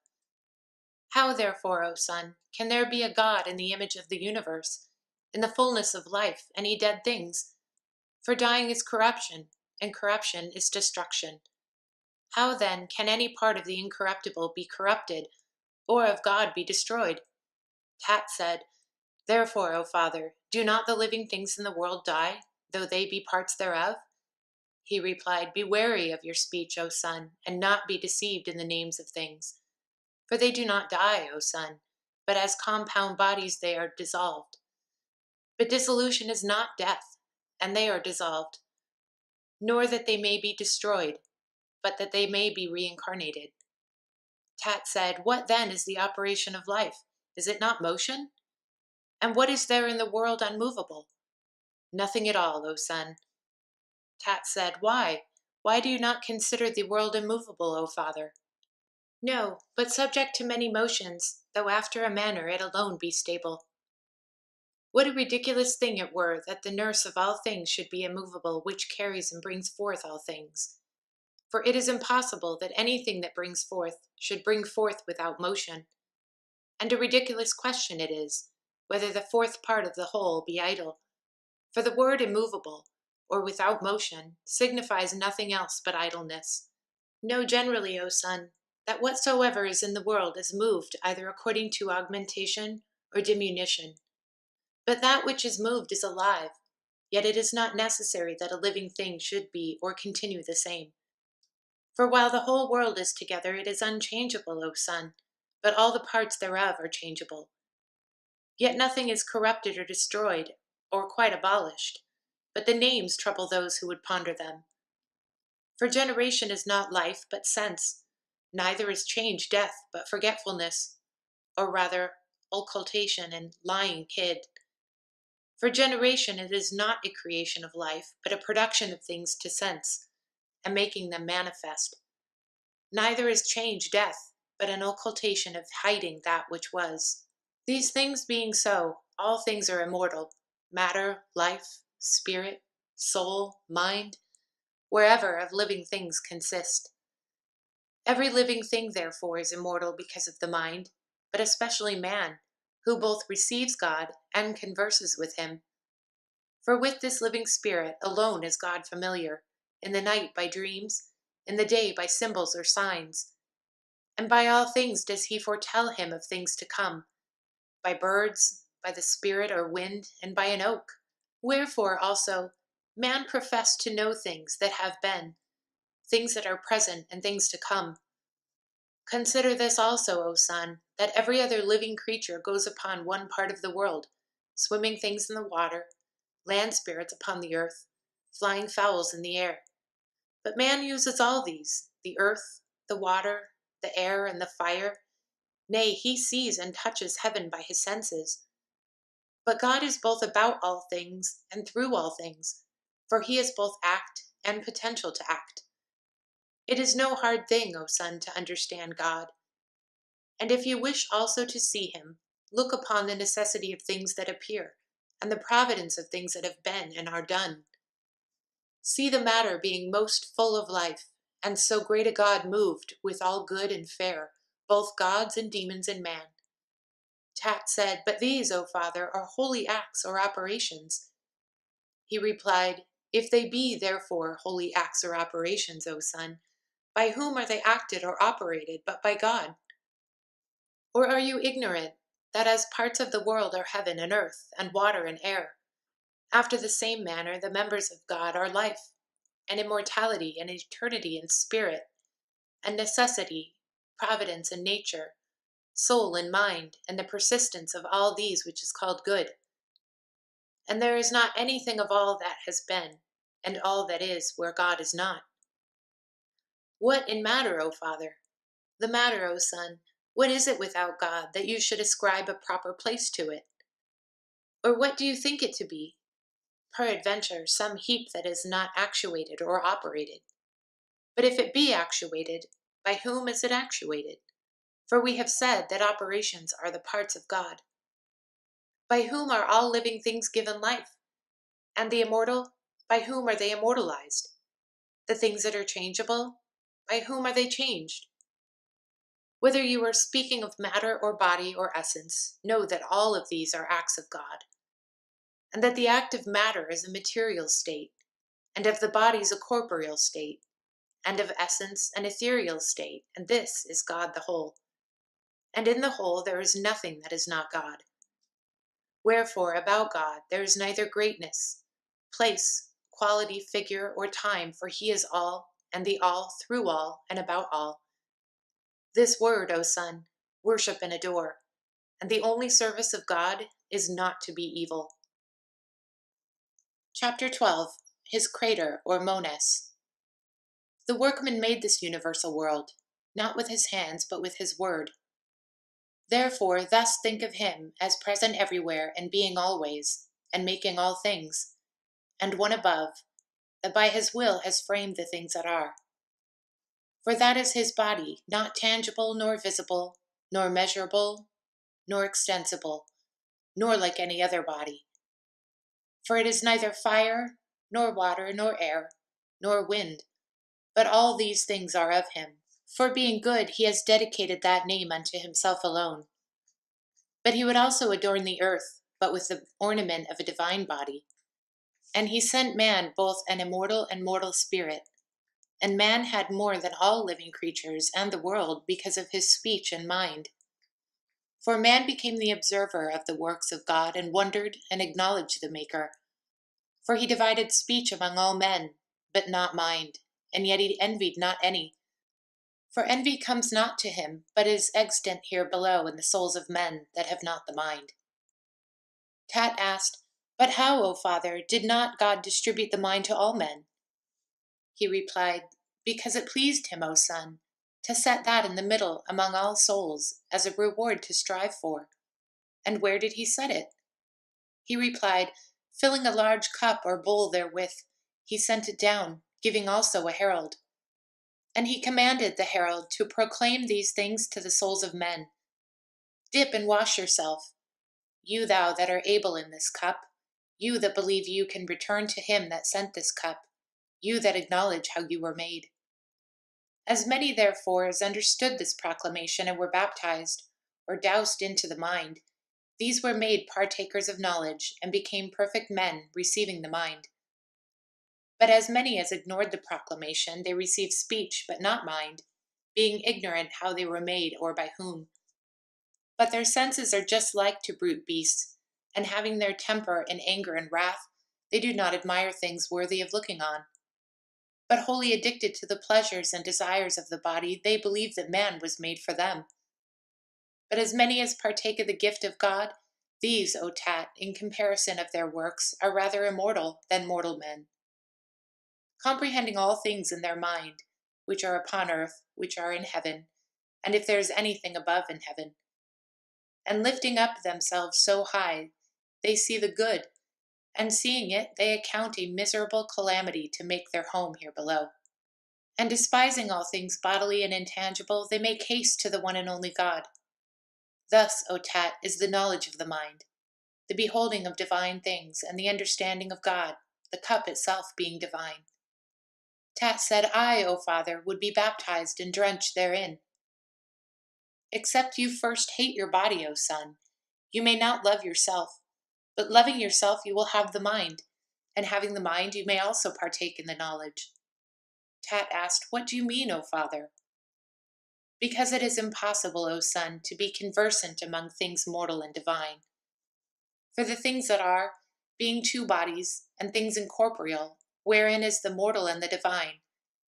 How therefore, O Son, can there be a God in the image of the universe, in the fullness of life, any dead things? For dying is corruption, and corruption is destruction. How then can any part of the incorruptible be corrupted, or of God be destroyed? Tat said, Therefore, O Father, do not the living things in the world die, though they be parts thereof? He replied, Be wary of your speech, O Son, and not be deceived in the names of things. For they do not die, O Son, but as compound bodies they are dissolved. But dissolution is not death, and they are dissolved, nor that they may be destroyed, but that they may be reincarnated. Tat said, What then is the operation of life? Is it not motion? And what is there in the world unmovable? Nothing at all, O Son. Tat said, Why? Why do you not consider the world immovable, O Father? No, but subject to many motions, though after a manner it alone be stable. What a ridiculous thing it were that the nurse of all things should be immovable, which carries and brings forth all things. For it is impossible that anything that brings forth should bring forth without motion. And a ridiculous question it is, whether the fourth part of the whole be idle. For the word immovable, or without motion, signifies nothing else but idleness. Know generally, O Son, that whatsoever is in the world is moved either according to augmentation or diminution. But that which is moved is alive, yet it is not necessary that a living thing should be or continue the same. For while the whole world is together, it is unchangeable, O Son, but all the parts thereof are changeable. Yet nothing is corrupted or destroyed, or quite abolished, but the names trouble those who would ponder them. For generation is not life, but sense, neither is change death, but forgetfulness, or rather, occultation and lying hid. For generation it is not a creation of life, but a production of things to sense, and making them manifest. Neither is change death, but an occultation of hiding that which was. These things being so, all things are immortal, matter, life, spirit, soul, mind, wherever of living things consist. Every living thing, therefore, is immortal because of the mind, but especially man, who both receives God and converses with him. For with this living spirit alone is God familiar, in the night by dreams, in the day by symbols or signs. And by all things does he foretell him of things to come, by birds, by the spirit or wind, and by an oak. Wherefore also man professed to know things that have been, things that are present, and things to come. Consider this also, O Son, that every other living creature goes upon one part of the world, swimming things in the water, land spirits upon the earth, flying fowls in the air. But man uses all these, the earth, the water, the air, and the fire. Nay, he sees and touches heaven by his senses. But God is both about all things and through all things, for he is both act and potential to act. It is no hard thing, O Son, to understand God. And if you wish also to see him, look upon the necessity of things that appear, and the providence of things that have been and are done. See the matter being most full of life, and so great a God moved with all good and fair, both gods and demons and man. Tat said, "But these, O Father, are holy acts or operations." He replied, "If they be therefore holy acts or operations, O Son, by whom are they acted or operated but by God? Or are you ignorant that as parts of the world are heaven and earth, and water and air, after the same manner the members of God are life, and immortality, and eternity, and spirit, and necessity, providence, and nature, soul and mind, and the persistence of all these which is called good? And there is not anything of all that has been, and all that is, where God is not. What in matter, O Father? The matter, O Son, what is it without God, that you should ascribe a proper place to it? Or what do you think it to be? Peradventure some heap that is not actuated or operated. But if it be actuated, by whom is it actuated? For we have said that operations are the parts of God. By whom are all living things given life? And the immortal, by whom are they immortalized? The things that are changeable, by whom are they changed? Whether you are speaking of matter or body or essence, know that all of these are acts of God, and that the act of matter is a material state, and of the bodies a corporeal state, and of essence an ethereal state, and this is God the whole. And in the whole there is nothing that is not God. Wherefore about God there is neither greatness, place, quality, figure, or time, for he is all, and the all, through all, and about all. This word, O Son, worship and adore, and the only service of God is not to be evil. Chapter 12. His crater, or Mones. The workman made this universal world, not with his hands, but with his word. Therefore thus think of him as present everywhere, and being always, and making all things, and one above, that by his will has framed the things that are. For that is his body, not tangible, nor visible, nor measurable, nor extensible, nor like any other body. For it is neither fire, nor water, nor air, nor wind, but all these things are of him. For being good, he has dedicated that name unto himself alone. But he would also adorn the earth, but with the ornament of a divine body. And he sent man both an immortal and mortal spirit. And man had more than all living creatures and the world because of his speech and mind. For man became the observer of the works of God, and wondered and acknowledged the Maker. For he divided speech among all men, but not mind, and yet he envied not any. For envy comes not to him, but is extant here below in the souls of men that have not the mind. Tat asked, "But how, O Father, did not God distribute the mind to all men?" He replied, "Because it pleased him, O Son, to set that in the middle among all souls, as a reward to strive for." And where did he set it? He replied, "Filling a large cup or bowl therewith, he sent it down, giving also a herald. And he commanded the herald to proclaim these things to the souls of men. Dip and wash yourself, you thou that are able in this cup, you that believe you can return to him that sent this cup, you that acknowledge how you were made." As many therefore as understood this proclamation and were baptized, or doused into the mind, these were made partakers of knowledge, and became perfect men, receiving the mind. But as many as ignored the proclamation, they received speech, but not mind, being ignorant how they were made or by whom. But their senses are just like to brute beasts, and having their temper in anger and wrath, they do not admire things worthy of looking on. But wholly addicted to the pleasures and desires of the body, they believe that man was made for them. But as many as partake of the gift of God, these, O Tat, in comparison of their works, are rather immortal than mortal men, comprehending all things in their mind, which are upon earth, which are in heaven, and if there is anything above in heaven. And lifting up themselves so high, they see the good, and seeing it, they account a miserable calamity to make their home here below. And despising all things bodily and intangible, they make haste to the one and only God. Thus, O Tat, is the knowledge of the mind, the beholding of divine things, and the understanding of God, the cup itself being divine. Tat said, I, O Father, would be baptized and drenched therein. Except you first hate your body, O son, you may not love yourself, but loving yourself you will have the mind, and having the mind you may also partake in the knowledge. Tat asked, What do you mean, O Father? Because it is impossible, O son, to be conversant among things mortal and divine. For the things that are, being two bodies, and things incorporeal, wherein is the mortal and the divine,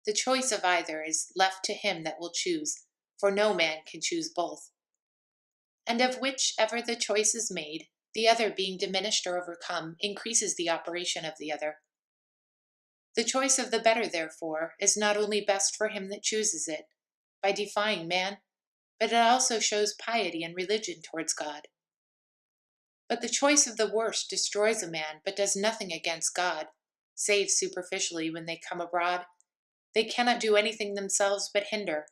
the choice of either is left to him that will choose, for no man can choose both. And of whichever the choice is made, the other being diminished or overcome, increases the operation of the other. The choice of the better, therefore, is not only best for him that chooses it, by defying man, but it also shows piety and religion towards God. But the choice of the worst destroys a man, but does nothing against God, save superficially when they come abroad. They cannot do anything themselves but hinder.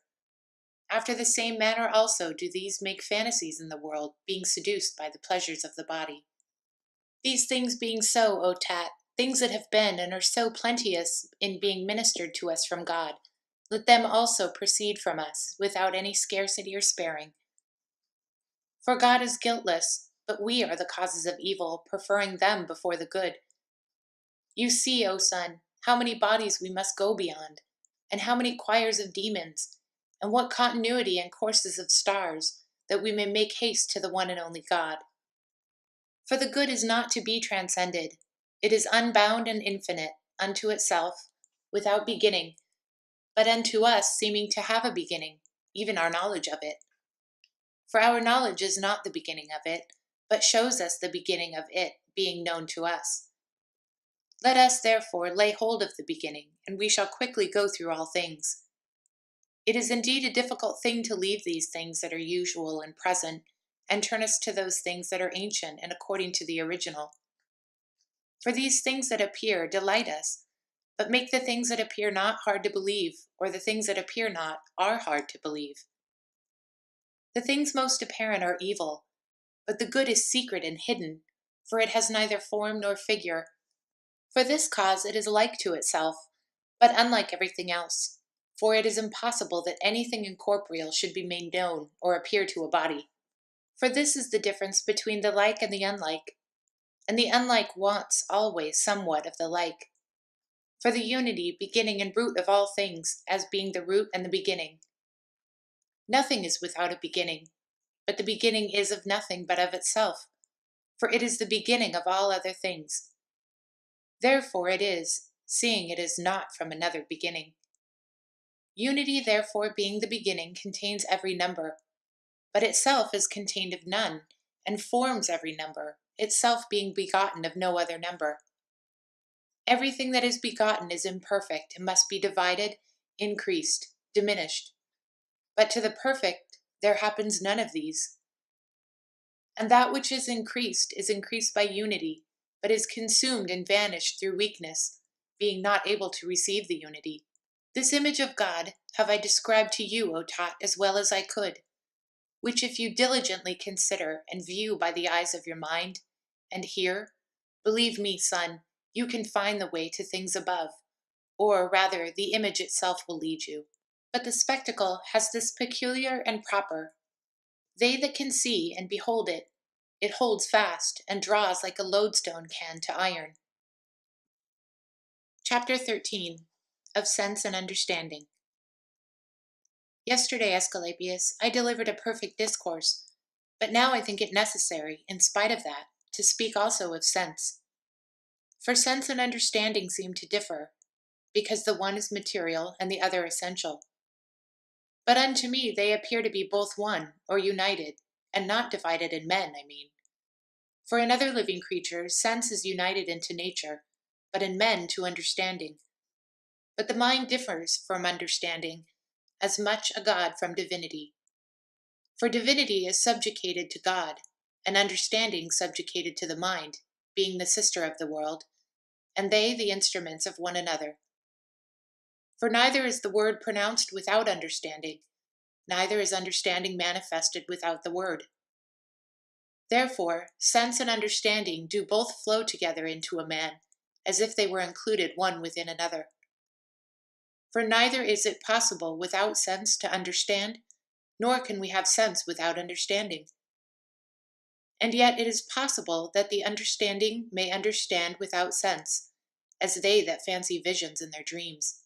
After the same manner also do these make fantasies in the world, being seduced by the pleasures of the body. These things being so, O Tat, things that have been and are so plenteous in being ministered to us from God, let them also proceed from us, without any scarcity or sparing. For God is guiltless, but we are the causes of evil, preferring them before the good. You see, O son, how many bodies we must go beyond, and how many choirs of demons, and what continuity and courses of stars, that we may make haste to the one and only God. For the good is not to be transcended. It is unbound and infinite, unto itself, without beginning, but unto us seeming to have a beginning, even our knowledge of it. For our knowledge is not the beginning of it, but shows us the beginning of it being known to us. Let us, therefore, lay hold of the beginning, and we shall quickly go through all things. It is indeed a difficult thing to leave these things that are usual and present, and turn us to those things that are ancient and according to the original. For these things that appear delight us, but make the things that appear not hard to believe, or the things that appear not are hard to believe. The things most apparent are evil, but the good is secret and hidden, for it has neither form nor figure. For this cause it is like to itself, but unlike everything else, for it is impossible that anything incorporeal should be made known or appear to a body. For this is the difference between the like and the unlike, and the unlike wants always somewhat of the like. For the unity, beginning and root of all things, as being the root and the beginning. Nothing is without a beginning, but the beginning is of nothing but of itself, for it is the beginning of all other things. Therefore it is, seeing it is not from another beginning. Unity, therefore, being the beginning, contains every number, but itself is contained of none, and forms every number, itself being begotten of no other number. Everything that is begotten is imperfect, and must be divided, increased, diminished. But to the perfect there happens none of these. And that which is increased by unity, but is consumed and vanished through weakness, being not able to receive the unity. This image of God have I described to you, O Tat, as well as I could, which if you diligently consider and view by the eyes of your mind, and hear, believe me, son, you can find the way to things above, or rather the image itself will lead you. But the spectacle has this peculiar and proper. They that can see and behold it, it holds fast and draws like a lodestone can to iron. Chapter 13. Of Sense and Understanding. Yesterday, Aesculapius, I delivered a perfect discourse, but now I think it necessary, in spite of that, to speak also of sense. For sense and understanding seem to differ, because the one is material and the other essential. But unto me they appear to be both one, or united, and not divided in men, I mean. For in other living creatures sense is united into nature, but in men to understanding. But the mind differs from understanding, as much a God from divinity. For divinity is subjugated to God, and understanding subjugated to the mind, being the sister of the world, and they the instruments of one another. For neither is the word pronounced without understanding, neither is understanding manifested without the word. Therefore, sense and understanding do both flow together into a man, as if they were included one within another. For neither is it possible without sense to understand, nor can we have sense without understanding. And yet it is possible that the understanding may understand without sense, as they that fancy visions in their dreams.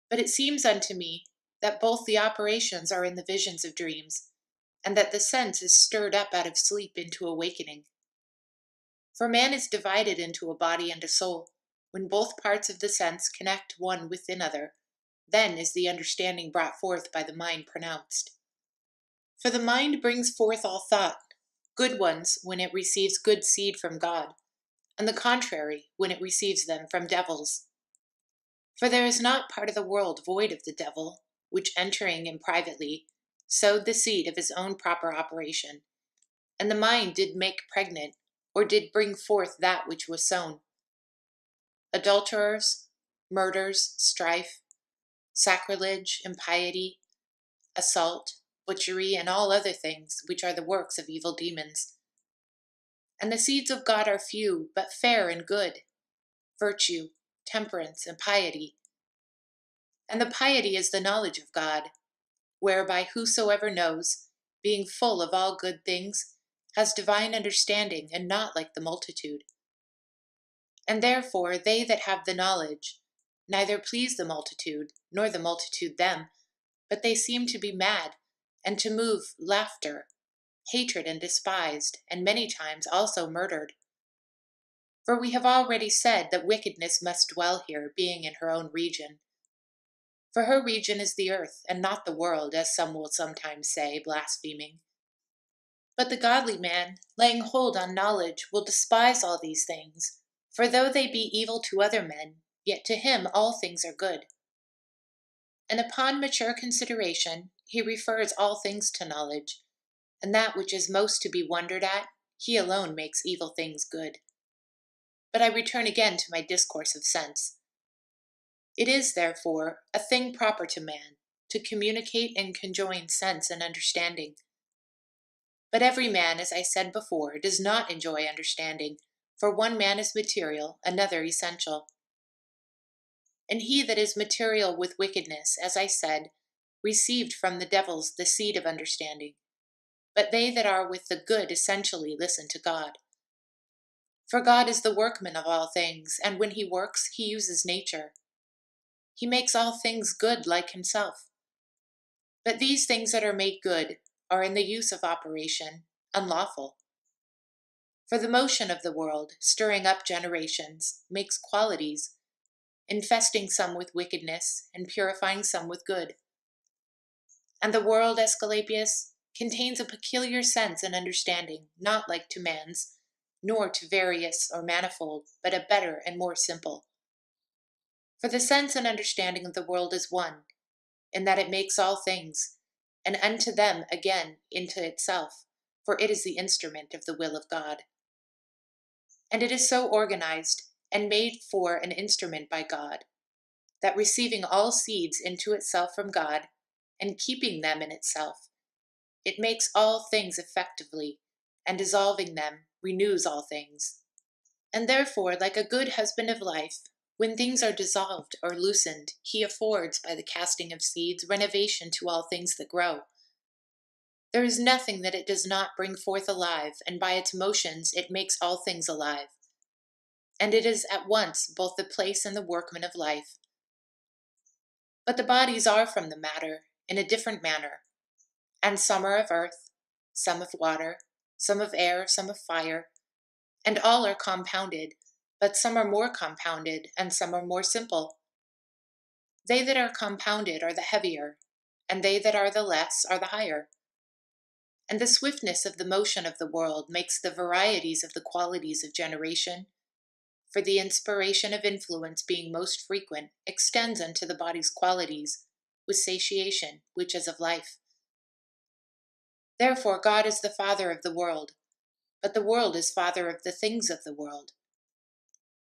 But it seems unto me that both the operations are in the visions of dreams, and that the sense is stirred up out of sleep into awakening. For man is divided into a body and a soul. When both parts of the sense connect one with another, then is the understanding brought forth by the mind pronounced. For the mind brings forth all thought, good ones when it receives good seed from God, and the contrary when it receives them from devils. For there is not part of the world void of the devil, which entering in privately, sowed the seed of his own proper operation, and the mind did make pregnant, or did bring forth that which was sown. Adulterers, murders, strife, sacrilege, impiety, assault, butchery, and all other things, which are the works of evil demons. And the seeds of God are few, but fair and good, virtue, temperance, and piety. And the piety is the knowledge of God, whereby whosoever knows, being full of all good things, has divine understanding, and not like the multitude. And therefore they that have the knowledge neither please the multitude, nor the multitude them, but they seem to be mad, and to move laughter, hatred, and despised, and many times also murdered. For we have already said that wickedness must dwell here, being in her own region. For her region is the earth, and not the world, as some will sometimes say, blaspheming. But the godly man, laying hold on knowledge, will despise all these things. For though they be evil to other men, yet to him all things are good. And upon mature consideration, he refers all things to knowledge, and that which is most to be wondered at, he alone makes evil things good. But I return again to my discourse of sense. It is, therefore, a thing proper to man, to communicate and conjoin sense and understanding. But every man, as I said before, does not enjoy understanding, for one man is material, another essential. And he that is material with wickedness, as I said, received from the devils the seed of understanding. But they that are with the good essentially listen to God. For God is the workman of all things, and when he works, he uses nature. He makes all things good like himself. But these things that are made good are in the use of operation unlawful. For the motion of the world, stirring up generations, makes qualities, infesting some with wickedness, and purifying some with good. And the world, Asclepius, contains a peculiar sense and understanding, not like to man's, nor to various or manifold, but a better and more simple. For the sense and understanding of the world is one, in that it makes all things, and unto them again into itself, for it is the instrument of the will of God. And it is so organized and made for an instrument by God, that receiving all seeds into itself from God, and keeping them in itself, it makes all things effectively, and dissolving them, renews all things. And therefore, like a good husband of life, when things are dissolved or loosened, he affords, by the casting of seeds, renovation to all things that grow. There is nothing that it does not bring forth alive, and by its motions it makes all things alive. And it is at once both the place and the workman of life. But the bodies are from the matter, in a different manner, and some are of earth, some of water, some of air, some of fire, and all are compounded, but some are more compounded, and some are more simple. They that are compounded are the heavier, and they that are the less are the higher. And the swiftness of the motion of the world makes the varieties of the qualities of generation, for the inspiration of influence being most frequent, extends unto the body's qualities, with satiation, which is of life. Therefore God is the Father of the world, but the world is father of the things of the world.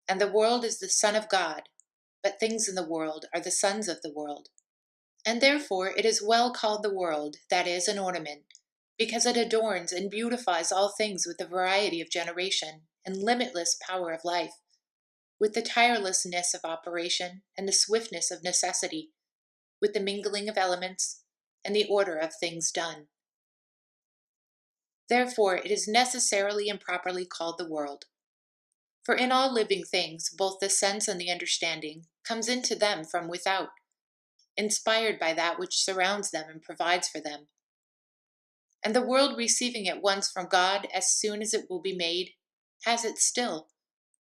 And the world is the Son of God, but things in the world are the sons of the world. And therefore it is well called the world, that is, an ornament, because it adorns and beautifies all things with the variety of generation and limitless power of life, with the tirelessness of operation and the swiftness of necessity, with the mingling of elements and the order of things done. Therefore it is necessarily and properly called the world. For in all living things, both the sense and the understanding comes into them from without, inspired by that which surrounds them and provides for them. And the world receiving it once from God as soon as it will be made, has it still,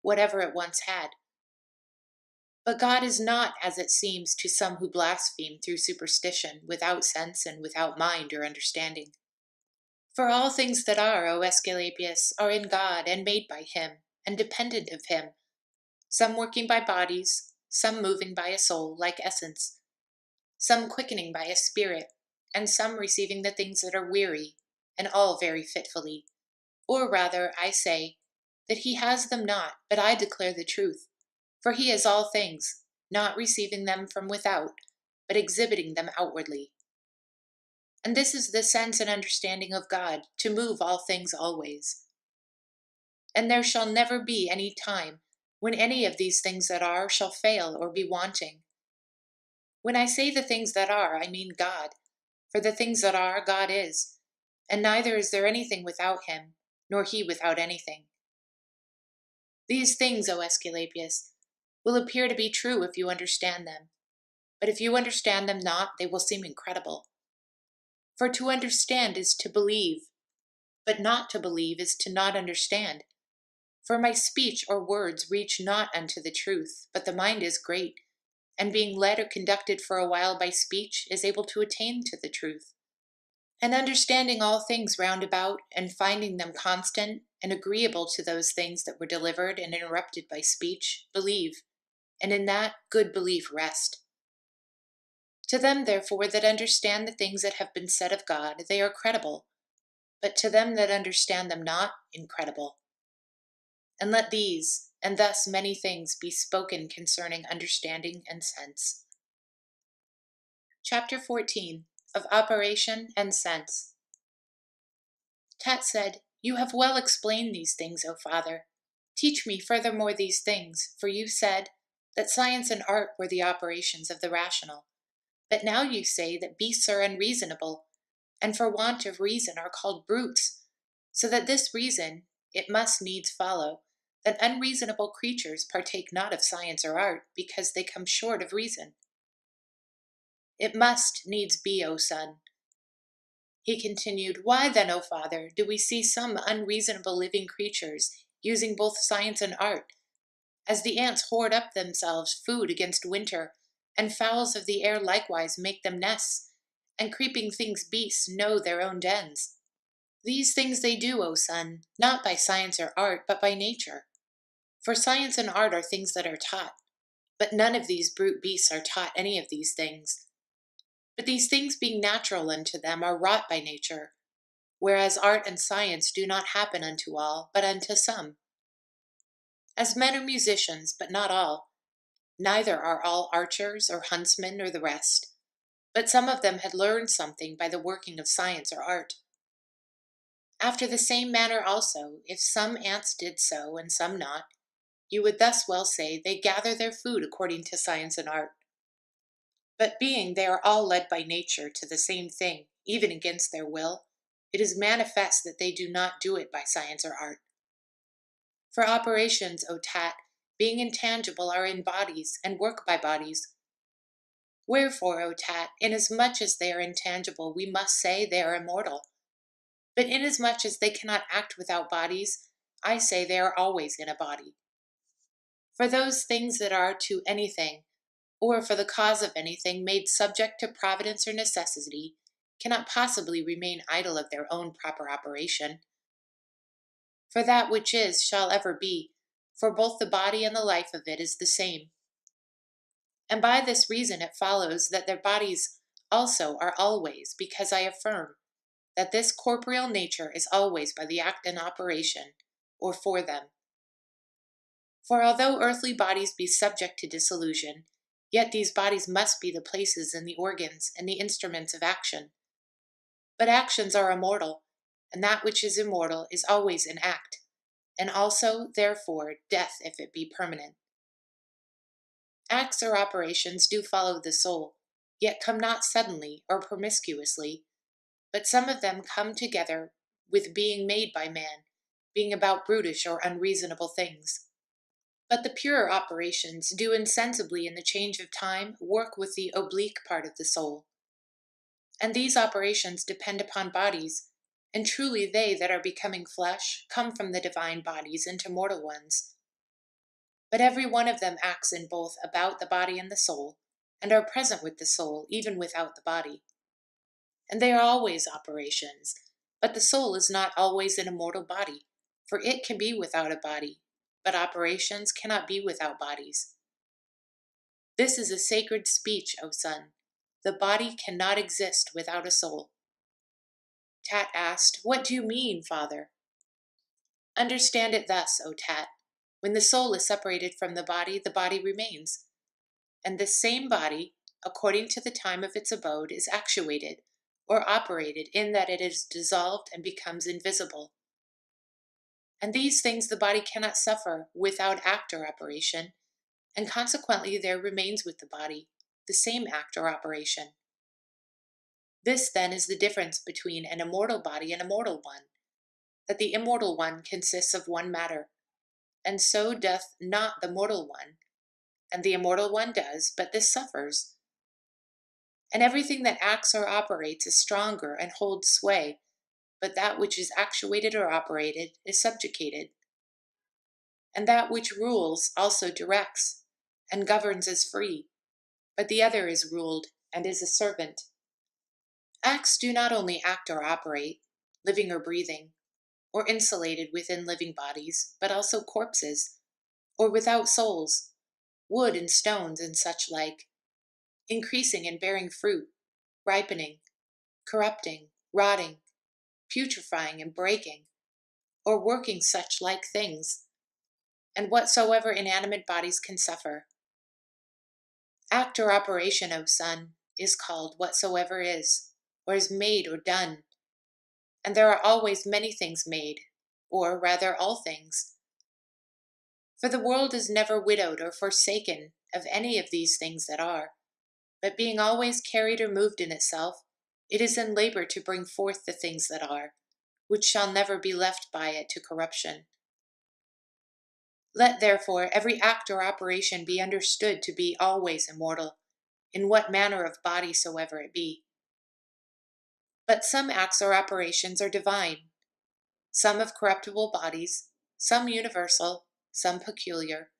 whatever it once had. But God is not, as it seems to some who blaspheme through superstition, without sense and without mind or understanding. For all things that are, O Aesculapius, are in God and made by him, and dependent of him, some working by bodies, some moving by a soul, like essence, some quickening by a spirit, and some receiving the things that are weary, and all very fitfully. Or rather, I say, that he has them not, but I declare the truth. For he is all things, not receiving them from without, but exhibiting them outwardly. And this is the sense and understanding of God, to move all things always. And there shall never be any time when any of these things that are shall fail or be wanting. When I say the things that are, I mean God, for the things that are, God is, and neither is there anything without him, nor he without anything. These things, O Aesculapius, will appear to be true if you understand them, but if you understand them not, they will seem incredible. For to understand is to believe, but not to believe is to not understand. For my speech or words reach not unto the truth, but the mind is great, and being led or conducted for a while by speech, is able to attain to the truth. And understanding all things round about, and finding them constant and agreeable to those things that were delivered and interrupted by speech, believe, and in that good belief rest. To them, therefore, that understand the things that have been said of God, they are credible, but to them that understand them not, incredible. And let these, and thus many things, be spoken concerning understanding and sense. Chapter 14, of Operation and Sense. Tat said, "You have well explained these things, O Father. Teach me furthermore these things, for you said that science and art were the operations of the rational. But now you say that beasts are unreasonable, and for want of reason are called brutes, so that this reason, it must needs follow, that unreasonable creatures partake not of science or art, because they come short of reason. It must needs be, O son." He continued, "Why then, O Father, do we see some unreasonable living creatures using both science and art, as the ants hoard up themselves food against winter, and fowls of the air likewise make them nests, and creeping things beasts know their own dens? These things they do, O son, not by science or art, but by nature. For science and art are things that are taught, but none of these brute beasts are taught any of these things. But these things being natural unto them are wrought by nature, whereas art and science do not happen unto all, but unto some. As men are musicians, but not all, neither are all archers or huntsmen or the rest, but some of them had learned something by the working of science or art. After the same manner also, if some ants did so and some not, you would thus well say they gather their food according to science and art. But being they are all led by nature to the same thing, even against their will, it is manifest that they do not do it by science or art. For operations, O Tat, being intangible, are in bodies, and work by bodies. Wherefore, O Tat, inasmuch as they are intangible, we must say they are immortal. But inasmuch as they cannot act without bodies, I say they are always in a body. For those things that are to anything, or for the cause of anything made subject to providence or necessity, cannot possibly remain idle of their own proper operation. For that which is shall ever be, for both the body and the life of it is the same. And by this reason it follows that their bodies also are always, because I affirm that this corporeal nature is always by the act and operation, or for them. For although earthly bodies be subject to dissolution, yet these bodies must be the places and the organs and the instruments of action. But actions are immortal, and that which is immortal is always in act, and also, therefore, death if it be permanent. Acts or operations do follow the soul, yet come not suddenly or promiscuously, but some of them come together with being made by man, being about brutish or unreasonable things. But the purer operations do insensibly in the change of time work with the oblique part of the soul. And these operations depend upon bodies, and truly they that are becoming flesh come from the divine bodies into mortal ones. But every one of them acts in both about the body and the soul, and are present with the soul even without the body. And they are always operations, but the soul is not always in a mortal body, for it can be without a body, but operations cannot be without bodies. This is a sacred speech, O son. The body cannot exist without a soul. Tat asked, "What do you mean, father?" Understand it thus, O Tat. When the soul is separated from the body remains. And this same body, according to the time of its abode, is actuated, or operated in that it is dissolved and becomes invisible. And these things the body cannot suffer without act or operation, and consequently there remains with the body the same act or operation. This then is the difference between an immortal body and a mortal one, that the immortal one consists of one matter, and so doth not the mortal one, and the immortal one does, but this suffers. And everything that acts or operates is stronger and holds sway, but that which is actuated or operated is subjugated. And that which rules also directs, and governs is free, but the other is ruled and is a servant. Acts do not only act or operate, living or breathing, or insulated within living bodies, but also corpses, or without souls, wood and stones and such like, increasing and bearing fruit, ripening, corrupting, rotting, putrefying and breaking, or working such like things, and whatsoever inanimate bodies can suffer. Act or operation, O son, is called whatsoever is, or is made or done, and there are always many things made, or rather all things. For the world is never widowed or forsaken of any of these things that are, but being always carried or moved in itself, it is in labor to bring forth the things that are, which shall never be left by it to corruption. Let therefore every act or operation be understood to be always immortal, in what manner of body soever it be. But some acts or operations are divine, some of corruptible bodies, some universal, some peculiar,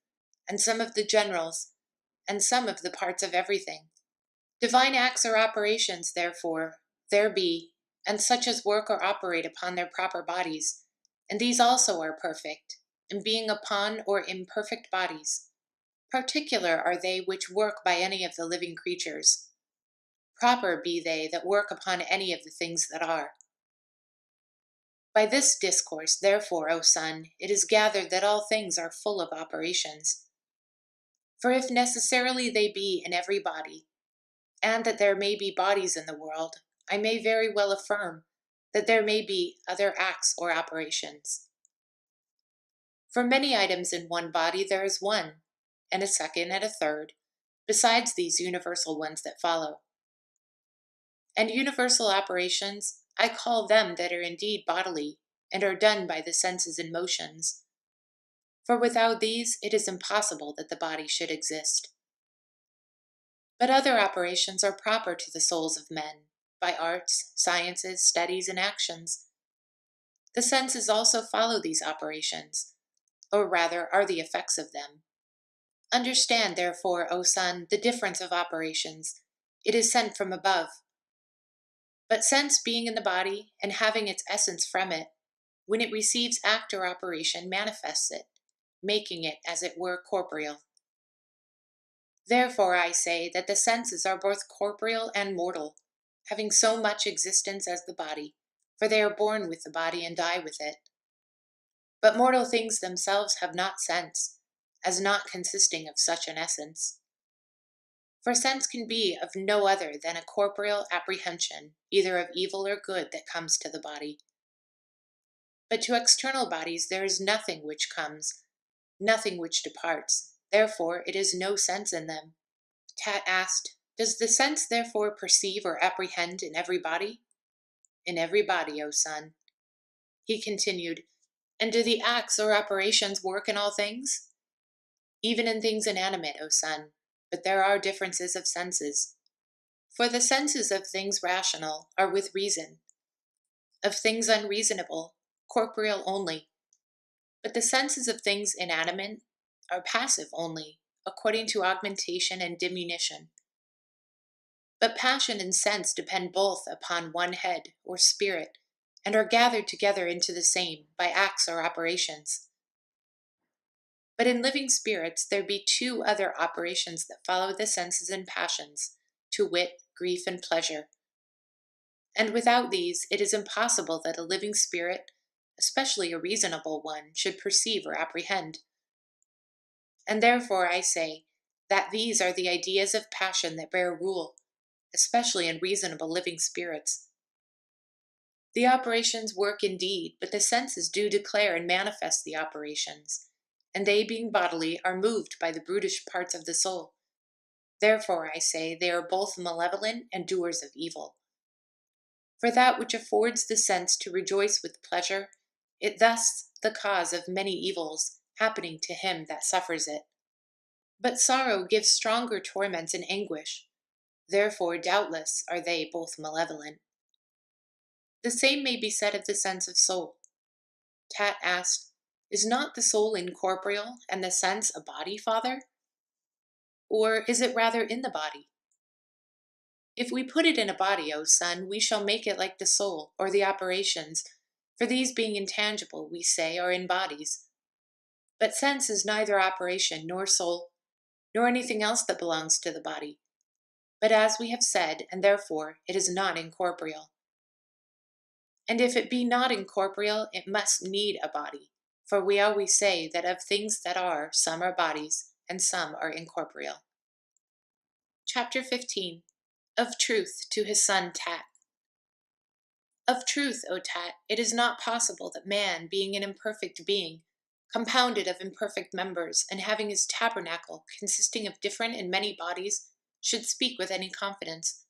and some of the generals, and some of the parts of everything. Divine acts or operations, therefore, there be, and such as work or operate upon their proper bodies, and these also are perfect, in being upon or imperfect bodies. Particular are they which work by any of the living creatures. Proper be they that work upon any of the things that are. By this discourse, therefore, O son, it is gathered that all things are full of operations. For if necessarily they be in every body, and that there may be bodies in the world, I may very well affirm that there may be other acts or operations. For many items in one body there is one, and a second and a third, besides these universal ones that follow. And universal operations, I call them that are indeed bodily, and are done by the senses and motions. For without these it is impossible that the body should exist. But other operations are proper to the souls of men, by arts, sciences, studies, and actions. The senses also follow these operations, or rather are the effects of them. Understand, therefore, O son, the difference of operations. It is sent from above. But sense being in the body, and having its essence from it, when it receives act or operation, manifests it, making it, as it were, corporeal. Therefore I say that the senses are both corporeal and mortal, having so much existence as the body, for they are born with the body and die with it. But mortal things themselves have not sense, as not consisting of such an essence. For sense can be of no other than a corporeal apprehension, either of evil or good, that comes to the body. But to external bodies there is nothing which comes, nothing which departs. Therefore it is no sense in them. Tat asked, "Does the sense therefore perceive or apprehend in every body?" "In every body, O son." He continued, "And do the acts or operations work in all things?" "Even in things inanimate, O son. But there are differences of senses. For the senses of things rational are with reason, of things unreasonable, corporeal only. But the senses of things inanimate are passive only, according to augmentation and diminution. But passion and sense depend both upon one head, or spirit, and are gathered together into the same by acts or operations. But in living spirits there be two other operations that follow the senses and passions, to wit, grief and pleasure. And without these, it is impossible that a living spirit, especially a reasonable one, should perceive or apprehend. And therefore I say that these are the ideas of passion that bear rule, especially in reasonable living spirits. The operations work indeed, but the senses do declare and manifest the operations, and they, being bodily, are moved by the brutish parts of the soul. Therefore I say they are both malevolent and doers of evil. For that which affords the sense to rejoice with pleasure, it thus the cause of many evils happening to him that suffers it. But sorrow gives stronger torments and anguish. Therefore doubtless are they both malevolent. The same may be said of the sense of soul. Tat asked, "Is not the soul incorporeal, and the sense a body, father? Or is it rather in the body?" "If we put it in a body, O son, we shall make it like the soul, or the operations, for these being intangible, we say, are in bodies. But sense is neither operation nor soul, nor anything else that belongs to the body. But as we have said, and therefore it is not incorporeal. And if it be not incorporeal, it must need a body. For we always say that of things that are, some are bodies, and some are incorporeal." Chapter 15. Of Truth, to his son Tat. Of truth, O Tat, it is not possible that man, being an imperfect being, compounded of imperfect members, and having his tabernacle consisting of different and many bodies, should speak with any confidence.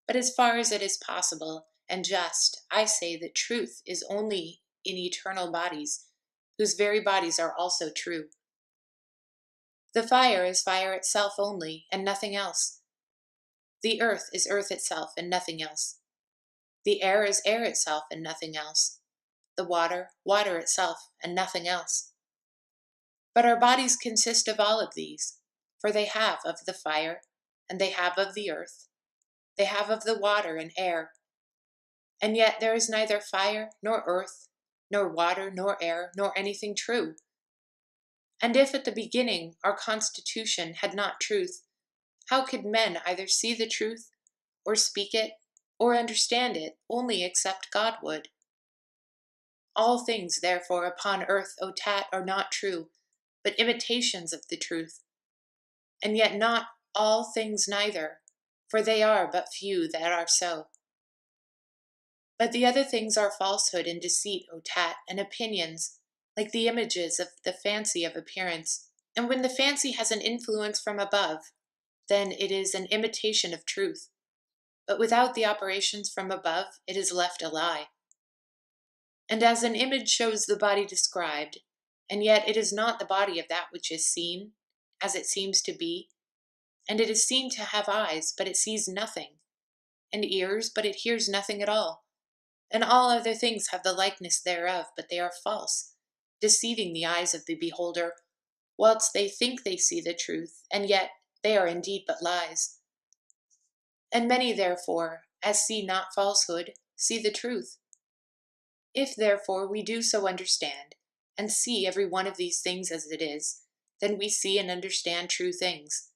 But as far as it is possible and just, I say that truth is only in eternal bodies, whose very bodies are also true. The fire is fire itself only, and nothing else. The earth is earth itself, and nothing else. The air is air itself, and nothing else. The water, water itself, and nothing else. But our bodies consist of all of these, for they have of the fire, and they have of the earth, they have of the water and air. And yet there is neither fire, nor earth, nor water, nor air, nor anything true. And if at the beginning our constitution had not truth, how could men either see the truth, or speak it, or understand it, only except God would? All things, therefore, upon earth, O Tat, are not true, but imitations of the truth. And yet not all things neither, for they are but few that are so. But the other things are falsehood and deceit, O Tat, and opinions, like the images of the fancy of appearance. And when the fancy has an influence from above, then it is an imitation of truth. But without the operations from above, it is left a lie. And as an image shows the body described, and yet it is not the body of that which is seen, as it seems to be, and it is seen to have eyes, but it sees nothing, and ears, but it hears nothing at all, and all other things have the likeness thereof, but they are false, deceiving the eyes of the beholder, whilst they think they see the truth, and yet they are indeed but lies. And many, therefore, as see not falsehood, see the truth. If, therefore, we do so understand, and see every one of these things as it is, then we see and understand true things.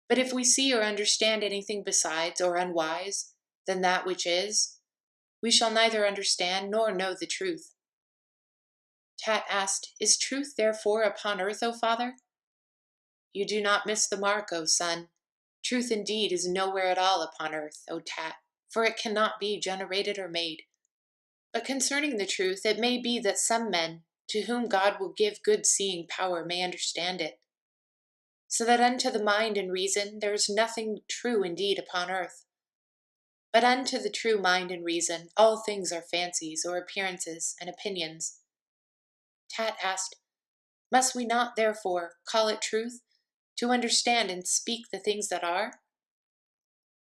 But if we see or understand anything besides, or unwise, than that which is, we shall neither understand nor know the truth. Tat asked, "Is truth therefore upon earth, O father?" You do not miss the mark, O son. Truth indeed is nowhere at all upon earth, O Tat, for it cannot be generated or made. But concerning the truth, it may be that some men, to whom God will give good seeing power, may understand it. So that unto the mind and reason there is nothing true indeed upon earth. But unto the true mind and reason all things are fancies or appearances and opinions. Tat asked, Must we not, therefore, call it truth, to understand and speak the things that are?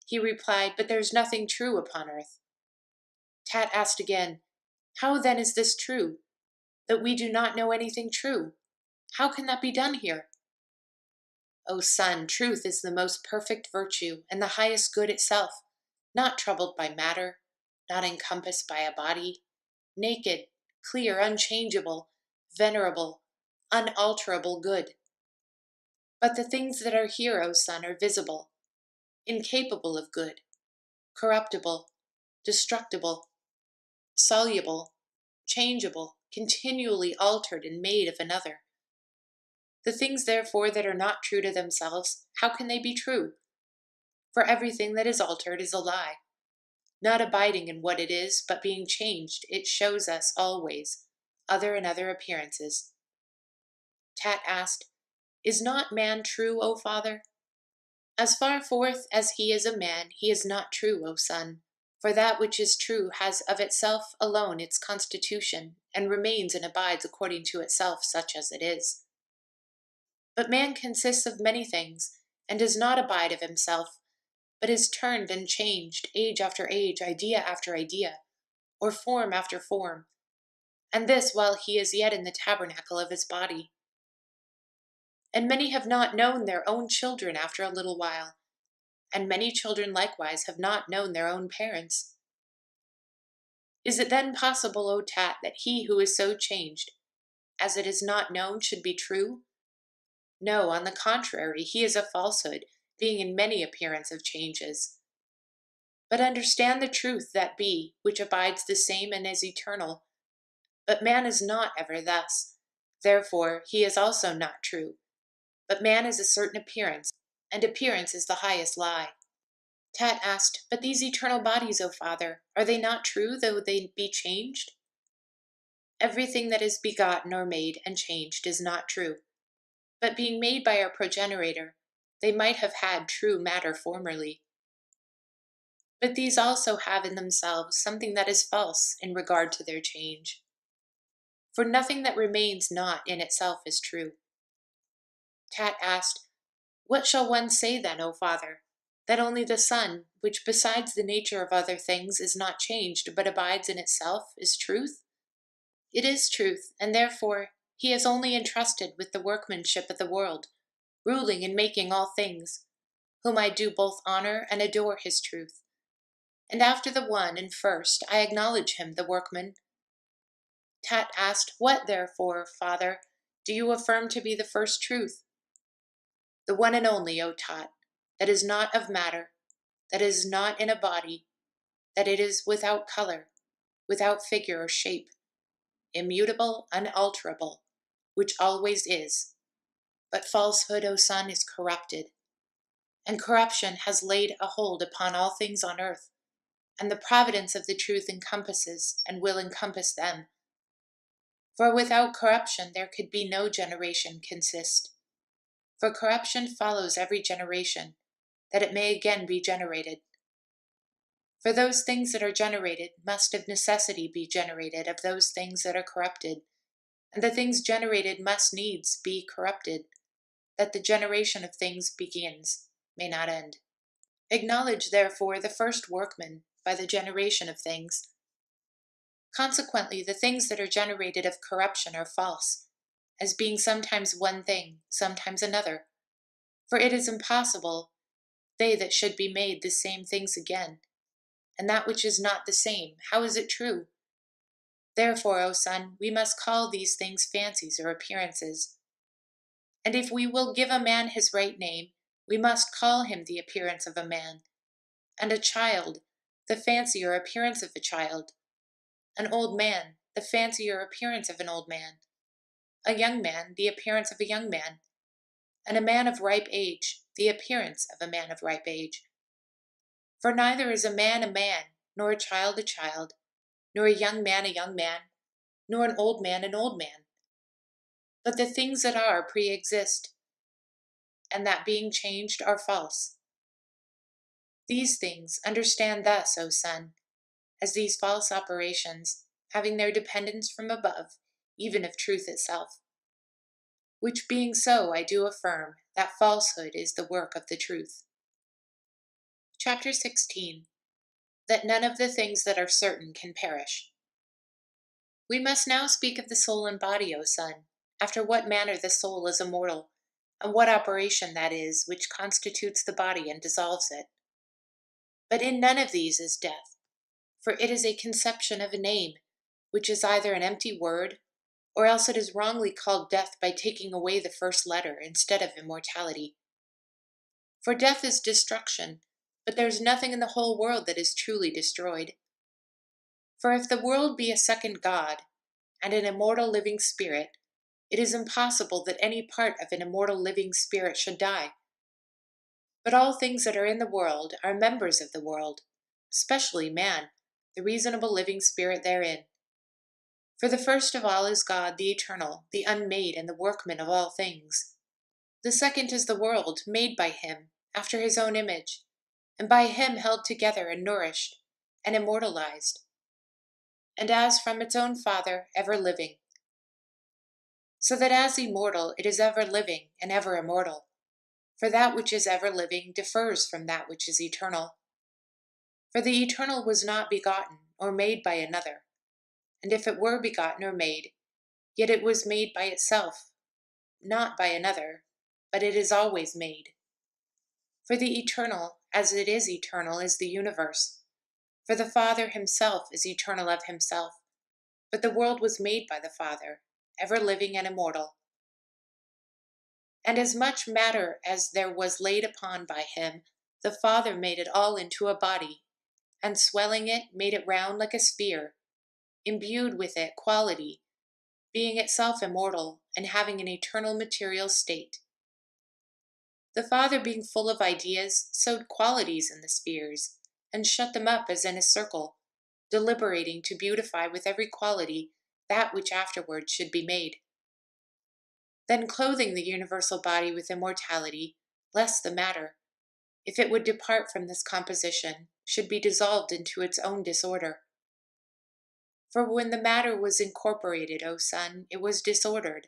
He replied, But there is nothing true upon earth. Tat asked again, How then is this true, that we do not know anything true? How can that be done here? O son, truth is the most perfect virtue and the highest good itself, not troubled by matter, not encompassed by a body, naked, clear, unchangeable, venerable, unalterable good. But the things that are here, O son, are visible, incapable of good, corruptible, destructible, soluble, changeable, continually altered and made of another. The things, therefore, that are not true to themselves, how can they be true? For everything that is altered is a lie. Not abiding in what it is, but being changed, it shows us always other and other appearances. Tat asked, Is not man true, O father? As far forth as he is a man, he is not true, O son. For that which is true has of itself alone its constitution, and remains and abides according to itself such as it is. But man consists of many things, and does not abide of himself, but is turned and changed, age after age, idea after idea, or form after form, and this while he is yet in the tabernacle of his body. And many have not known their own children after a little while, and many children likewise have not known their own parents. Is it then possible, O Tat, that he who is so changed, as it is not known, should be true? No, on the contrary, he is a falsehood, being in many appearance of changes. But understand the truth that be, which abides the same and is eternal. But man is not ever thus. Therefore he is also not true. But man is a certain appearance, and appearance is the highest lie. Tat asked, But these eternal bodies, O father, are they not true, though they be changed? Everything that is begotten or made and changed is not true. But being made by our progenitor, they might have had true matter formerly. But these also have in themselves something that is false in regard to their change. For nothing that remains not in itself is true. Tat asked, What shall one say then, O father? That only the sun, which besides the nature of other things is not changed, but abides in itself, is truth? It is truth, and therefore he is only entrusted with the workmanship of the world, ruling and making all things, whom I do both honor and adore his truth. And after the one and first, I acknowledge him the workman. Tat asked, What, therefore, father, do you affirm to be the first truth? The one and only, O Tat, that is not of matter, that is not in a body, that it is without color, without figure or shape, immutable, unalterable, which always is. But falsehood, O son, is corrupted, and corruption has laid a hold upon all things on earth, and the providence of the truth encompasses and will encompass them. For without corruption there could be no generation consist. For corruption follows every generation, that it may again be generated. For those things that are generated must of necessity be generated of those things that are corrupted, and the things generated must needs be corrupted, that the generation of things begins, may not end. Acknowledge, therefore, the first workman by the generation of things. Consequently, the things that are generated of corruption are false, as being sometimes one thing, sometimes another. For it is impossible they that should be made the same things again. And that which is not the same, how is it true? Therefore, O son, we must call these things fancies or appearances. And if we will give a man his right name, we must call him the appearance of a man, and a child, the fancy or appearance of a child, an old man, the fancy or appearance of an old man, a young man, the appearance of a young man, and a man of ripe age, the appearance of a man of ripe age. For neither is a man, nor a child, nor a young man, nor an old man, but the things that are pre-exist, and that being changed are false. These things understand thus, O son, as these false operations, having their dependence from above, even of truth itself. Which being so, I do affirm that falsehood is the work of the truth. Chapter 16. That none of the things that are certain can perish. We must now speak of the soul and body, O son, after what manner the soul is immortal, and what operation that is which constitutes the body and dissolves it. But in none of these is death, for it is a conception of a name, which is either an empty word, or else it is wrongly called death by taking away the first letter instead of immortality. For death is destruction, but there is nothing in the whole world that is truly destroyed. For if the world be a second God, and an immortal living spirit, it is impossible that any part of an immortal living spirit should die. But all things that are in the world are members of the world, especially man, the reasonable living spirit therein. For the first of all is God, the eternal, the unmade, and the workman of all things. The second is the world, made by him, after his own image, and by him held together and nourished, and immortalized, and as from its own Father, ever living. So that as immortal, it is ever living and ever immortal. For that which is ever living differs from that which is eternal. For the eternal was not begotten or made by another, and if it were begotten or made, yet it was made by itself, not by another, but it is always made. For the eternal, as it is eternal, is the universe. For the Father himself is eternal of himself, but the world was made by the Father, ever living and immortal. And as much matter as there was laid upon by him, the Father made it all into a body, and swelling it, made it round like a sphere, imbued with it quality, being itself immortal, and having an eternal material state. The Father, being full of ideas, sowed qualities in the spheres, and shut them up as in a circle, deliberating to beautify with every quality that which afterwards should be made. Then clothing the universal body with immortality, lest the matter, if it would depart from this composition, should be dissolved into its own disorder. For when the matter was incorporated, O son, it was disordered,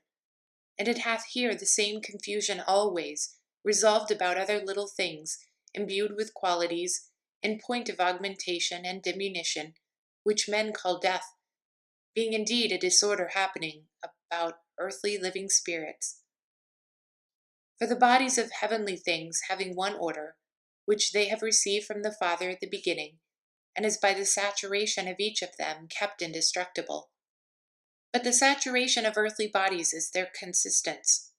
and it hath here the same confusion always, resolved about other little things, imbued with qualities, in point of augmentation and diminution, which men call death, being indeed a disorder happening about earthly living spirits. For the bodies of heavenly things having one order, which they have received from the Father at the beginning, and is by the saturation of each of them kept indestructible. But the saturation of earthly bodies is their consistence,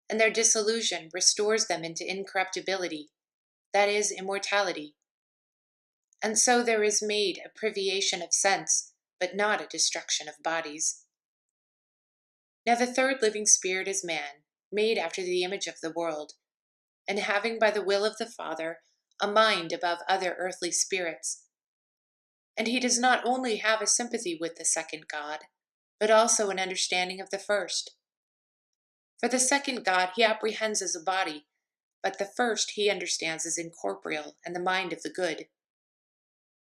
and their dissolution restores them into incorruptibility, that is, immortality. And so there is made a privation of sense, but not a destruction of bodies. Now the third living spirit is man, made after the image of the world, and having by the will of the Father a mind above other earthly spirits. And he does not only have a sympathy with the second God, but also an understanding of the first. For the second God he apprehends as a body, but the first he understands as incorporeal and the mind of the good.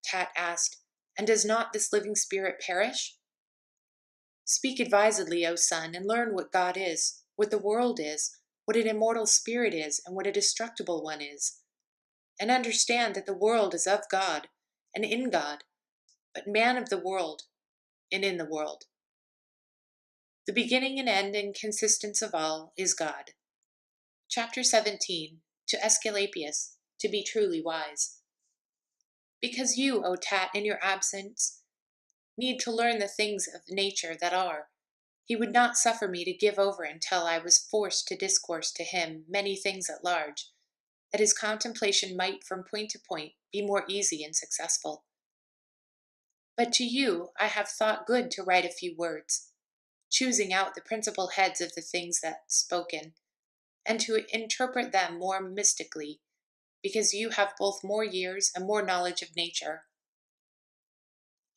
Tat asked, And does not this living spirit perish? Speak advisedly, O son, and learn what God is, what the world is, what an immortal spirit is, and what a destructible one is. And understand that the world is of God, and in God, but man of the world, and in the world. The beginning and end and consistence of all is God. Chapter 17. To Aesculapius, to be truly wise. Because you, O Tat, in your absence, need to learn the things of nature that are, he would not suffer me to give over until I was forced to discourse to him many things at large, that his contemplation might from point to point be more easy and successful. But to you I have thought good to write a few words, choosing out the principal heads of the things that spoken, and to interpret them more mystically, because you have both more years and more knowledge of nature.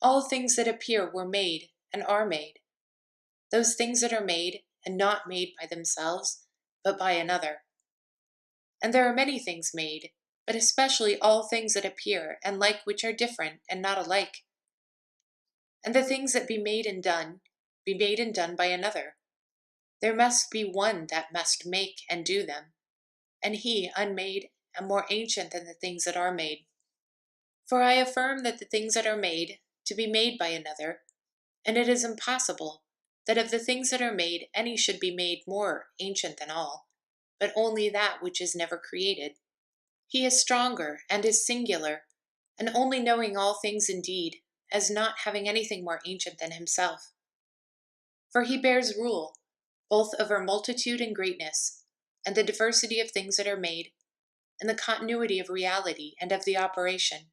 All things that appear were made and are made. Those things that are made and not made by themselves, but by another. And there are many things made, but especially all things that appear and like which are different and not alike. And the things that be made and done by another. There must be one that must make and do them, and he unmade and more ancient than the things that are made. For I affirm that the things that are made to be made by another, and it is impossible that of the things that are made any should be made more ancient than all, but only that which is never created. He is stronger and is singular, and only knowing all things indeed, as not having anything more ancient than himself. For he bears rule, both over multitude and greatness, and the diversity of things that are made, and the continuity of reality and of the operation.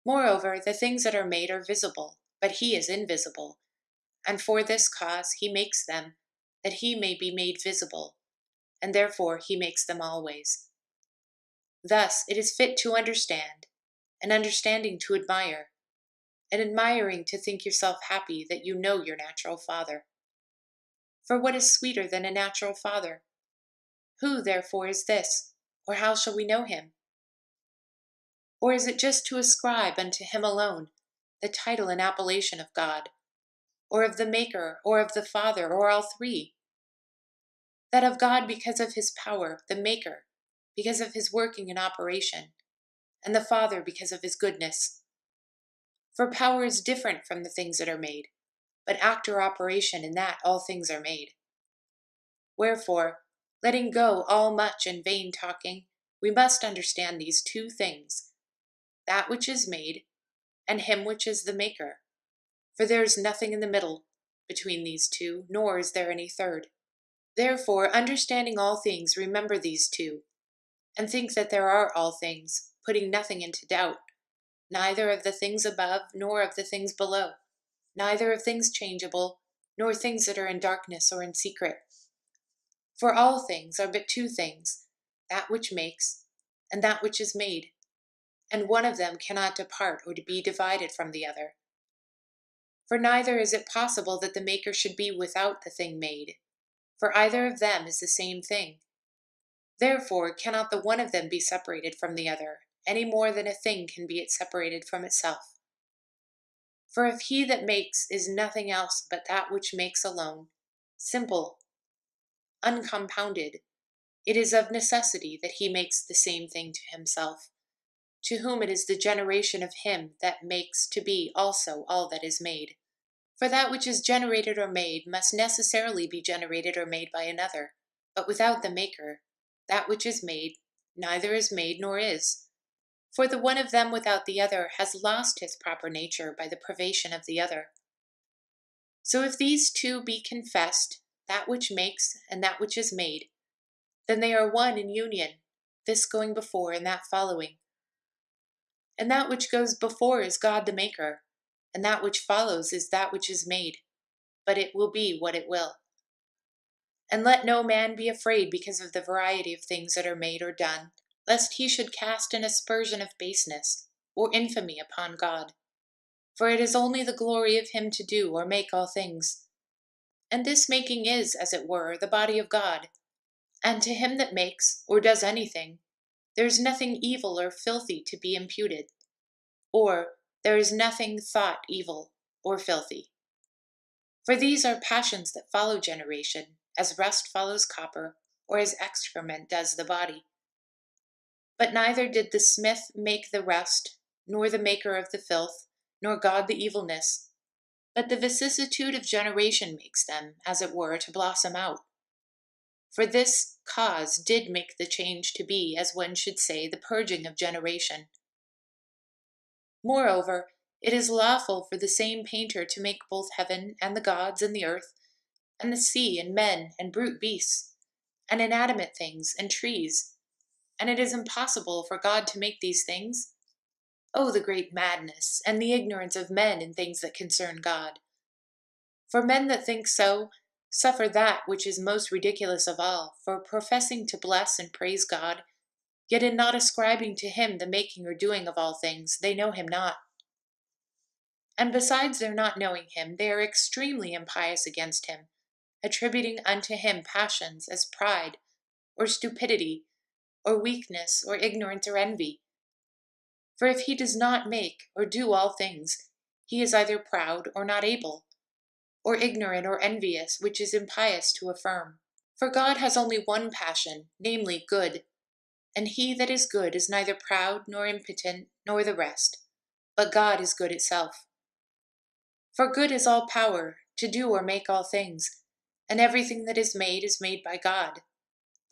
Moreover, the things that are made are visible, but he is invisible, and for this cause he makes them, that he may be made visible, and therefore he makes them always. Thus it is fit to understand, and understanding to admire, and admiring to think yourself happy that you know your natural father. For what is sweeter than a natural father? Who, therefore, is this, or how shall we know him? Or is it just to ascribe unto him alone the title and appellation of God, or of the Maker, or of the Father, or all three? That of God because of his power, the Maker, because of his working and operation, and the Father because of his goodness. For power is different from the things that are made, but act or operation in that all things are made. Wherefore, letting go all much and vain talking, we must understand these two things, that which is made, and him which is the maker. For there is nothing in the middle between these two, nor is there any third. Therefore, understanding all things, remember these two, and think that there are all things, putting nothing into doubt, neither of the things above, nor of the things below, neither of things changeable, nor things that are in darkness or in secret. For all things are but two things, that which makes, and that which is made, and one of them cannot depart or to be divided from the other. For neither is it possible that the maker should be without the thing made, for either of them is the same thing. Therefore cannot the one of them be separated from the other, any more than a thing can be separated from itself. For if he that makes is nothing else but that which makes alone, simple, uncompounded, it is of necessity that he makes the same thing to himself, to whom it is the generation of him that makes to be also all that is made. For that which is generated or made must necessarily be generated or made by another, but without the maker, that which is made neither is made nor is. For the one of them without the other has lost his proper nature by the privation of the other. So if these two be confessed, that which makes and that which is made, then they are one in union, this going before and that following. And that which goes before is God the Maker, and that which follows is that which is made, but it will be what it will. And let no man be afraid because of the variety of things that are made or done, lest he should cast an aspersion of baseness or infamy upon God. For it is only the glory of him to do or make all things. And this making is, as it were, the body of God. And to him that makes or does anything, there is nothing evil or filthy to be imputed, or there is nothing thought evil or filthy. For these are passions that follow generation, as rust follows copper, or as excrement does the body. But neither did the smith make the rust, nor the maker of the filth, nor God the evilness, but the vicissitude of generation makes them, as it were, to blossom out. For this cause did make the change to be, as one should say, the purging of generation. Moreover, it is lawful for the same painter to make both heaven and the gods and the earth, and the sea and men and brute beasts, and inanimate things and trees. And it is impossible for God to make these things. Oh, the great madness and the ignorance of men in things that concern God! For men that think so suffer that which is most ridiculous of all, for professing to bless and praise God, yet in not ascribing to him the making or doing of all things, they know him not. And besides their not knowing him, they are extremely impious against him, attributing unto him passions as pride, or stupidity, or weakness, or ignorance, or envy. For if he does not make or do all things, he is either proud or not able, or ignorant or envious, which is impious to affirm. For God has only one passion, namely good, and he that is good is neither proud nor impotent nor the rest, but God is good itself. For good is all power, to do or make all things, and everything that is made by God,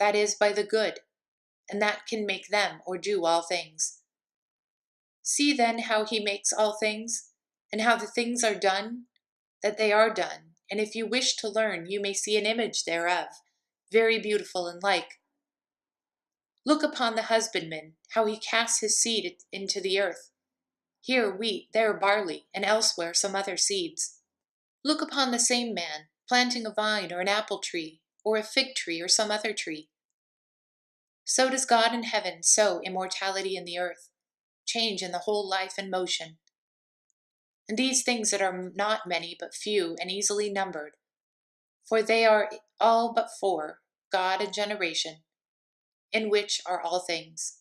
that is, by the good, and that can make them or do all things. See then how he makes all things, and how the things are done, that they are done, and if you wish to learn, you may see an image thereof, very beautiful and like. Look upon the husbandman, how he casts his seed into the earth, here wheat, there barley, and elsewhere some other seeds. Look upon the same man, planting a vine or an apple tree, or a fig tree or some other tree. So does God in heaven sow immortality in the earth, change in the whole life and motion. And these things that are not many but few and easily numbered, for they are all but four, God and generation, in which are all things.